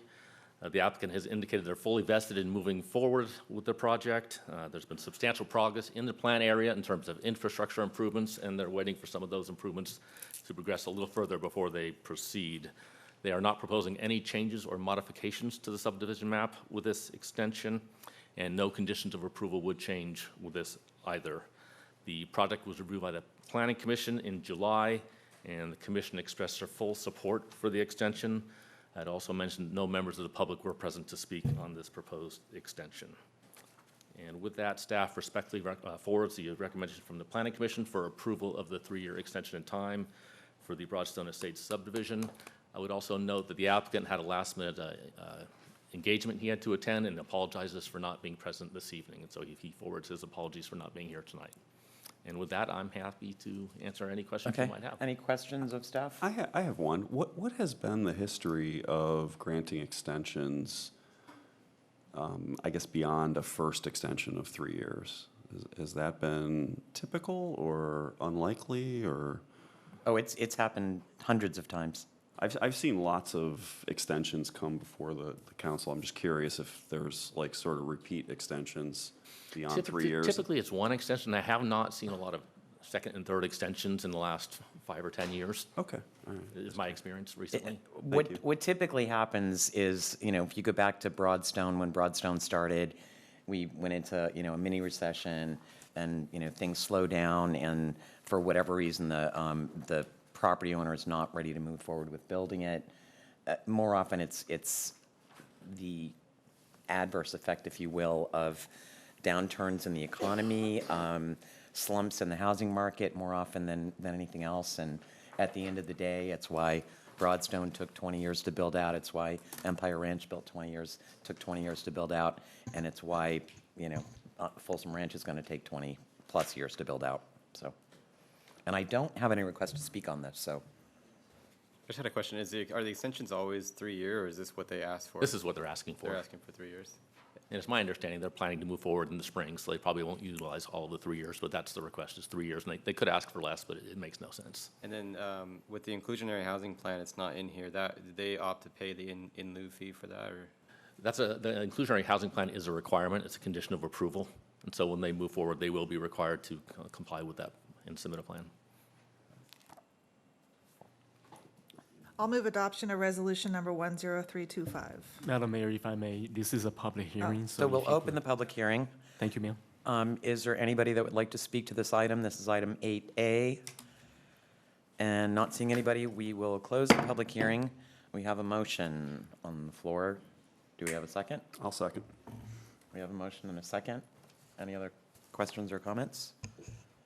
The applicant has indicated they're fully vested in moving forward with the project. There's been substantial progress in the plan area in terms of infrastructure improvements, and they're waiting for some of those improvements to progress a little further before they proceed. They are not proposing any changes or modifications to the subdivision map with this extension, and no conditions of approval would change with this either. The project was reviewed by the Planning Commission in July, and the commission expressed their full support for the extension. I'd also mentioned no members of the public were present to speak on this proposed extension. And with that, staff respectfully forwards the recommendation from the Planning Commission for approval of the 3-year extension in time for the Broadstone Estates subdivision. I would also note that the applicant had a last-minute engagement he had to attend and apologizes for not being present this evening. And so he forwards his apologies for not being here tonight. And with that, I'm happy to answer any questions you might have. Any questions of staff? I have one. What has been the history of granting extensions, I guess, beyond a first extension of 3 years? Has that been typical or unlikely, or? Oh, it's happened hundreds of times. I've seen lots of extensions come before the council. I'm just curious if there's like sort of repeat extensions beyond 3 years. Typically, it's one extension. I have not seen a lot of second and third extensions in the last 5 or 10 years. Okay. All right. Is my experience recently. What typically happens is, if you go back to Broadstone, when Broadstone started, we went into, a mini recession, and, things slow down, and for whatever reason, the property owner is not ready to move forward with building it. More often, it's the adverse effect, if you will, of downturns in the economy, slumps in the housing market more often than anything else. And at the end of the day, it's why Broadstone took 20 years to build out. It's why Empire Ranch took 20 years to build out. And it's why, Folsom Ranch is going to take 20 plus years to build out. So, and I don't have any requests to speak on this, so. I just had a question. Are the extensions always 3 years, or is this what they asked for? This is what they're asking for. They're asking for 3 years. And it's my understanding they're planning to move forward in the spring, so they probably won't utilize all of the 3 years, but that's the request, is 3 years. And they could ask for less, but it makes no sense. And then with the inclusionary housing plan, it's not in here. Did they opt to pay the in lieu fee for that, or? The inclusionary housing plan is a requirement. It's a condition of approval. And so when they move forward, they will be required to comply with that and submit a plan. I'll move adoption of resolution number 10325. Madam Mayor, if I may, this is a public hearing, So we'll open the public hearing. Thank you, ma'am. Is there anybody that would like to speak to this item? This is item 8A. And not seeing anybody, we will close the public hearing. We have a motion on the floor. Do we have a second? I'll second. We have a motion and a second. Any other questions or comments?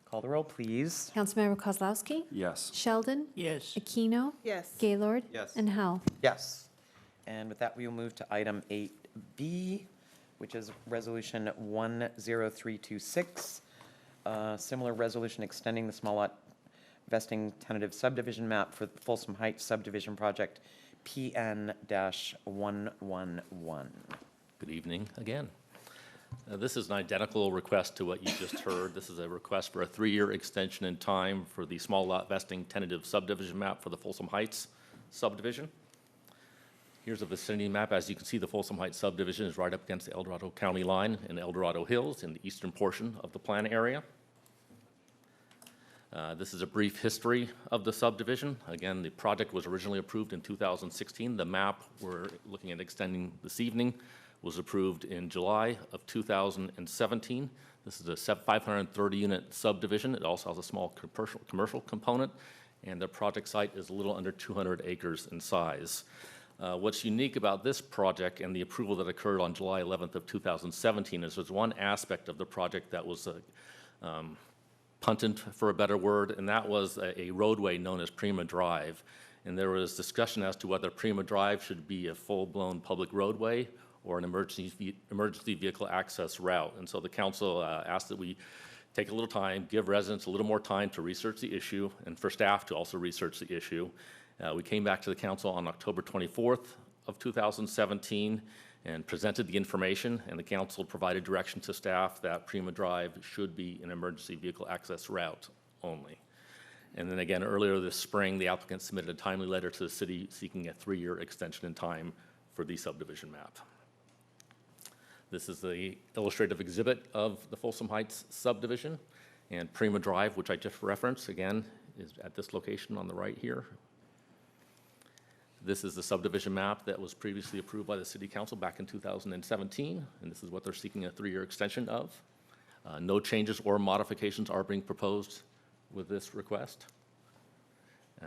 Call the roll, please. Councilmember Kozlowski? Yes. Sheldon? Yes. Aquino? Yes. Gaylord? Yes. And Howell? Yes. And with that, we will move to item 8B, which is Resolution 10326. Similar resolution extending the small lot vesting tentative subdivision map for the Folsom Heights subdivision project PN-111. Good evening again. This is an identical request to what you just heard. This is a request for a 3-year extension in time for the small lot vesting tentative subdivision map for the Folsom Heights subdivision. Here's a vicinity map. As you can see, the Folsom Heights subdivision is right up against the El Dorado County line in El Dorado Hills in the eastern portion of the plan area. This is a brief history of the subdivision. Again, the project was originally approved in 2016. The map we're looking at extending this evening was approved in July of 2017. This is a 530-unit subdivision. It also has a small commercial component, and the project site is a little under 200 acres in size. What's unique about this project and the approval that occurred on July 11th of 2017 is there's one aspect of the project that was punted, for a better word, and that was a roadway known as Prima Drive. And there was discussion as to whether Prima Drive should be a full-blown public roadway or an emergency vehicle access route. And so the council asked that we take a little time, give residents a little more time to research the issue, and for staff to also research the issue. We came back to the council on October 24th of 2017 and presented the information, and the council provided direction to staff that Prima Drive should be an emergency vehicle access route only. And then again, earlier this spring, the applicant submitted a timely letter to the city seeking a 3-year extension in time for the subdivision map. This is the illustrative exhibit of the Folsom Heights subdivision, and Prima Drive, which I just referenced, again, is at this location on the right here. This is the subdivision map that was previously approved by the City Council back in 2017, and this is what they're seeking a 3-year extension of. No changes or modifications are being proposed with this request.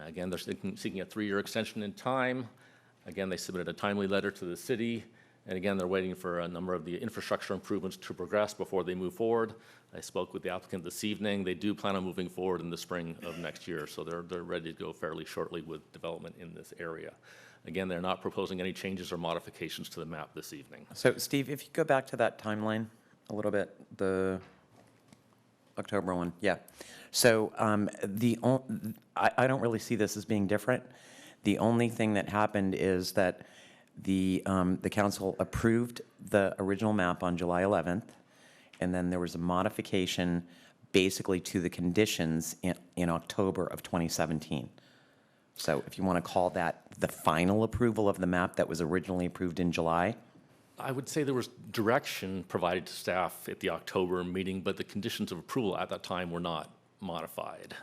Again, they're seeking a 3-year extension in time. Again, they submitted a timely letter to the city, and again, they're waiting for a number of the infrastructure improvements to progress before they move forward. I spoke with the applicant this evening. They do plan on moving forward in the spring of next year, so they're ready to go fairly shortly with development in this area. Again, they're not proposing any changes or modifications to the map this evening. So Steve, if you go back to that timeline a little bit, the October one, yeah. So I don't really see this as being different. The only thing that happened is that the council approved the original map on July 11th, and then there was a modification basically to the conditions in October of 2017. So if you want to call that the final approval of the map that was originally approved in July? I would say there was direction provided to staff at the October meeting, but the conditions of approval at that time were not modified.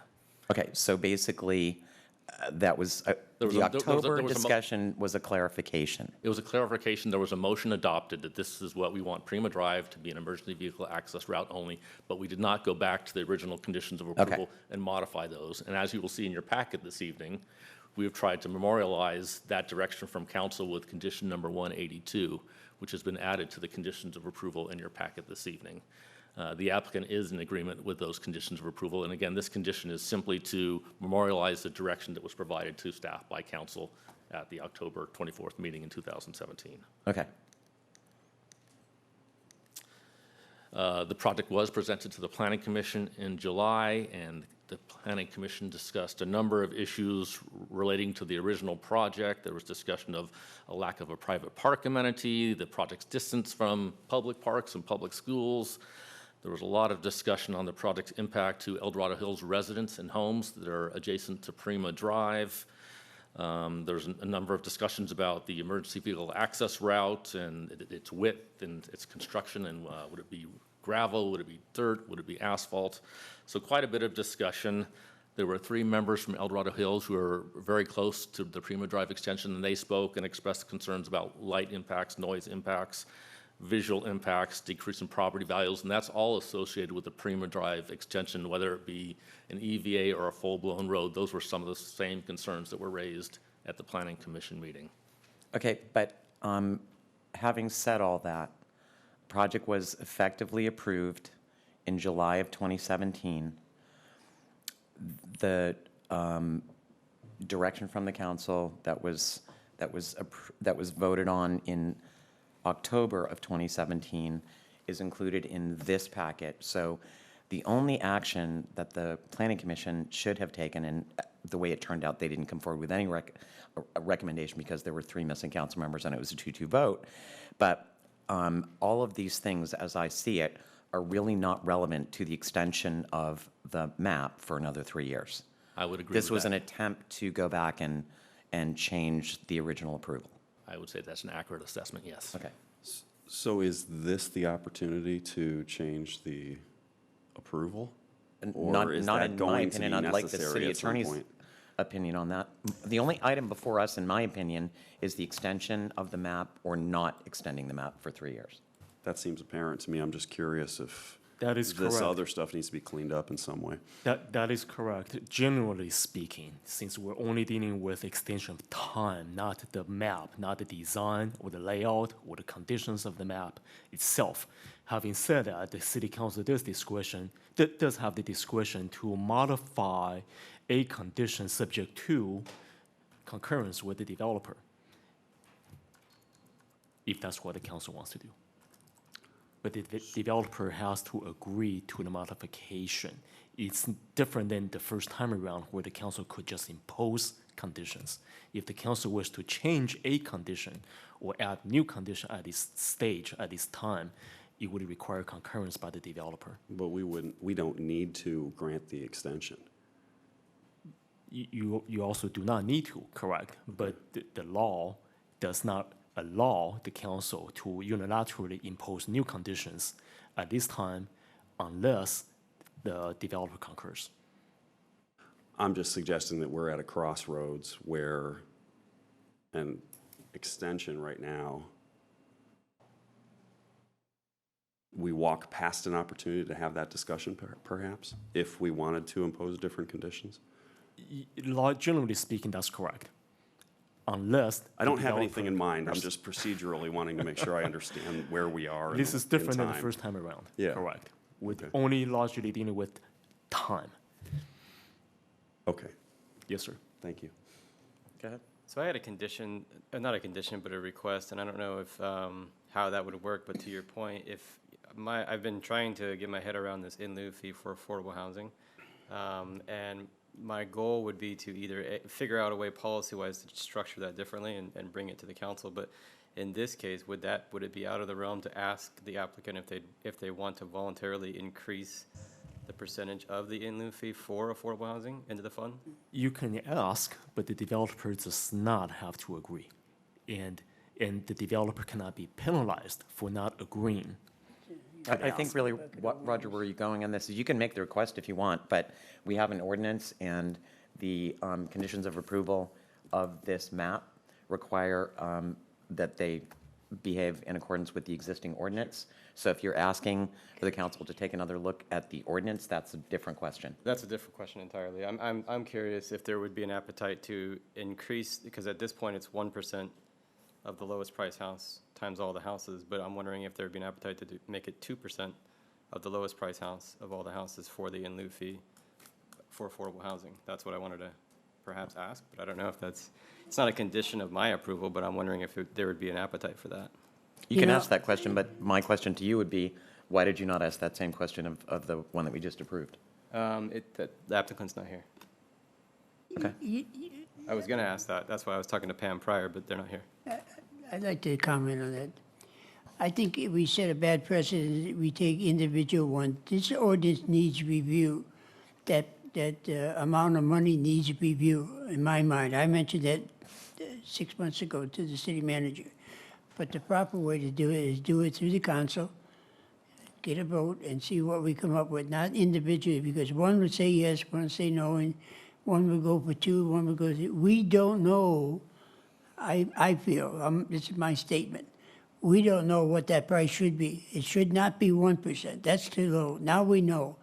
Okay, so basically, that was, the October discussion was a clarification. It was a clarification. There was a motion adopted that this is what we want Prima Drive to be an emergency vehicle access route only, but we did not go back to the original conditions of approval and modify those. And as you will see in your packet this evening, we have tried to memorialize that direction from council with condition number 182, which has been added to the conditions of approval in your packet this evening. The applicant is in agreement with those conditions of approval. And again, this condition is simply to memorialize the direction that was provided to staff by council at the October 24th meeting in 2017. Okay. The project was presented to the Planning Commission in July, and the Planning Commission discussed a number of issues relating to the original project. There was discussion of a lack of a private park amenity, the project's distance from public parks and public schools. There was a lot of discussion on the project's impact to El Dorado Hills residents and homes that are adjacent to Prima Drive. There's a number of discussions about the emergency vehicle access route and its width and its construction and would it be gravel? Would it be dirt? Would it be asphalt? So quite a bit of discussion. There were 3 members from El Dorado Hills who are very close to the Primo Drive extension, and they spoke and expressed concerns about light impacts, noise impacts, visual impacts, decrease in property values, and that's all associated with the Primo Drive extension, whether it be an EVA or a full-blown road. Those were some of the same concerns that were raised at the Planning Commission meeting. Okay, but having said all that, project was effectively approved in July of 2017. The direction from the council that was voted on in October of 2017 is included in this packet. So the only action that the Planning Commission should have taken, and the way it turned out, they didn't come forward with any recommendation because there were 3 missing council members and it was a 2-2 vote. But all of these things, as I see it, are really not relevant to the extension of the map for another 3 years. I would agree This with was that. an attempt to go back and change the original approval. I would say that's an accurate assessment, yes. Okay. So is this the opportunity to change the approval? Or is Not that in my going to be opinion. I'd like the necessary city at some attorney's point? opinion on that. The only item before us, in my opinion, is the extension of the map or not extending the map for 3 years. That seems apparent to me. I'm just curious if That is this correct. other stuff needs to be cleaned up in some way. That is correct. Generally speaking, since we're only dealing with extension of time, not the map, not the design or the layout or the conditions of the map itself. Having said that, the city council does have the discretion to modify a condition subject to concurrence with the developer, if that's what the council wants to do. But the developer has to agree to the modification. It's different than the first time around where the council could just impose conditions. If the council was to change a condition or add new condition at this stage, at this time, it would require concurrence by the developer. But we don't need to grant the extension. You also do not need to, correct? But the law does not allow the council to unilaterally impose new conditions at this time unless the developer concurs. I'm just suggesting that we're at a crossroads where an extension right now, we walk past an opportunity to have that discussion perhaps, if we wanted to impose different conditions. Generally speaking, that's correct. Unless I don't have anything in mind. I'm just procedurally wanting to make sure I understand where we are. This is different in than the time. first time around. Yeah. Correct. With Okay. only largely dealing with time. Okay. Yes, sir. Thank you. Go ahead. So I had a condition, not a condition, but a request, and I don't know if, how that would work, but to your point, I've been trying to get my head around this in lieu fee for affordable housing. And my goal would be to either figure out a way policy-wise to structure that differently and bring it to the council. But in this case, would it be out of the realm to ask the applicant if they want to voluntarily increase the percentage of the in lieu fee for affordable housing into the fund? You can ask, but the developer does not have to agree. And the developer cannot be penalized for not agreeing. I think really, Roger, where you're going on this is you can make the request if you want, but we have an ordinance and the conditions of approval of this map require that they behave in accordance with the existing ordinance. So if you're asking for the council to take another look at the ordinance, that's a different question. That's a different question entirely. I'm curious if there would be an appetite to increase, because at this point it's 1% of the lowest price house times all the houses, but I'm wondering if there would be an appetite to make it 2% of the lowest price house of all the houses for the in lieu fee for affordable housing. That's what I wanted to perhaps ask, but I don't know if it's not a condition of my approval, but I'm wondering if there would be an appetite for that. You can ask that question, but my question to you would be, why did you not ask that same question of the one that we just approved? The applicant's not here. Okay. I was going to ask that. That's why I was talking to Pam prior, but they're not here. I'd like to comment on that. I think if we set a bad precedent, that we take individual ones. This ordinance needs review. That amount of money needs review, in my mind. I mentioned that 6 months ago to the city manager. But the proper way to do it is do it through the council, get a vote and see what we come up with, not individually, because one would say yes, one would say no, and one would go for two, one would go, we don't know, I feel, this is my statement, we don't know what that price should be. It should not be 1%. That's too low. Now we know.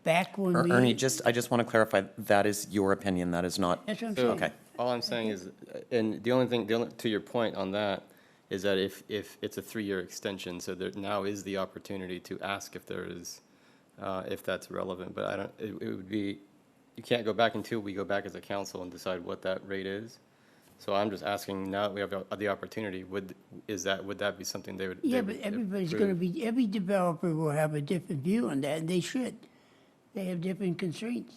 Back when we... Ernie, I just want to clarify, that is your opinion, that is not... That's what I'm So, saying. Okay. all I'm saying is, and the only thing, to your point on that, is that if it's a 3-year extension, so there now is the opportunity to ask if there is, if that's relevant, but I don't, it would be, you can't go back until we go back as a council and decide what that rate is. So I'm just asking, now that we have the opportunity, would that be something they would? Yeah, but everybody's going to be, every developer will have a different view on that, and they should. They have different constraints.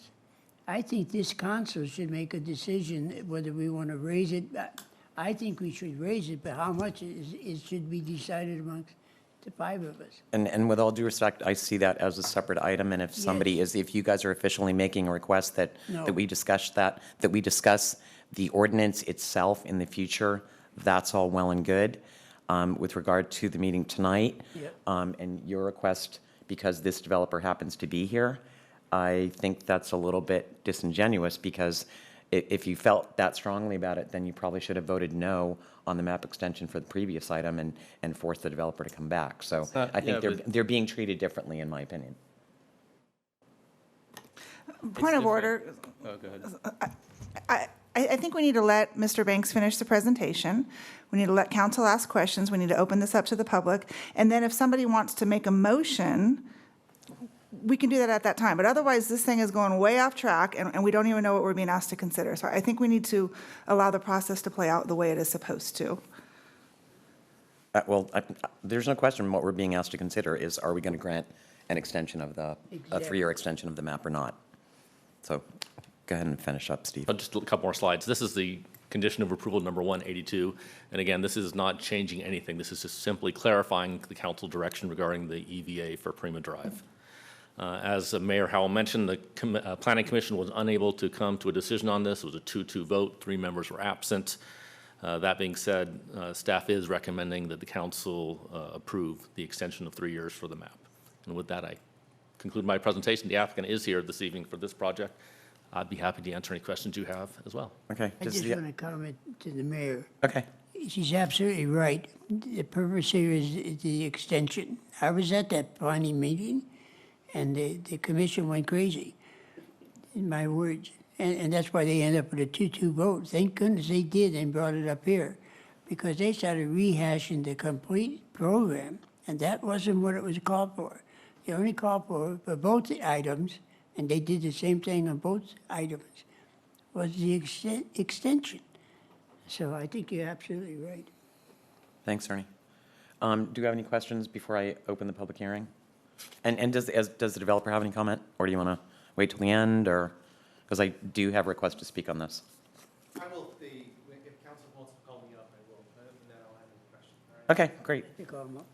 I think this council should make a decision whether we want to raise it. I think we should raise it, but how much it should be decided amongst the 5 of us. And with all due respect, I see that as a separate item, and if somebody is, if you guys are officially making a request that we discuss that we discuss the ordinance itself in the future, that's all well and good. With regard to the meeting tonight, and your request, because this developer happens to be here, I think that's a little bit disingenuous, because if you felt that strongly about it, then you probably should have voted no on the map extension for the previous item and forced the developer to come back. So I think they're being treated differently, in my opinion. Point of order. Oh, go ahead. I think we need to let Mr. Banks finish the presentation. We need to let council ask questions. We need to open this up to the public. And then if somebody wants to make a motion, we can do that at that time. But otherwise, this thing is going way off track, and we don't even know what we're being asked to consider. So I think we need to allow the process to play out the way it is supposed to. There's no question what we're being asked to consider is, are we going to grant an extension of a 3-year extension of the map or not? So go ahead and finish up, Steve. Just a couple more slides. This is the condition of approval number 182. And again, this is not changing anything. This is just simply clarifying the council direction regarding the EVA for Prima Drive. As Mayor Howell mentioned, the Planning Commission was unable to come to a decision on this. It was a 2-2 vote. 3 members were absent. That being said, staff is recommending that the council approve the extension of 3 years for the map. And with that, I conclude my presentation. The applicant is here this evening for this project. I'd be happy to answer any questions you have as well. Okay. I just want to comment to the mayor. Okay. She's absolutely right. The purpose here is the extension. I was at that planning meeting, and the commission went crazy, in my words. And that's why they ended up with a 2-2 vote. Thank goodness they did and brought it up here, because they started rehashing the complete program, and that wasn't what it was called for. They only called for both the items, and they did the same thing on both items, was the extension. So I think you're absolutely right. Thanks, Ernie. Do you have any questions before I open the public hearing? And does the developer have any comment, or do you want to wait till the end, or, because I do have requests to speak on this. I will, if council wants to call me up, I will. Other than that, I'll have any questions. All right? Okay, great. I think I'm up.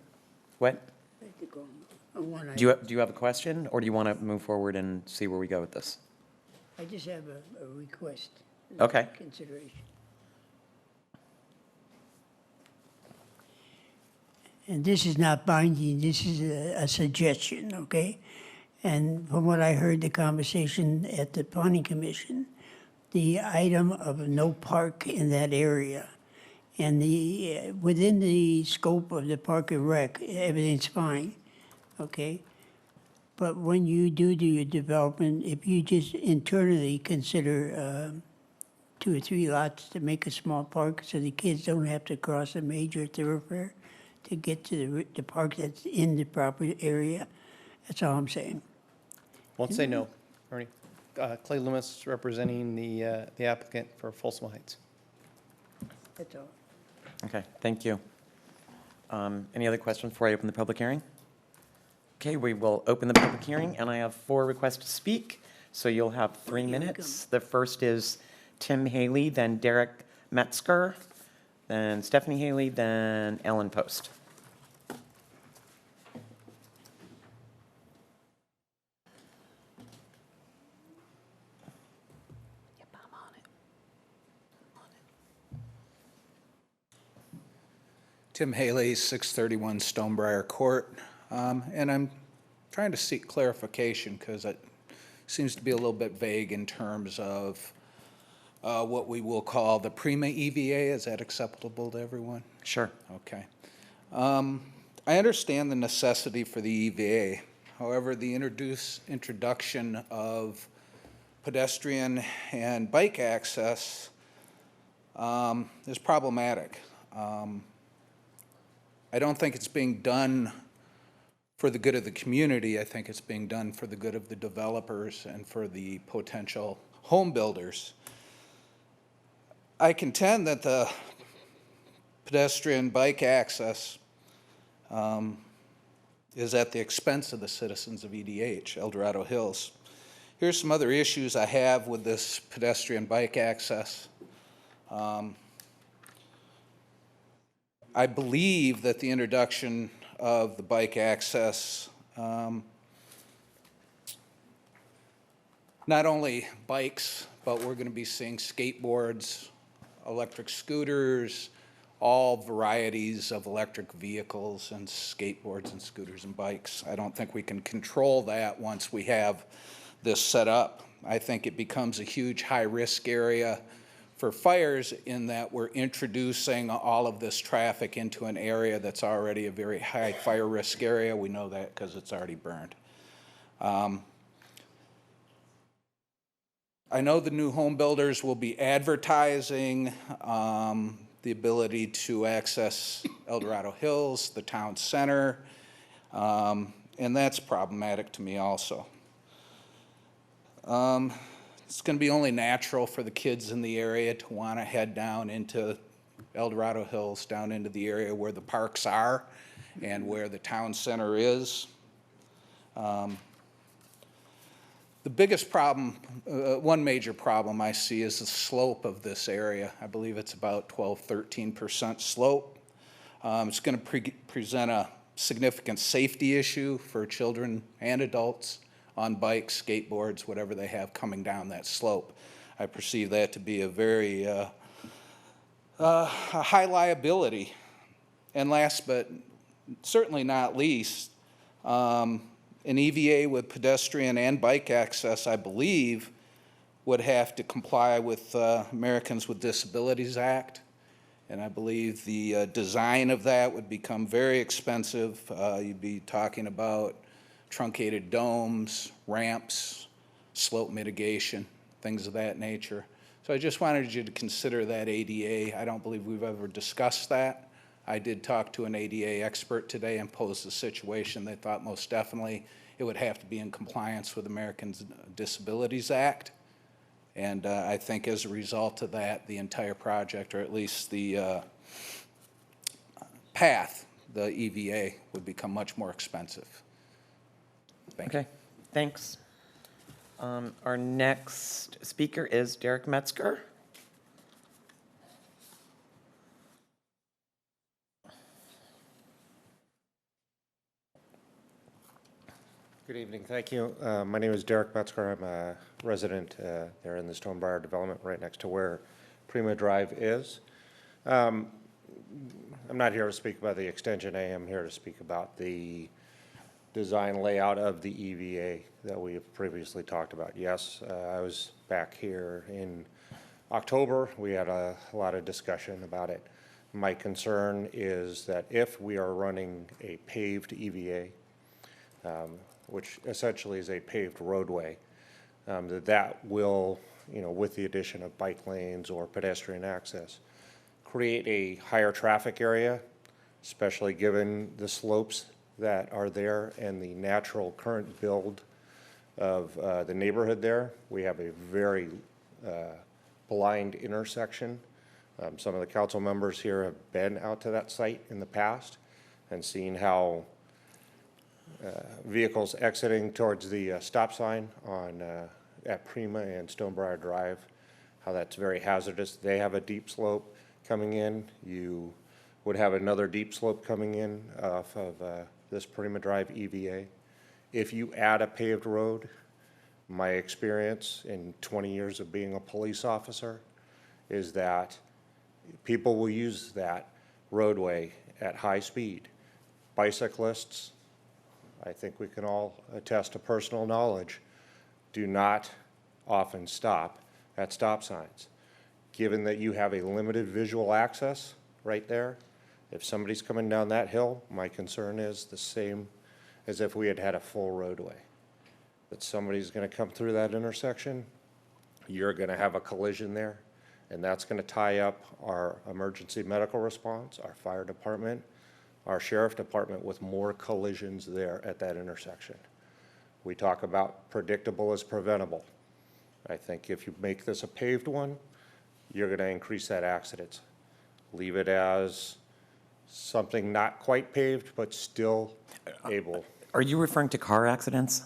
What? I think I'm up. One Do you have a question, or do you want to move forward and see where we go with this? I just have a request. Okay. Consideration. And this is not binding, this is a suggestion, okay? And from what I heard, the conversation at the planning commission, the item of no park in that area, and within the scope of the park and rec, everything's fine, okay? But when you do your development, if you just internally consider 2 or 3 lots to make a small park so the kids don't have to cross a major thoroughfare to get to the park that's in the proper area, that's all I'm saying. Won't say no, Ernie. Clay Loomis representing the applicant for Folsom Heights. That's all. Okay, thank you. Any other questions before I open the public hearing? Okay, we will open the public hearing, and I have 4 requests to speak, so you'll have 3 minutes. The first is Tim Haley, then Derek Metzger, then Stephanie Haley, then Ellen Post. Tim Haley, 631 Stonebriar Court, and I'm trying to seek clarification because it seems to be a little bit vague in terms of what we will call the Prima EVA. Is that acceptable to everyone? Sure. Okay. I understand the necessity for the EVA. However, the introduction of pedestrian and bike access is problematic. I don't think it's being done for the good of the community. I think it's being done for the good of the developers and for the potential home builders. I contend that the pedestrian bike access is at the expense of the citizens of EDH, El Dorado Hills. Here's some other issues I have with this pedestrian bike access. I believe that the introduction of the bike access, not only bikes, but we're going to be seeing skateboards, electric scooters, all varieties of electric vehicles and skateboards and scooters and bikes. I don't think we can control that once we have this set up. I think it becomes a huge high-risk area for fires in that we're introducing all of this traffic into an area that's already a very high fire risk area. We know that because it's already burned. I know the new home builders will be advertising the ability to access El Dorado Hills, the town center, and that's problematic to me also. It's going to be only natural for the kids in the area to want to head down into El Dorado Hills, down into the area where the parks are and where the town center is. The biggest problem, one major problem I see is the slope of this area. I believe it's about 12–13% slope. It's going to present a significant safety issue for children and adults on bikes, skateboards, whatever they have coming down that slope. I perceive that to be a very a high liability. And last but certainly not least, an EVA with pedestrian and bike access, I believe, would have to comply with Americans with Disabilities Act. And I believe the design of that would become very expensive. You'd be talking about truncated domes, ramps, slope mitigation, things of that nature. So I just wanted you to consider that ADA. I don't believe we've ever discussed that. I did talk to an ADA expert today and posed the situation. They thought most definitely it would have to be in compliance with Americans Disabilities Act. And I think as a result of that, the entire project, or at least the path, the EVA, would become much more expensive. Okay, thanks. Our next speaker is Derek Metzger. Good evening, thank you. My name is Derek Metzger. I'm a resident there in the Stonebriar development right next to where Prima Drive is. I'm not here to speak about the extension. I am here to speak about the design layout of the EVA that we have previously talked about. Yes, I was back here in October. We had a lot of discussion about it. My concern is that if we are running a paved EVA, which essentially is a paved roadway, that will, with the addition of bike lanes or pedestrian access, create a higher traffic area, especially given the slopes that are there and the natural current build of the neighborhood there. We have a very blind intersection. Some of the council members here have been out to that site in the past and seen how vehicles exiting towards the stop sign on at Prima and Stonebriar Drive, how that's very hazardous. They have a deep slope coming in. You would have another deep slope coming in off of this Prima Drive EVA. If you add a paved road, my experience in 20 years of being a police officer is that people will use that roadway at high speed. Bicyclists, I think we can all attest to personal knowledge, do not often stop at stop signs. Given that you have a limited visual access right there, if somebody's coming down that hill, my concern is the same as if we had had a full roadway. That somebody's going to come through that intersection, you're going to have a collision there, and that's going to tie up our emergency medical response, our fire department, our sheriff department with more collisions there at that intersection. We talk about predictable as preventable. I think if you make this a paved one, you're going to increase that accidents. Leave it as something not quite paved, but still able. Are you referring to car accidents?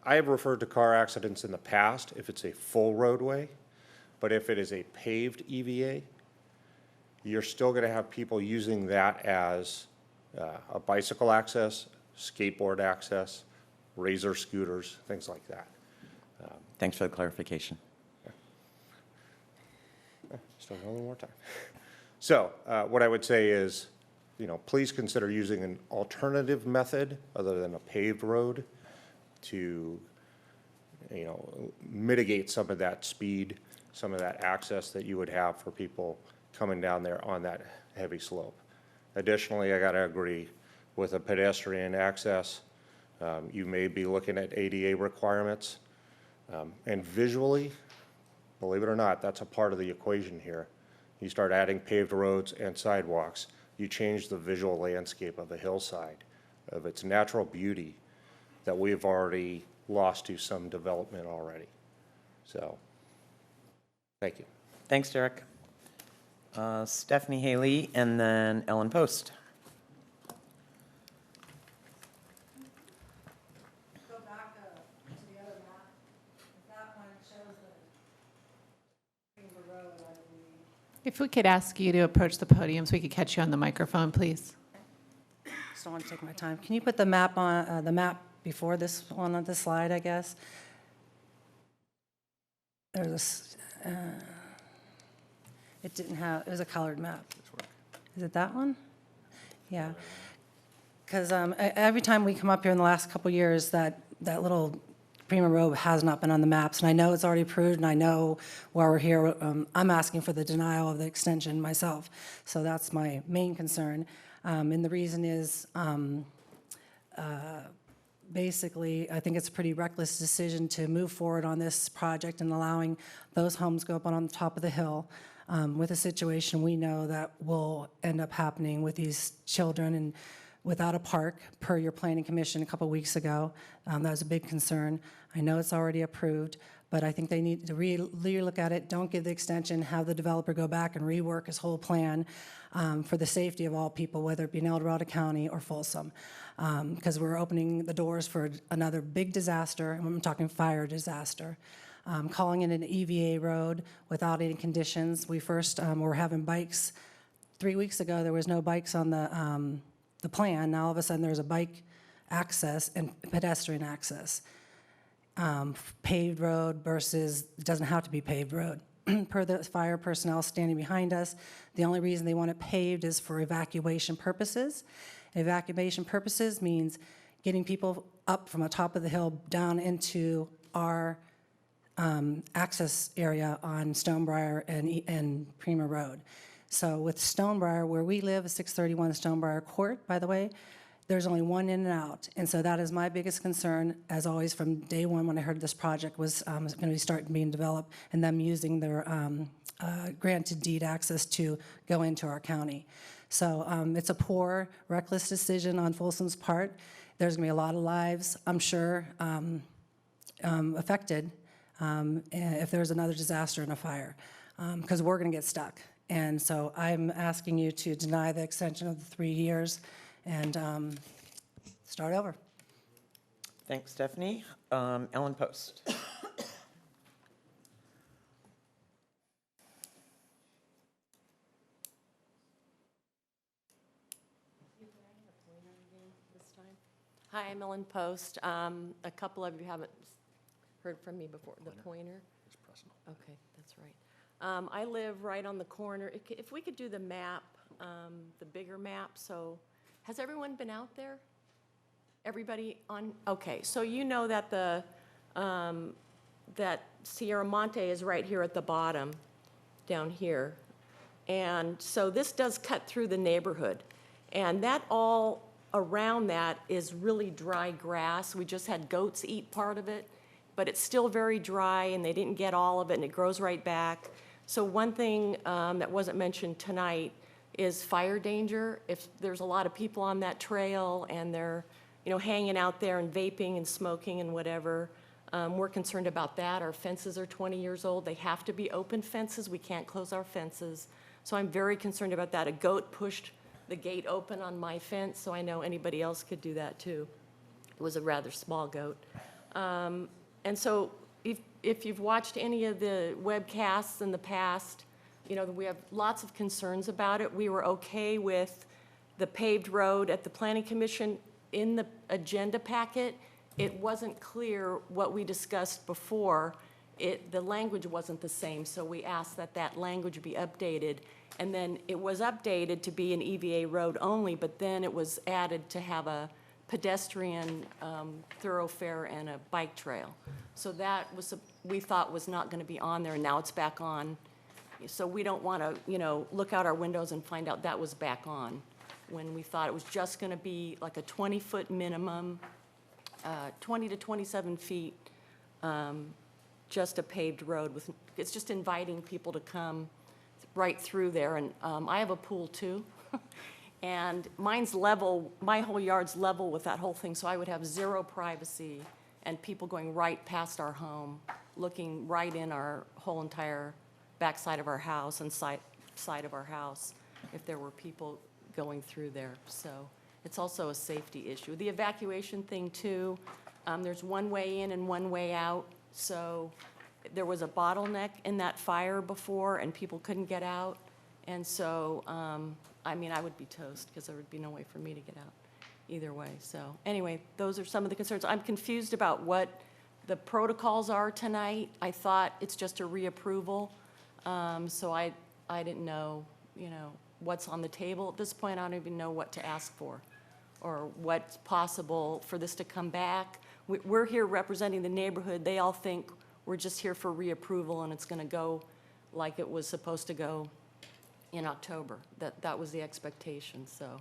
I have referred to car accidents in the past if it's a full roadway, but if it is a paved EVA, you're still going to have people using that as a bicycle access, skateboard access, razor scooters, things like that. Thanks for the clarification. Still a little more time. So what I would say is, please consider using an alternative method other than a paved road to, mitigate some of that speed, some of that access that you would have for people coming down there on that heavy slope. Additionally, I got to agree with a pedestrian access. You may be looking at ADA requirements. And visually, believe it or not, that's a part of the equation here. You start adding paved roads and sidewalks, you change the visual landscape of a hillside, of its natural beauty that we've already lost to some development already. So, thank you. Thanks, Derek. Stephanie Haley, and then Ellen Post. Go back to the other map. That one shows the Greenwood Road, I believe. If we could ask you to approach the podium so we could catch you on the microphone, please. Just don't want to take my time. Can you put the map on the map before this one on this slide, I guess? There's this. It didn't have. It was a colored map. Is it that one? Yeah. Because every time we come up here in the last couple years, that little Prima Road has not been on the maps, and I know it's already approved, and I know while we're here, I'm asking for the denial of the extension myself. So that's my main concern. And the reason is, basically, I think it's a pretty reckless decision to move forward on this project and allowing those homes go up on the top of the hill with a situation we know that will end up happening with these children and without a park, per your planning commission a couple weeks ago. That was a big concern. I know it's already approved, but I think they need to re-look at it. Don't give the extension, have the developer go back and rework his whole plan for the safety of all people, whether it be in El Dorado County or Folsom, because we're opening the doors for another big disaster, and I'm talking fire disaster. Calling it an EVA road without any conditions. We first were having bikes. 3 weeks ago, there was no bikes on the plan. Now all of a sudden there's a bike access and pedestrian access. Paved road versus it doesn't have to be paved road. Per the fire personnel standing behind us, the only reason they want it paved is for evacuation purposes. Evacuation purposes means getting people up from the top of the hill down into our access area on Stonebriar and Prima Road. So with Stonebriar, where we live, 631 Stonebriar Court, by the way, there's only one in and out. And so that is my biggest concern, as always, from day one when I heard this project was going to be starting being developed and them using their granted deed access to go into our county. So it's a poor, reckless decision on Folsom's part. There's going to be a lot of lives, I'm sure, affected if there's another disaster and a fire, because we're going to get stuck. And so I'm asking you to deny the extension of the 3 years and start over. Thanks, Stephanie. Ellen Post. Hi, I'm Ellen Post. A couple of you haven't heard from me before. The pointer? Okay, that's right. I live right on the corner. If we could do the map, the bigger map, so has everyone been out there? Everybody on, okay, so you know that that Sierra Monte is right here at the bottom, down here. And so this does cut through the neighborhood. And that all around that is really dry grass. We just had goats eat part of it, but it's still very dry and they didn't get all of it and it grows right back. So one thing that wasn't mentioned tonight is fire danger. If there's a lot of people on that trail and they're, you know, hanging out there and vaping and smoking and whatever, we're concerned about that. Our fences are 20 years old. They have to be open fences. We can't close our fences. So I'm very concerned about that. A goat pushed the gate open on my fence, so I know anybody else could do that too. It was a rather small goat. And so if you've watched any of the webcasts in the past, you know, we have lots of concerns about it. We were okay with the paved road at the Planning Commission. In the agenda packet, it wasn't clear what we discussed before. The language wasn't the same, so we asked that that language be updated. And then it was updated to be an EVA road only, but then it was added to have a pedestrian thoroughfare and a bike trail. So that was, we thought was not going to be on there, and now it's back on. So we don't want to, you know, look out our windows and find out that was back on, when we thought it was just going to be like a 20-foot minimum, 20 to 27 feet, just a paved road with, it's just inviting people to come right through there. And I have a pool too. And mine's level, my whole yard's level with that whole thing, so I would have zero privacy and people going right past our home, looking right in our whole entire backside of our house and side of our house if there were people going through there. So it's also a safety issue. The evacuation thing too, there's one way in and one way out. So there was a bottleneck in that fire before and people couldn't get out. And so, I mean, I would be toast because there would be no way for me to get out either way. So anyway, those are some of the concerns. I'm confused about what the protocols are tonight. I thought it's just a reapproval. So I didn't know, you know, what's on the table. At this point, I don't even know what to ask for or what's possible for this to come back. We're here representing the neighborhood. They all think we're just here for reapproval and it's going to go like it was supposed to go in October. That was the expectation. So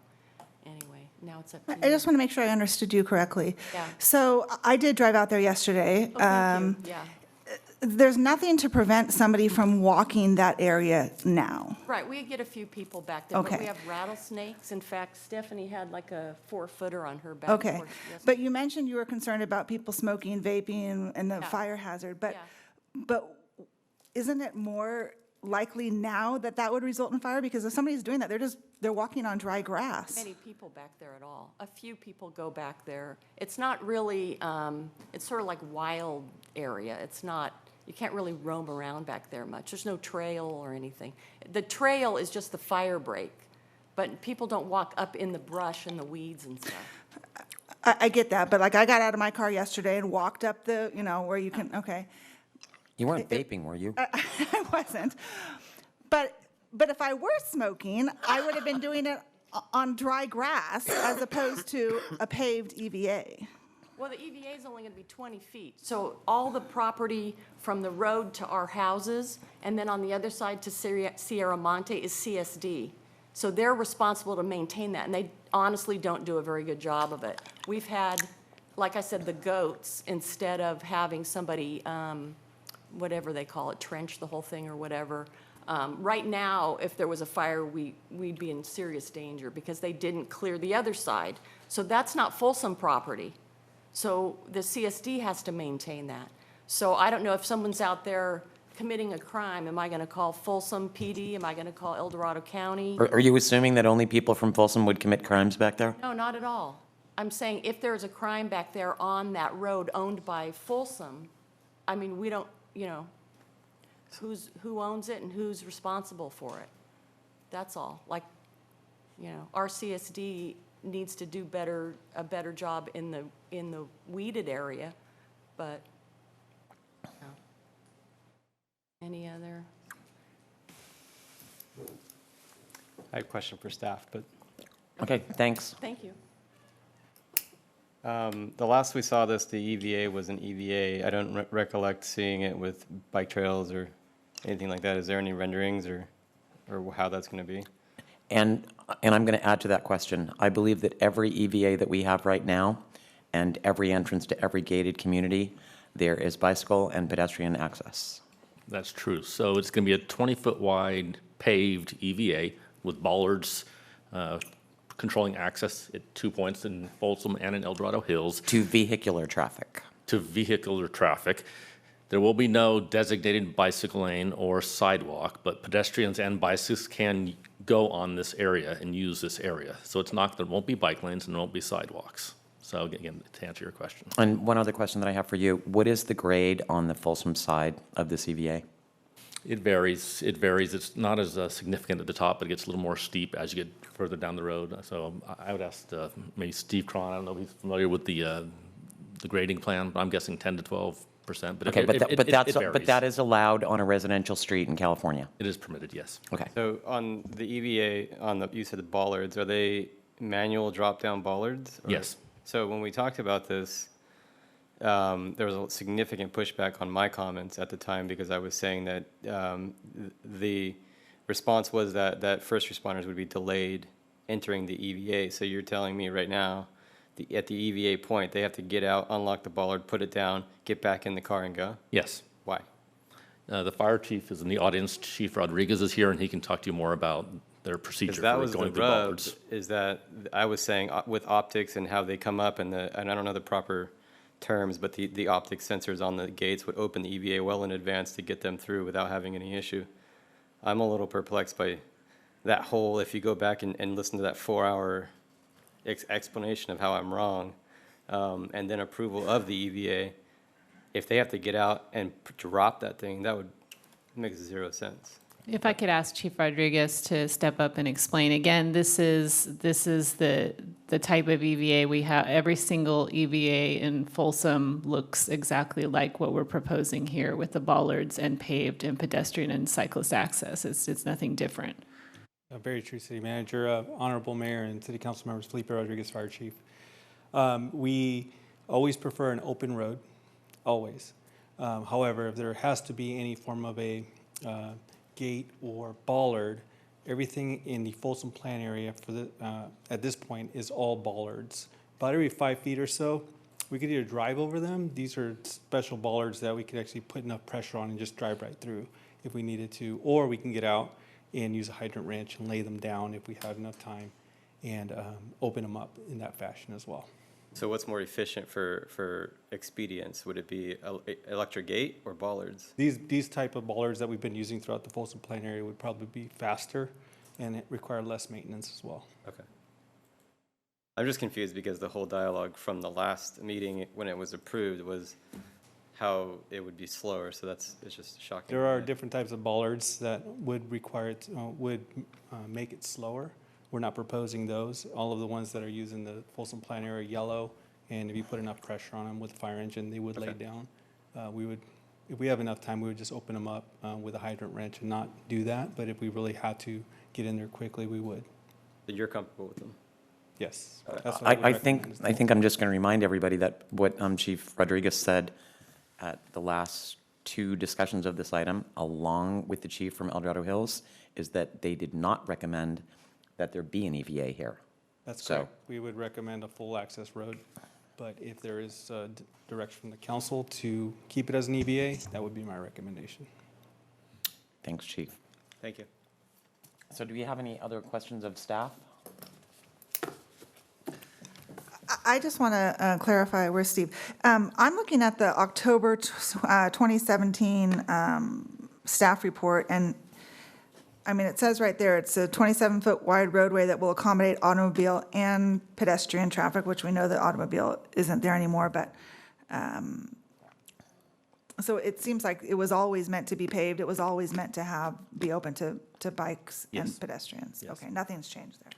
anyway, now it's up to you. I just want to make sure I understood you correctly. Yeah. So I did drive out there yesterday. Oh, thank you. Yeah. There's nothing to prevent somebody from walking that area now. Right, we get a few people back there, but Okay. we have rattlesnakes. In fact, Stephanie had like a 4-footer on her back Okay, porch yesterday. but you mentioned you were concerned about people smoking, vaping, and the Yeah. fire hazard, Yeah. but isn't it more likely now that that would result in fire? Because if somebody's doing that, they're walking on dry grass. Many people back there at all. A few people go back there. It's not really, it's sort of like wild area. It's not, you can't really roam around back there much. There's no trail or anything. The trail is just the fire break, but people don't walk up in the brush and the weeds and stuff. I get that, but like I got out of my car yesterday and walked up the, you know, where you can, okay. You weren't vaping, were you? I wasn't. But if I were smoking, I would have been doing it on dry grass as opposed to a paved EVA. Well, the EVA is only going to be 20 feet. So all the property from the road to our houses, and then on the other side to Sierra Monte is CSD. So they're responsible to maintain that, and they honestly don't do a very good job of it. We've had, like I said, the goats, instead of having somebody, whatever they call it, trench the whole thing or whatever. Right now, if there was a fire, we'd be in serious danger because they didn't clear the other side. So that's not Folsom property. So the CSD has to maintain that. So I don't know if someone's out there committing a crime, am I going to call Folsom PD? Am I going to call El Dorado County? Are you assuming that only people from Folsom would commit crimes back there? No, not at all. I'm saying if there's a crime back there on that road owned by Folsom, I mean, we don't, you know, who owns it and who's responsible for it. That's all. Like, you know, our CSD needs to do a better job in the weeded area, but no. Any other? I have a question for staff, but. Okay, thanks. Thank you. The last we saw this, the EVA was an EVA. I don't recollect seeing it with bike trails or anything like that. Is there any renderings or how that's going to be? And I'm going to add to that question. I believe that every EVA that we have right now and every entrance to every gated community, there is bicycle and pedestrian access. That's true. So it's going to be a 20-foot wide paved EVA with bollards controlling access at 2 points in Folsom and in El Dorado Hills. To vehicular traffic. To vehicular traffic. There will be no designated bicycle lane or sidewalk, but pedestrians and bicycles can go on this area and use this area. So it's not, there won't be bike lanes and there won't be sidewalks. So again, to answer your question. And one other question that I have for you, what is the grade on the Folsom side of this EVA? It varies. It varies. It's not as significant at the top, but it gets a little more steep as you get further down the road. So I would ask maybe Steve Cron. I don't know if he's familiar with the grading plan, but I'm guessing 10 to 12%. But Okay, it varies. but that is allowed on a residential street in California? It is permitted, yes. Okay. So on the EVA, you said the bollards, are they manual drop-down bollards? Yes. So when we talked about this, there was a significant pushback on my comments at the time because I was saying that the response was that first responders would be delayed entering the EVA. So you're telling me right now, at the EVA point, they have to get out, unlock the bollard, put it down, get back in the car and go? Yes. Why? The fire chief is in the audience. Chief Rodriguez is here, and he can talk to you more about their procedure That for was going the through rub, bollards. is that I was saying with optics and how they come up and I don't know the proper terms, but the optic sensors on the gates would open the EVA well in advance to get them through without having any issue. I'm a little perplexed by that whole, if you go back and listen to that 4-hour explanation of how I'm wrong, and then approval of the EVA, if they have to get out and drop that thing, that would make zero sense. If I could ask Chief Rodriguez to step up and explain again, this is the type of EVA we have. Every single EVA in Folsom looks exactly like what we're proposing here with the bollards and paved and pedestrian and cyclist access. It's nothing different. Very true, City Manager, Honorable Mayor, and City Council members, Felipe Rodriguez, Fire Chief. We always prefer an open road, always. However, if there has to be any form of a gate or bollard, everything in the Folsom Plan area for the at this point is all bollards. About every 5 feet or so, we could either drive over them. These are special bollards that we could actually put enough pressure on and just drive right through if we needed to, or we can get out and use a hydrant wrench and lay them down if we have enough time and open them up in that fashion as well. So what's more efficient for expedience? Would it be electric gate or bollards? These type of bollards that we've been using throughout the Folsom Plan area would probably be faster and it require less maintenance as well. Okay. I'm just confused because the whole dialogue from the last meeting when it was approved was how it would be slower. So it's just shocking. There are different types of bollards that would require it, make it slower. We're not proposing those. All of the ones that are used in the Folsom Plan area are yellow, and if you put enough pressure on them with a fire engine, they would lay down. If we have enough time, we would just open them up with a hydrant wrench and not do that. But if we really had to get in there quickly, we would. So you're comfortable with them? Yes. That's what I think I'm just going to remind everybody that what Chief Rodriguez said at the last 2 discussions of this item, along with the chief from El Dorado Hills, is that they did not recommend that there be an EVA here. That's correct. We would recommend a full access road, but if there is direction from the council to keep it as an EVA, that would be my recommendation. Thanks, Chief. Thank you. So do we have any other questions of staff? I just want to clarify, where's Steve? I'm looking at the October 2017 staff report, and I mean, it says right there, it's a 27-foot wide roadway that will accommodate automobile and pedestrian traffic, which we know that automobile isn't there anymore, but so it seems like it was always meant to be paved. It was always meant to be open to bikes and pedestrians. Yes. Okay, nothing's changed there.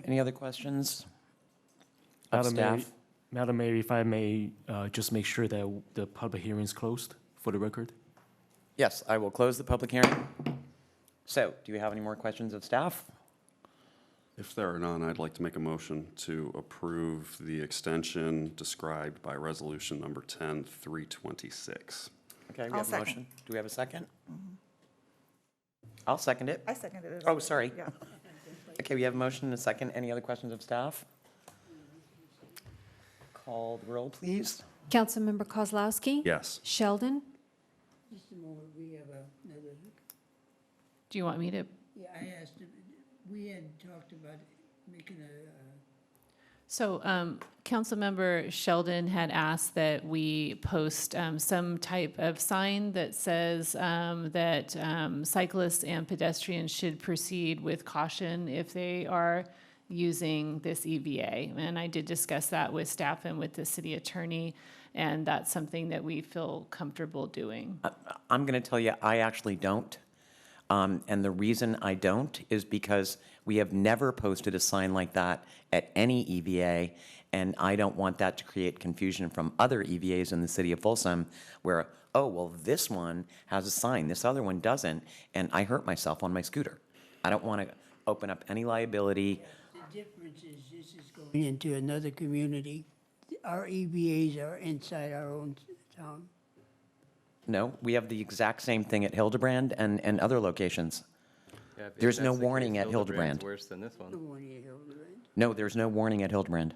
Any other questions of staff? Madam Mayor, if I may just make sure that the public hearing is closed for the record. Yes, I will close the public hearing. So, do you have any more questions of staff? If there are none, I'd like to make a motion to approve the extension described by resolution number 10-326. Okay, we I'll have a second. motion. Do we have a second? I'll second it. I seconded it. Oh, sorry. Yeah. Okay, we have a motion and a second. Any other questions of staff? Call the roll, please. Councilmember Kozlowski? Yes. Sheldon? Just a moment, we have another, Do you want me to? yeah, I asked, we had talked about making a, So Councilmember Sheldon had asked that we post some type of sign that says that cyclists and pedestrians should proceed with caution if they are using this EVA. And I did discuss that with staff and with the city attorney, and that's something that we feel comfortable doing. I'm going to tell you, I actually don't. And the reason I don't is because we have never posted a sign like that at any EVA, and I don't want that to create confusion from other EVAs in the city of Folsom where, oh, well, this one has a sign, this other one doesn't, and I hurt myself on my scooter. I don't want to open up any liability. the difference is this is going into another community. Our EVAs are inside our own town. No, we have the exact same thing at Hildebrand and other locations. Yeah, if There's that's no the case, warning at Hildebrand's Hildebrand. worse than this No one. warning at Hildebrand. No, there's no warning at Hildebrand.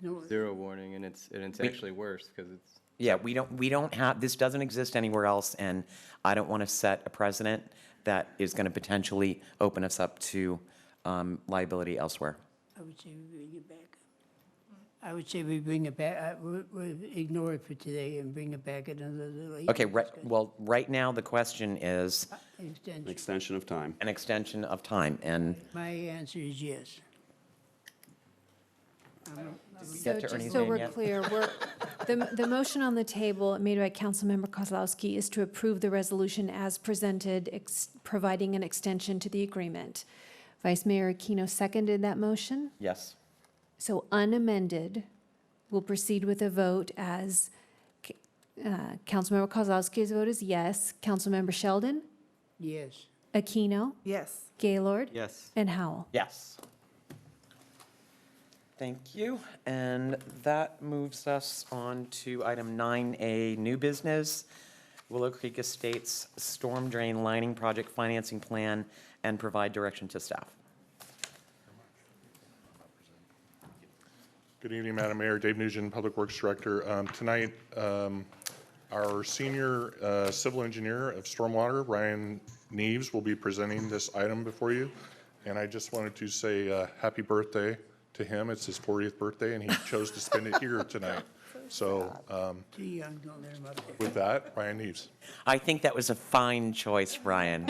No, Zero warning, and it's We- actually worse because it's. Yeah, we don't have, this doesn't exist anywhere else, and I don't want to set a precedent that is going to potentially open us up to liability elsewhere. I would say we bring it back. I would say we bring it back, we'll ignore it for today and bring it back at another later. Okay, well, right now, the question is Extension. Extension of time. an extension of time, and My answer is yes. So to just Ernie's so name we're yet? clear, the motion on the table made by Councilmember Kozlowski is to approve the resolution as presented, providing an extension to the agreement. Vice Mayor Aquino seconded that motion. yes. So unamended, we'll proceed with a vote as Councilmember Kozlowski's vote is yes. Councilmember Sheldon, Yes. Aquino, Yes. Gaylord, Yes. and Howell. Yes. Thank you, and that moves us on to item 9A, new business, Willow Creek Estates Storm Drain Lining Project Financing Plan, and provide direction to staff. Good evening, Madam Mayor. Dave Nugent, Public Works Director. Tonight, our senior civil engineer of stormwater, Ryan Neves, will be presenting this item before you. And I just wanted to say happy birthday to him. It's his 40th birthday, and he chose to spend it here tonight. So Too young, don't let him up there. with that, Ryan Neves. I think that was a fine choice, Brian.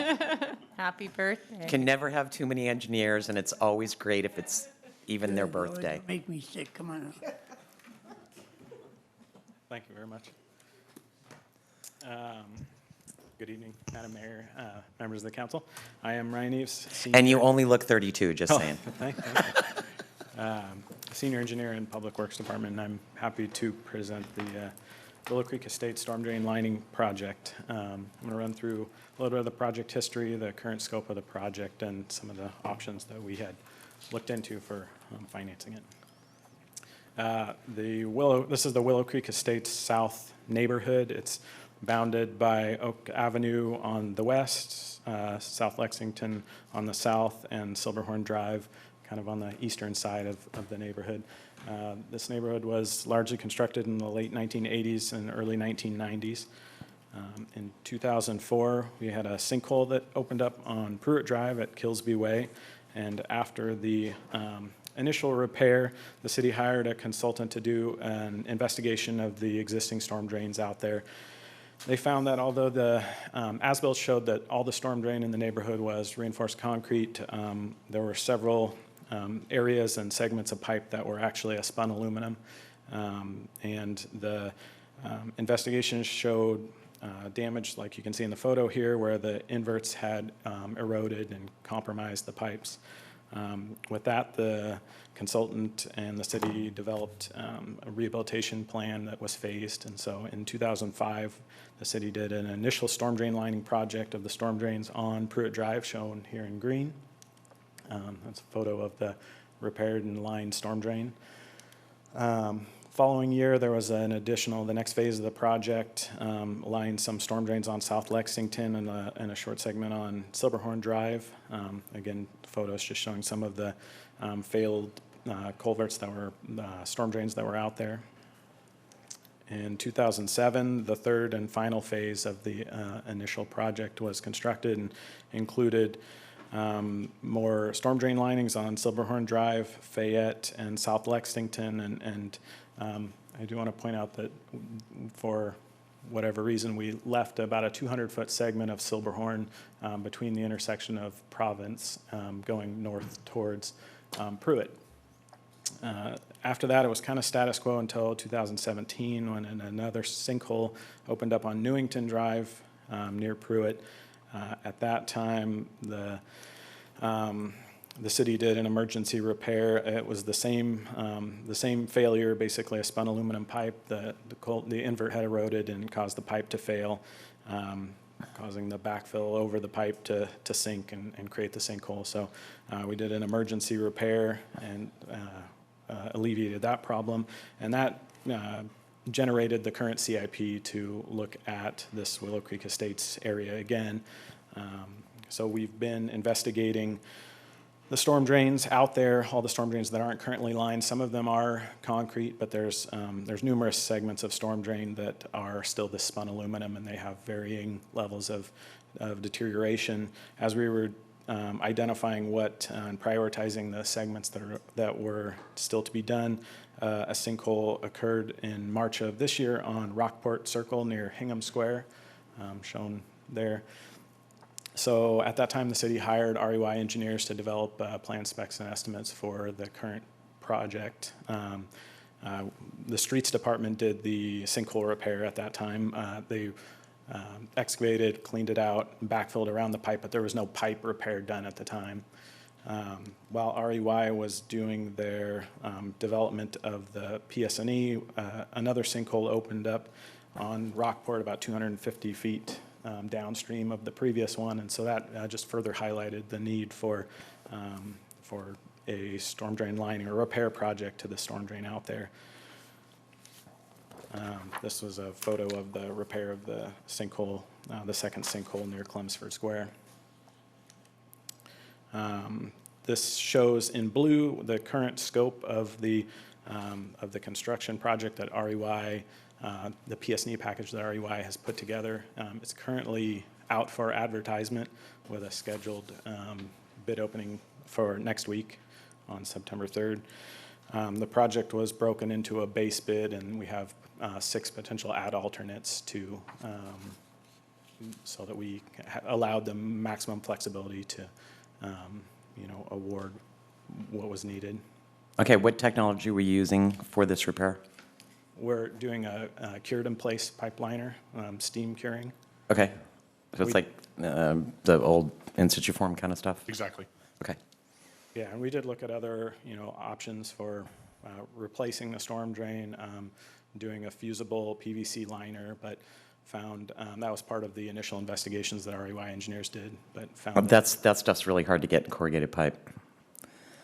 Happy birthday. Can never have too many engineers, and it's always great if it's even their Boy, birthday. don't make me sick, come on. Thank you very much. Good evening, Madam Mayor, members of the council. I am Ryan Eves, senior. And you only look 32, just Oh, saying. thank you. Senior engineer in Public Works Department, and I'm happy to present the Willow Creek Estates Storm Drain Lining Project. I'm going to run through a little bit of the project history, the current scope of the project, and some of the options that we had looked into for financing it. This is the Willow Creek Estates South neighborhood. It's bounded by Oak Avenue on the west, South Lexington on the south, and Silverhorn Drive kind of on the eastern side of the neighborhood. This neighborhood was largely constructed in the late 1980s and early 1990s. In 2004, we had a sinkhole that opened up on Pruitt Drive at Kilsby Way, and after the initial repair, the city hired a consultant to do an investigation of the existing storm drains out there. They found that although the as-built showed that all the storm drain in the neighborhood was reinforced concrete, there were several areas and segments of pipe that were actually a spun aluminum. And the investigation showed damage, like you can see in the photo here, where the inverts had eroded and compromised the pipes. With that, the consultant and the city developed a rehabilitation plan that was phased. And so in 2005, the city did an initial storm drain lining project of the storm drains on Pruitt Drive, shown here in green. That's a photo of the repaired and lined storm drain. Following year, there was an additional, the next phase of the project, lined some storm drains on South Lexington and a short segment on Silverhorn Drive. Again, photos just showing some of the failed culverts that were, storm drains that were out there. In 2007, the third and final phase of the initial project was constructed and included more storm drain linings on Silverhorn Drive, Fayette, and South Lexington. And I do want to point out that for whatever reason, we left about a 200-foot segment of Silverhorn between the intersection of Province going north towards Pruitt. After that, it was kind of status quo until 2017 when another sinkhole opened up on Newington Drive near Pruitt. At that time, the city did an emergency repair. It was the same failure, basically a spun aluminum pipe. The invert had eroded and caused the pipe to fail, causing the backfill over the pipe to sink and create the sinkhole. So we did an emergency repair and alleviated that problem, and that generated the current CIP to look at this Willow Creek Estates area again. So we've been investigating the storm drains out there, all the storm drains that aren't currently lined. Some of them are concrete, but there's numerous segments of storm drain that are still this spun aluminum, and they have varying levels of deterioration. As we were identifying and prioritizing the segments that were still to be done, a sinkhole occurred in March of this year on Rockport Circle near Hingham Square, shown there. So at that time, the city hired REY engineers to develop plan specs and estimates for the current project. The streets department did the sinkhole repair at that time. They excavated, cleaned it out, backfilled around the pipe, but there was no pipe repair done at the time. While REY was doing their development of the PSNE, another sinkhole opened up on Rockport about 250 feet downstream of the previous one, and so that just further highlighted the need for a storm drain lining or repair project to the storm drain out there. This was a photo of the repair of the sinkhole, the second sinkhole near Chelmsford Square. This shows in blue the current scope of the construction project that REY, the PSNE package that REY has put together. It's currently out for advertisement with a scheduled bid opening for next week on September 3rd. The project was broken into a base bid, and we have 6 potential ad alternates to so that we allowed them maximum flexibility to award what was needed. Okay, what technology were you using for this repair? We're doing a cured in place pipeliner, steam curing. Okay, so it's like the old in situ form kind of stuff? Exactly. Okay. Yeah, and we did look at other options for replacing the storm drain, doing a fusible PVC liner, but found that was part of the initial investigations that REY engineers did, but found that stuff's really hard to get in corrugated pipe.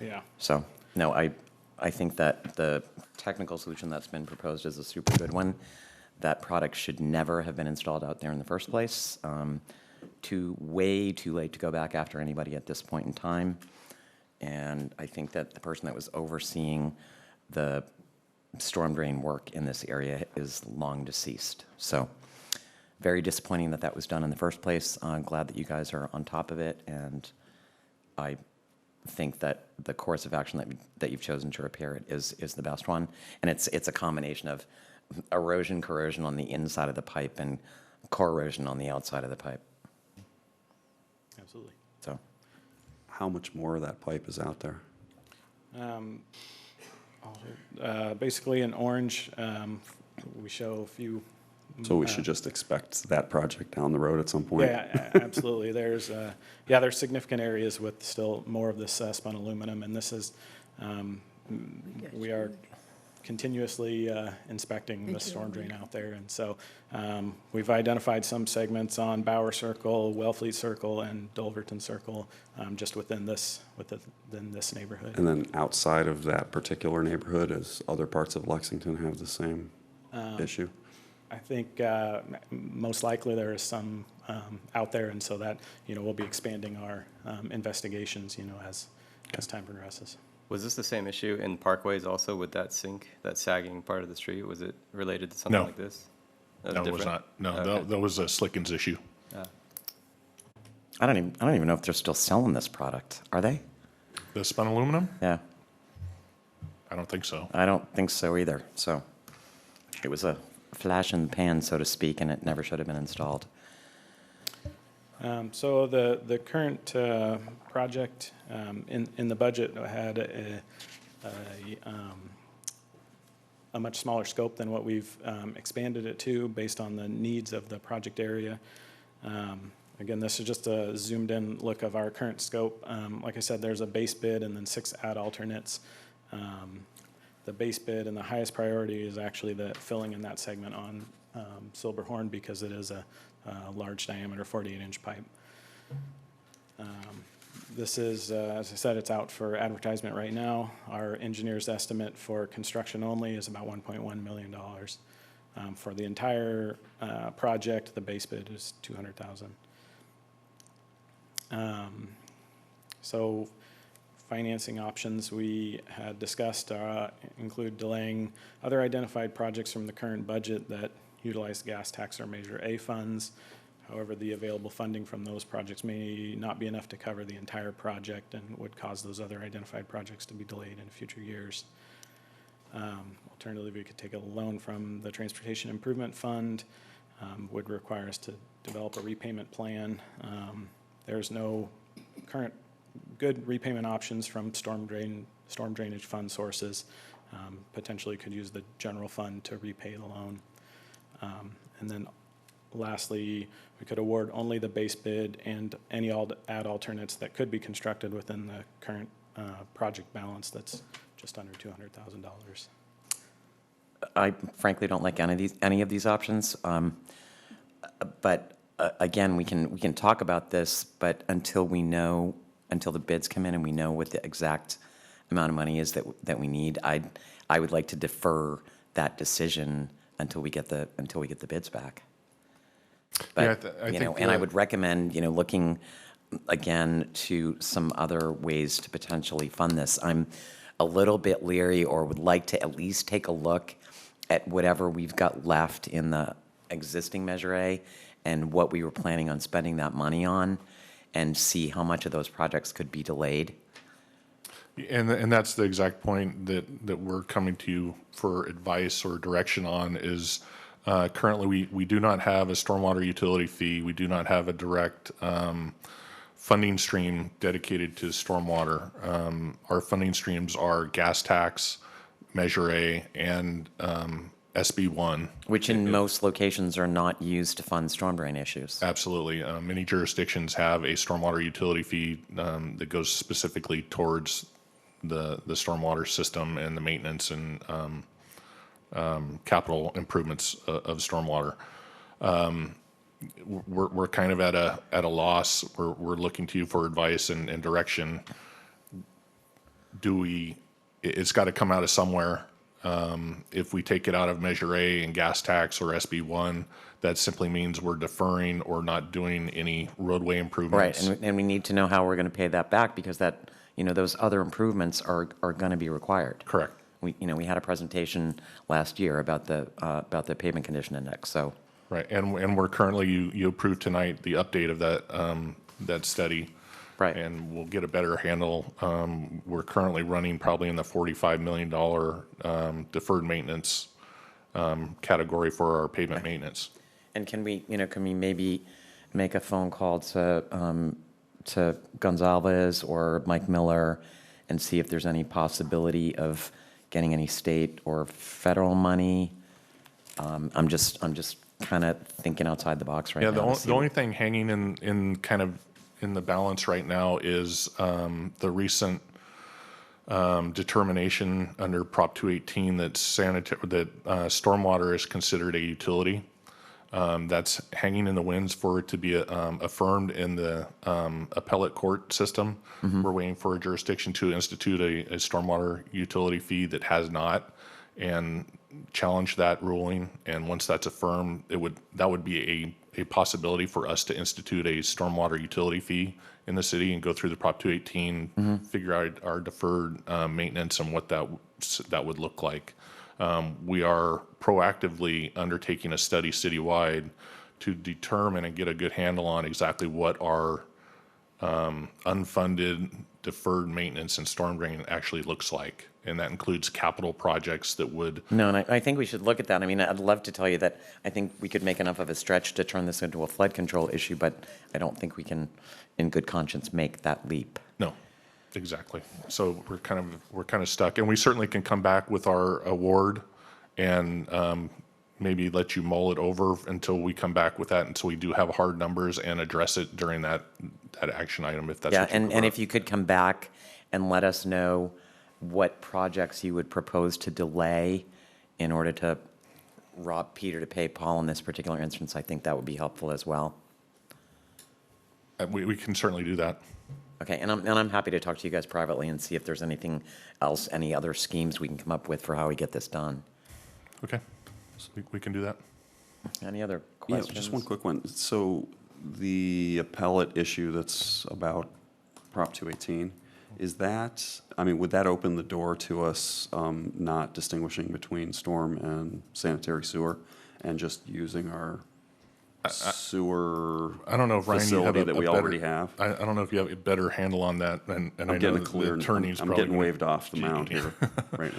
Yeah. So, no, I think that the technical solution that's been proposed is a super good one. That product should never have been installed out there in the first place. Way too late to go back after anybody at this point in time. And I think that the person that was overseeing the storm drain work in this area is long deceased. So very disappointing that that was done in the first place. I'm glad that you guys are on top of it, and I think that the course of action that you've chosen to repair it is the best one. And it's a combination of corrosion on the inside of the pipe and corrosion on the outside of the pipe. Absolutely. So, how much more of that pipe is out there? Basically in orange, we show a few. So we should just expect that project down the road at some point? Yeah, absolutely. There's significant areas with still more of this spun aluminum, and this is, we are continuously inspecting the storm drain out there. And so we've identified some segments on Bower Circle, Wellfleet Circle, and Dulverton Circle, just within this neighborhood. And then outside of that particular neighborhood, does other parts of Lexington have the same issue? I think most likely there is some out there, and so that, we'll be expanding our investigations, as time progresses. Was this the same issue in Parkways also with that sink, that sagging part of the street? Was it related to something like this? No, it was not. No, that was a Slickens issue. I don't even know if they're still selling this product. Are they? The spun aluminum? Yeah. I don't think so. I don't think so either. So it was a flash in the pan, so to speak, and it never should have been installed. So the current project in the budget had a much smaller scope than what we've expanded it to based on the needs of the project area. Again, this is just a zoomed-in look of our current scope. Like I said, there's a base bid and then 6 add alternates. The base bid and the highest priority is actually the filling in that segment on Silberhorn because it is a large diameter 48-inch pipe. This is, as I said, it's out for advertisement right now. Our engineer's estimate for construction only is about $1.1 million. For the entire project, the base bid is $200,000. So financing options we had discussed include delaying other identified projects from the current budget that utilize gas tax or Measure A funds. However, the available funding from those projects may not be enough to cover the entire project and would cause those other identified projects to be delayed in future years. Alternatively, we could take a loan from the Transportation Improvement Fund, would require us to develop a repayment plan. There's no current good repayment options from storm drainage fund sources. Potentially could use the general fund to repay the loan. And then lastly, we could award only the base bid and any add alternates that could be constructed within the current project balance that's just under $200,000. I frankly don't like any of these options. But again, we can talk about this, but until the bids come in and we know what the exact amount of money is that we need, I would like to defer that decision until we get the bids back. But and I would recommend looking again to some other ways to potentially fund this. I'm a little bit leery, or would like to at least take a look at whatever we've got left in the existing Measure A and what we were planning on spending that money on, and see how much of those projects could be delayed. And that's the exact point that we're coming to you for advice or direction on is currently we do not have a stormwater utility fee. We do not have a direct funding stream dedicated to stormwater. Our funding streams are gas tax, Measure A, and SB1. Which in most locations are not used to fund storm drain issues. Absolutely. Many jurisdictions have a stormwater utility fee that goes specifically towards the stormwater system and the maintenance and capital improvements of stormwater. We're kind of at a loss. We're looking to you for advice and direction. It's got to come out of somewhere. If we take it out of Measure A and gas tax or SB1, that simply means we're deferring or not doing any roadway improvements. Right, and we need to know how we're going to pay that back, because that, those other improvements are going to be required. Correct. We had a presentation last year about the pavement condition index. So. Right, and we're currently you approved tonight the update of that study. Right. And we'll get a better handle. We're currently running probably in the $45 million deferred maintenance category for our pavement maintenance. And can we maybe make a phone call to Gonzalez or Mike Miller and see if there's any possibility of getting any state or federal money? I'm just kind of thinking outside the box right now. Yeah, the only thing hanging in kind of in the balance right now is the recent determination under Prop 218 that stormwater is considered a utility. That's hanging in the winds for it to be affirmed in the appellate court system. We're waiting for a jurisdiction to institute a stormwater utility fee that has not, and challenge that ruling. And once that's affirmed, that would be a possibility for us to institute a stormwater utility fee in the city and go through the Prop 218, figure out our deferred maintenance and what that would look like. We are proactively undertaking a study citywide to determine and get a good handle on exactly what our unfunded deferred maintenance and storm drain actually looks like. And that includes capital projects that would... No, and I think we should look at that. I mean, I'd love to tell you that I think we could make enough of a stretch to turn this into a flood control issue, but I don't think we can, in good conscience, make that leap. No, exactly. So we're kind of stuck. And we certainly can come back with our award and maybe let you mull it over until we come back with that, until we do have hard numbers, and address it during that action item, if that's what you prefer. And if you could come back and let us know what projects you would propose to delay in order to rob Peter to pay Paul in this particular instance, I think that would be helpful as well. We can certainly do that. Okay, and I'm happy to talk to you guys privately and see if there's anything else, any other schemes we can come up with for how we get this done. Okay, so we can do that. Any other questions? Yeah, just one quick one. So the appellate issue that's about Prop 218, is that, I mean, would that open the door to us not distinguishing between storm and sanitary sewer and just using our sewer I don't know if Ryan, facility you have that we already have? I don't know if you have a better handle on that, and I know the attorney's I'm probably getting waved off the mound here right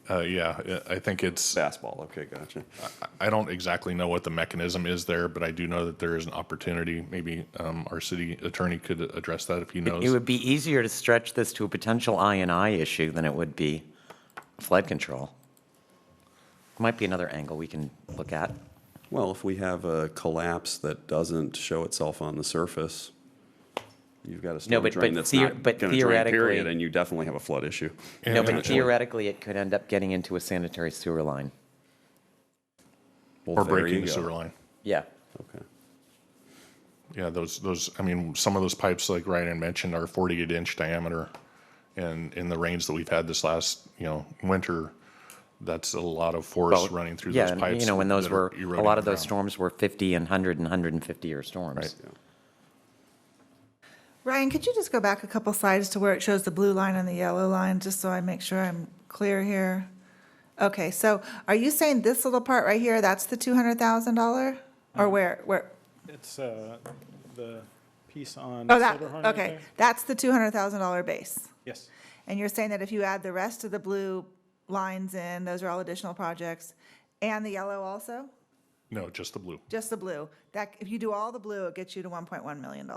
now. Yeah, I think it's fastball. Okay, gotcha. I don't exactly know what the mechanism is there, but I do know that there is an opportunity. Maybe our city attorney could address that if he knows. It would be easier to stretch this to a potential I&I issue than it would be flood control. Might be another angle we can look at. Well, if we have a collapse that doesn't show itself on the surface, you've got a storm drain that's not going to drain, period, and you definitely have a flood issue. No, but theoretically, it could end up getting into a sanitary sewer line. Well, or breaking the sewer line. Yeah. Okay. Yeah, those. I mean, some of those pipes, like Ryan mentioned, are 48-inch diameter, and in the rains that we've had this last, winter, that's a lot of force running through those pipes. Yeah, when those were, a lot of those ground. storms were 50 and 100 and 150-year storms. Right. Yeah. Ryan, could you just go back a couple slides to where it shows the blue line and the yellow line, just so I make sure I'm clear here? Okay, so are you saying this little part right here, that's the $200,000? Or where? It's the piece on Oh, that, Silverhorn right okay, there. that's the $200,000 base. Yes. And you're saying that if you add the rest of the blue lines in, those are all additional projects, and the yellow also? No, just the blue. Just the blue. That, if you do all the blue, it gets you to $1.1 million.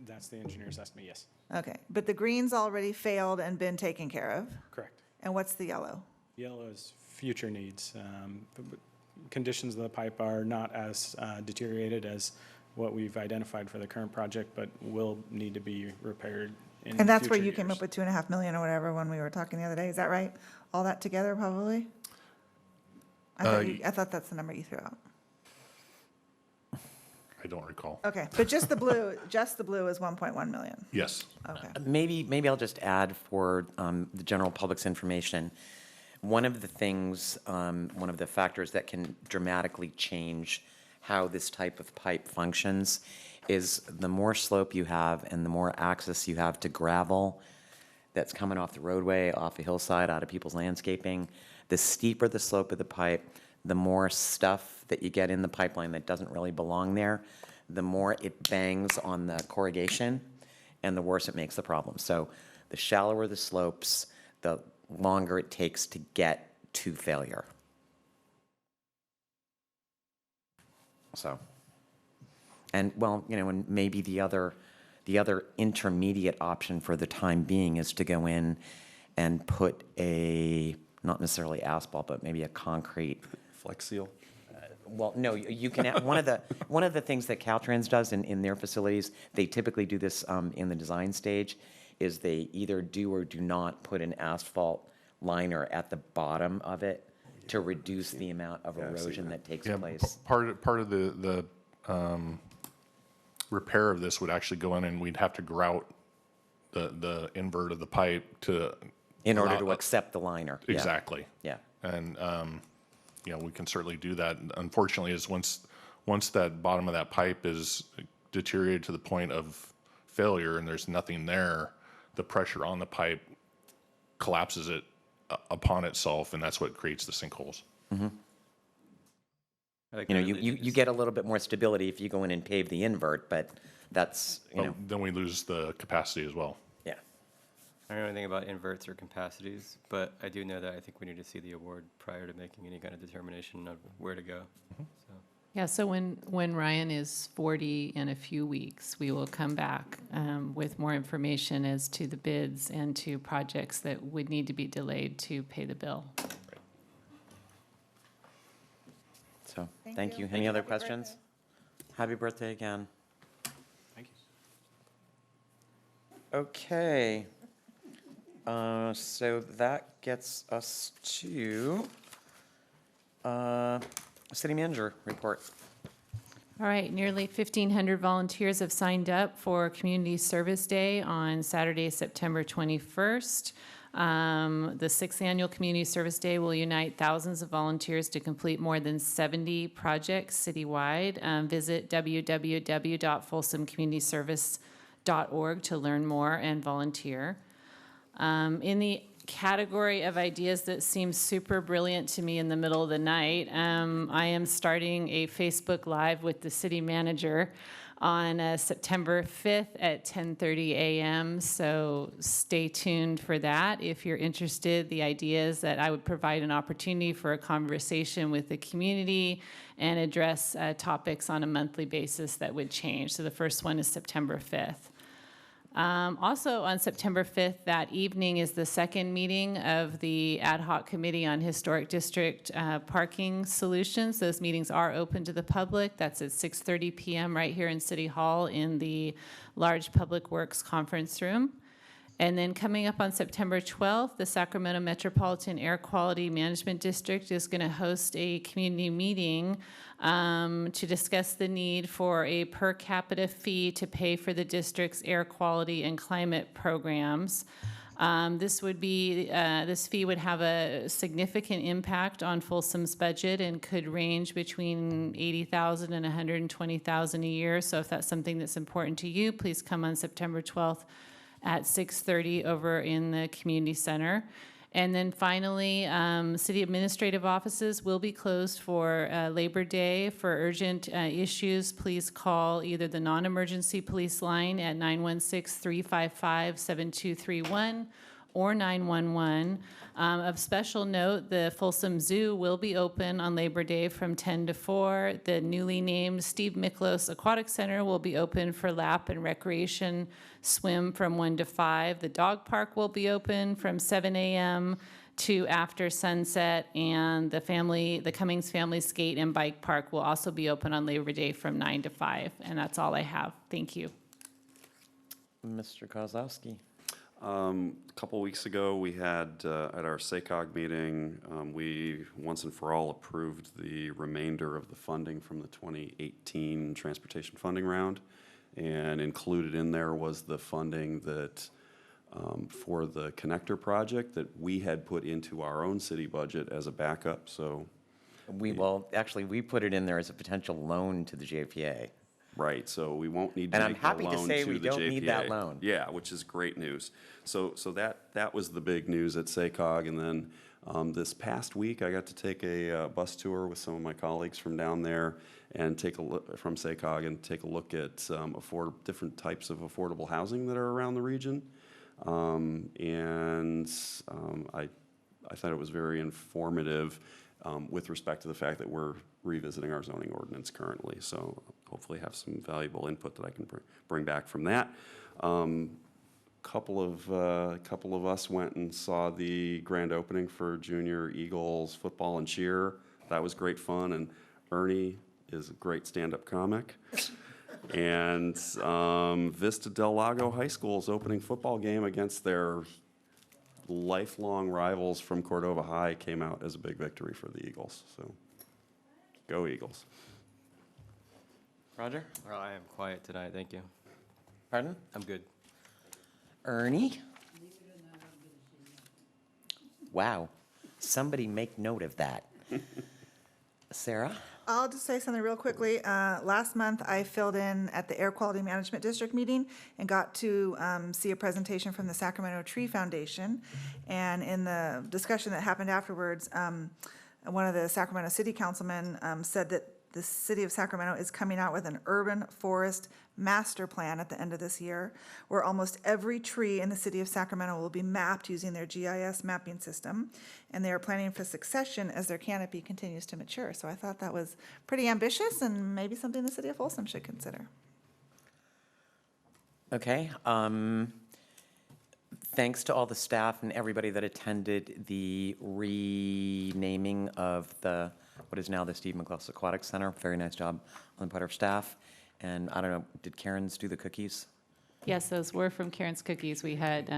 That's the engineer's estimate, yes. Okay, but the green's already failed and been taken care of? Correct. And what's the yellow? Yellow is future needs. Conditions of the pipe are not as deteriorated as what we've identified for the current project, but will need to be repaired in And that's where future you came years. up with 2.5 million or whatever when we were talking the other day, is that right? All that together, probably? I thought that's the number you threw out. I don't recall. Okay, but just the blue is 1.1 million. Yes. Okay. Maybe I'll just add for the general public's information, one of the things, one of the factors that can dramatically change how this type of pipe functions is the more slope you have and the more access you have to gravel that's coming off the roadway, off a hillside, out of people's landscaping, the steeper the slope of the pipe, the more stuff that you get in the pipeline that doesn't really belong there, the more it bangs on the corrugation, and the worse it makes the problem. So the shallower the slopes, the longer it takes to get to failure. So, and well, and maybe the other intermediate option for the time being is to go in and put not necessarily asphalt, but maybe a concrete Flex seal. Well, no, you can. One of the things that Caltrans does in their facilities, they typically do this in the design stage, is they either do or do not put an asphalt liner at the bottom of it to reduce the amount of erosion that takes place. Part of the repair of this would actually go in, and we'd have to grout the invert of the pipe in order to accept the liner. Yeah. Exactly. Yeah. And we can certainly do that. Unfortunately, is once that bottom of that pipe is deteriorated to the point of failure and there's nothing there, the pressure on the pipe collapses it upon itself, and that's what creates the sinkholes. Mm-hmm. You get a little bit more stability if you go in and pave the invert, but that's, then we lose the capacity as well. Yeah. I don't know anything about inverts or capacities, but I do know that I think we need to see the award prior to making any kind of determination of where to go. Mm-hmm. So. Yeah, so when Ryan is 40 in a few weeks, we will come back with more information as to the bids and to projects that would need to be delayed to pay the bill. So, thank you. Any other questions? Happy birthday again. Thank you. Okay. So that gets us to City Manager report. All right, nearly 1,500 volunteers have signed up for Community Service Day on Saturday, September 21st. The 6th Annual Community Service Day will unite thousands of volunteers to complete more than 70 projects citywide. Visit www.folsomcommunityservice.org to learn more and volunteer. In the category of ideas that seem super brilliant to me in the middle of the night, I am starting a Facebook Live with the city manager on September 5th at 10:30 a.m. So stay tuned for that. If you're interested, the idea is that I would provide an opportunity for a conversation with the community and address topics on a monthly basis that would change. So the first one is September 5th. Also on September 5th, that evening, is the second meeting of the Ad Hoc Committee on Historic District Parking Solutions. Those meetings are open to the public. That's at 6:30 p.m. right here in City Hall in the large Public Works conference room. And then coming up on September 12th, the Sacramento Metropolitan Air Quality Management District is going to host a community meeting to discuss the need for a per capita fee to pay for the district's air quality and climate programs. This fee would have a significant impact on Folsom's budget and could range between $80,000 and $120,000 a year. So if that's something that's important to you, please come on September 12th at 6:30 over in the community center. And then finally, city administrative offices will be closed for Labor Day. For urgent issues, please call either the non-emergency police line at 916-355-7231 or 911. Of special note, the Folsom Zoo will be open on Labor Day from 10 to 4. The newly named Steve Miklos Aquatic Center will be open for lap and recreation swim from 1 to 5. The dog park will be open from 7 a.m. to after sunset, and the Cummings Family Skate and Bike Park will also be open on Labor Day from 9 to 5. And that's all I have. Thank you. Mr. Kozlowski. A couple weeks ago, we had at our SACOG meeting, we once and for all approved the remainder of the funding from the 2018 transportation funding round, and included in there was the funding that for the connector project that we had put into our own city budget as a backup. So we put it in there as a potential loan to the JPA. Right, so we won't need to and make I'm happy a loan to say to we the don't JPA. need that loan. Yeah, which is great news. So that was the big news at SACOG, and then this past week I got to take a bus tour with some of my colleagues from down there and take a look from SACOG and take a look at different types of affordable housing that are around the region, and I thought it was very informative. With respect to the fact that we're revisiting our zoning ordinance currently. So hopefully have some valuable input that I can bring back from that. Couple of us went and saw the grand opening for Junior Eagles football and cheer. That was great fun, and Ernie is a great stand-up comic. And Vista Del Lago High School's opening football game against their lifelong rivals from Cordova High came out as a big victory for the Eagles. So, go Eagles. Roger? Well, I am quiet tonight, thank you. Pardon? I'm good. Ernie? Wow. Somebody make note of that. Sarah? I'll just say something real quickly. Last month, I filled in at the Air Quality Management District meeting and got to see a presentation from the Sacramento Tree Foundation. And in the discussion that happened afterwards, one of the Sacramento City Councilmen said that the city of Sacramento is coming out with an urban forest master plan at the end of this year, where almost every tree in the city of Sacramento will be mapped using their GIS mapping system. And they are planning for succession as their canopy continues to mature. So I thought that was pretty ambitious and maybe something the city of Folsom should consider. Okay. Thanks to all the staff and everybody that attended the renaming of the what is now the Steve McCluskey Aquatic Center. Very nice job on the part of staff. And I don't know, did Karen's do the cookies? Yes, those were from Karen's Cookies. We had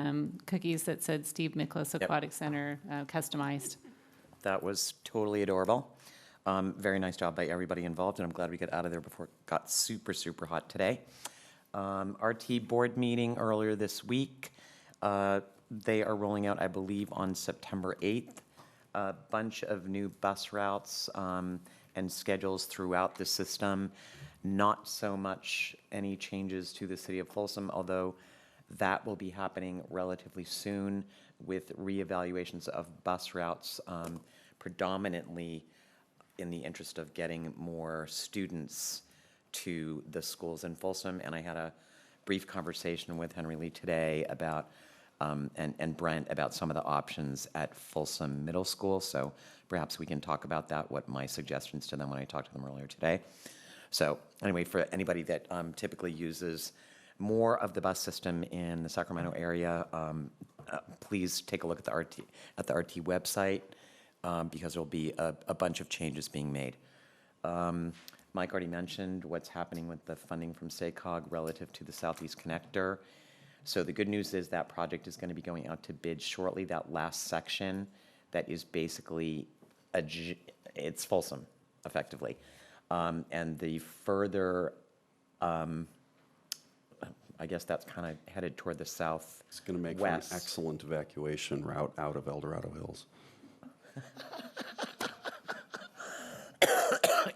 cookies that said Steve Miklos Aquatic Center customized. That was totally adorable. Very nice job by everybody involved, and I'm glad we got out of there before it got super, super hot today. RT board meeting earlier this week. They are rolling out, I believe, on September 8th, a bunch of new bus routes and schedules throughout the system. Not so much any changes to the city of Folsom, although that will be happening relatively soon with reevaluations of bus routes, predominantly in the interest of getting more students to the schools in Folsom. And I had a brief conversation with Henry Lee today about and Brent about some of the options at Folsom Middle School. So perhaps we can talk about that, what my suggestions to them when I talked to them earlier today. So anyway, for anybody that typically uses more of the bus system in the Sacramento area, please take a look at the RT website because there'll be a bunch of changes being made. Mike already mentioned what's happening with the funding from SACOG relative to the Southeast Connector. So the good news is that project is going to be going out to bid shortly. That last section that is basically, it's Folsom, effectively. And the further, I guess that's kind of headed toward the south. It's going to make for an excellent evacuation route out of El Dorado Hills.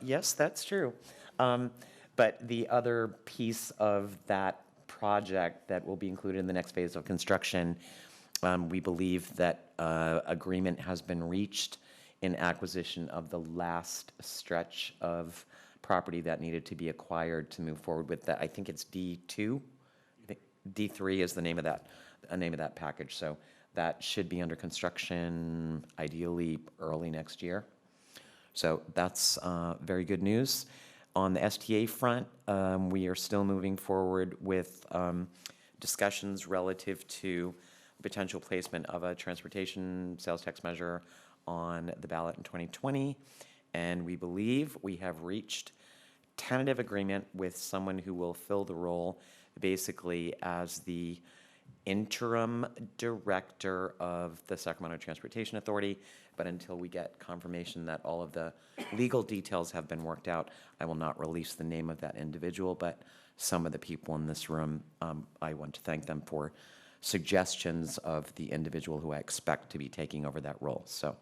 Yes, that's true. But the other piece of that project that will be included in the next phase of construction, we believe that agreement has been reached in acquisition of the last stretch of property that needed to be acquired to move forward with that. I think it's D2. I think D3 is the name of that package. So that should be under construction ideally early next year. So that's very good news. On the STA front, we are still moving forward with discussions relative to potential placement of a transportation sales tax measure on the ballot in 2020. And we believe we have reached tentative agreement with someone who will fill the role basically as the interim director of the Sacramento Transportation Authority. But until we get confirmation that all of the legal details have been worked out, I will not release the name of that individual. But some of the people in this room, I want to thank them for suggestions of the individual who I expect to be taking over that role. So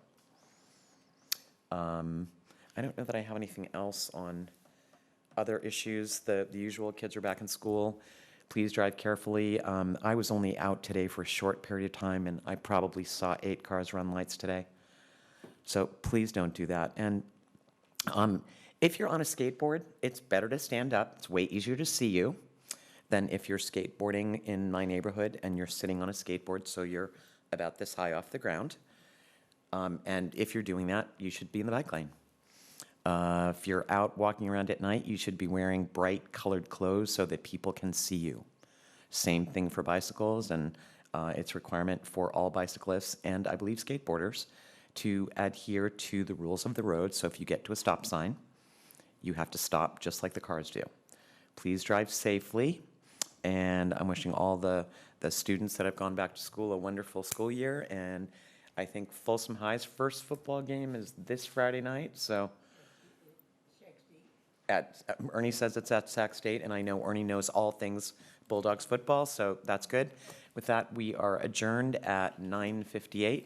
I don't know that I have anything else on other issues. The usual, kids are back in school. Please drive carefully. I was only out today for a short period of time, and I probably saw 8 cars run lights today. So please don't do that. And if you're on a skateboard, it's better to stand up. It's way easier to see you than if you're skateboarding in my neighborhood and you're sitting on a skateboard so you're about this high off the ground. And if you're doing that, you should be in the bike lane. If you're out walking around at night, you should be wearing bright colored clothes so that people can see you. Same thing for bicycles, and it's a requirement for all bicyclists and I believe skateboarders to adhere to the rules of the road. So if you get to a stop sign, you have to stop just like the cars do. Please drive safely. And I'm wishing all the students that have gone back to school a wonderful school year. And I think Folsom High's first football game is this Friday night. So Ernie says it's at Sac State, and I know Ernie knows all things Bulldogs football, so that's good. With that, we are adjourned at 9:58.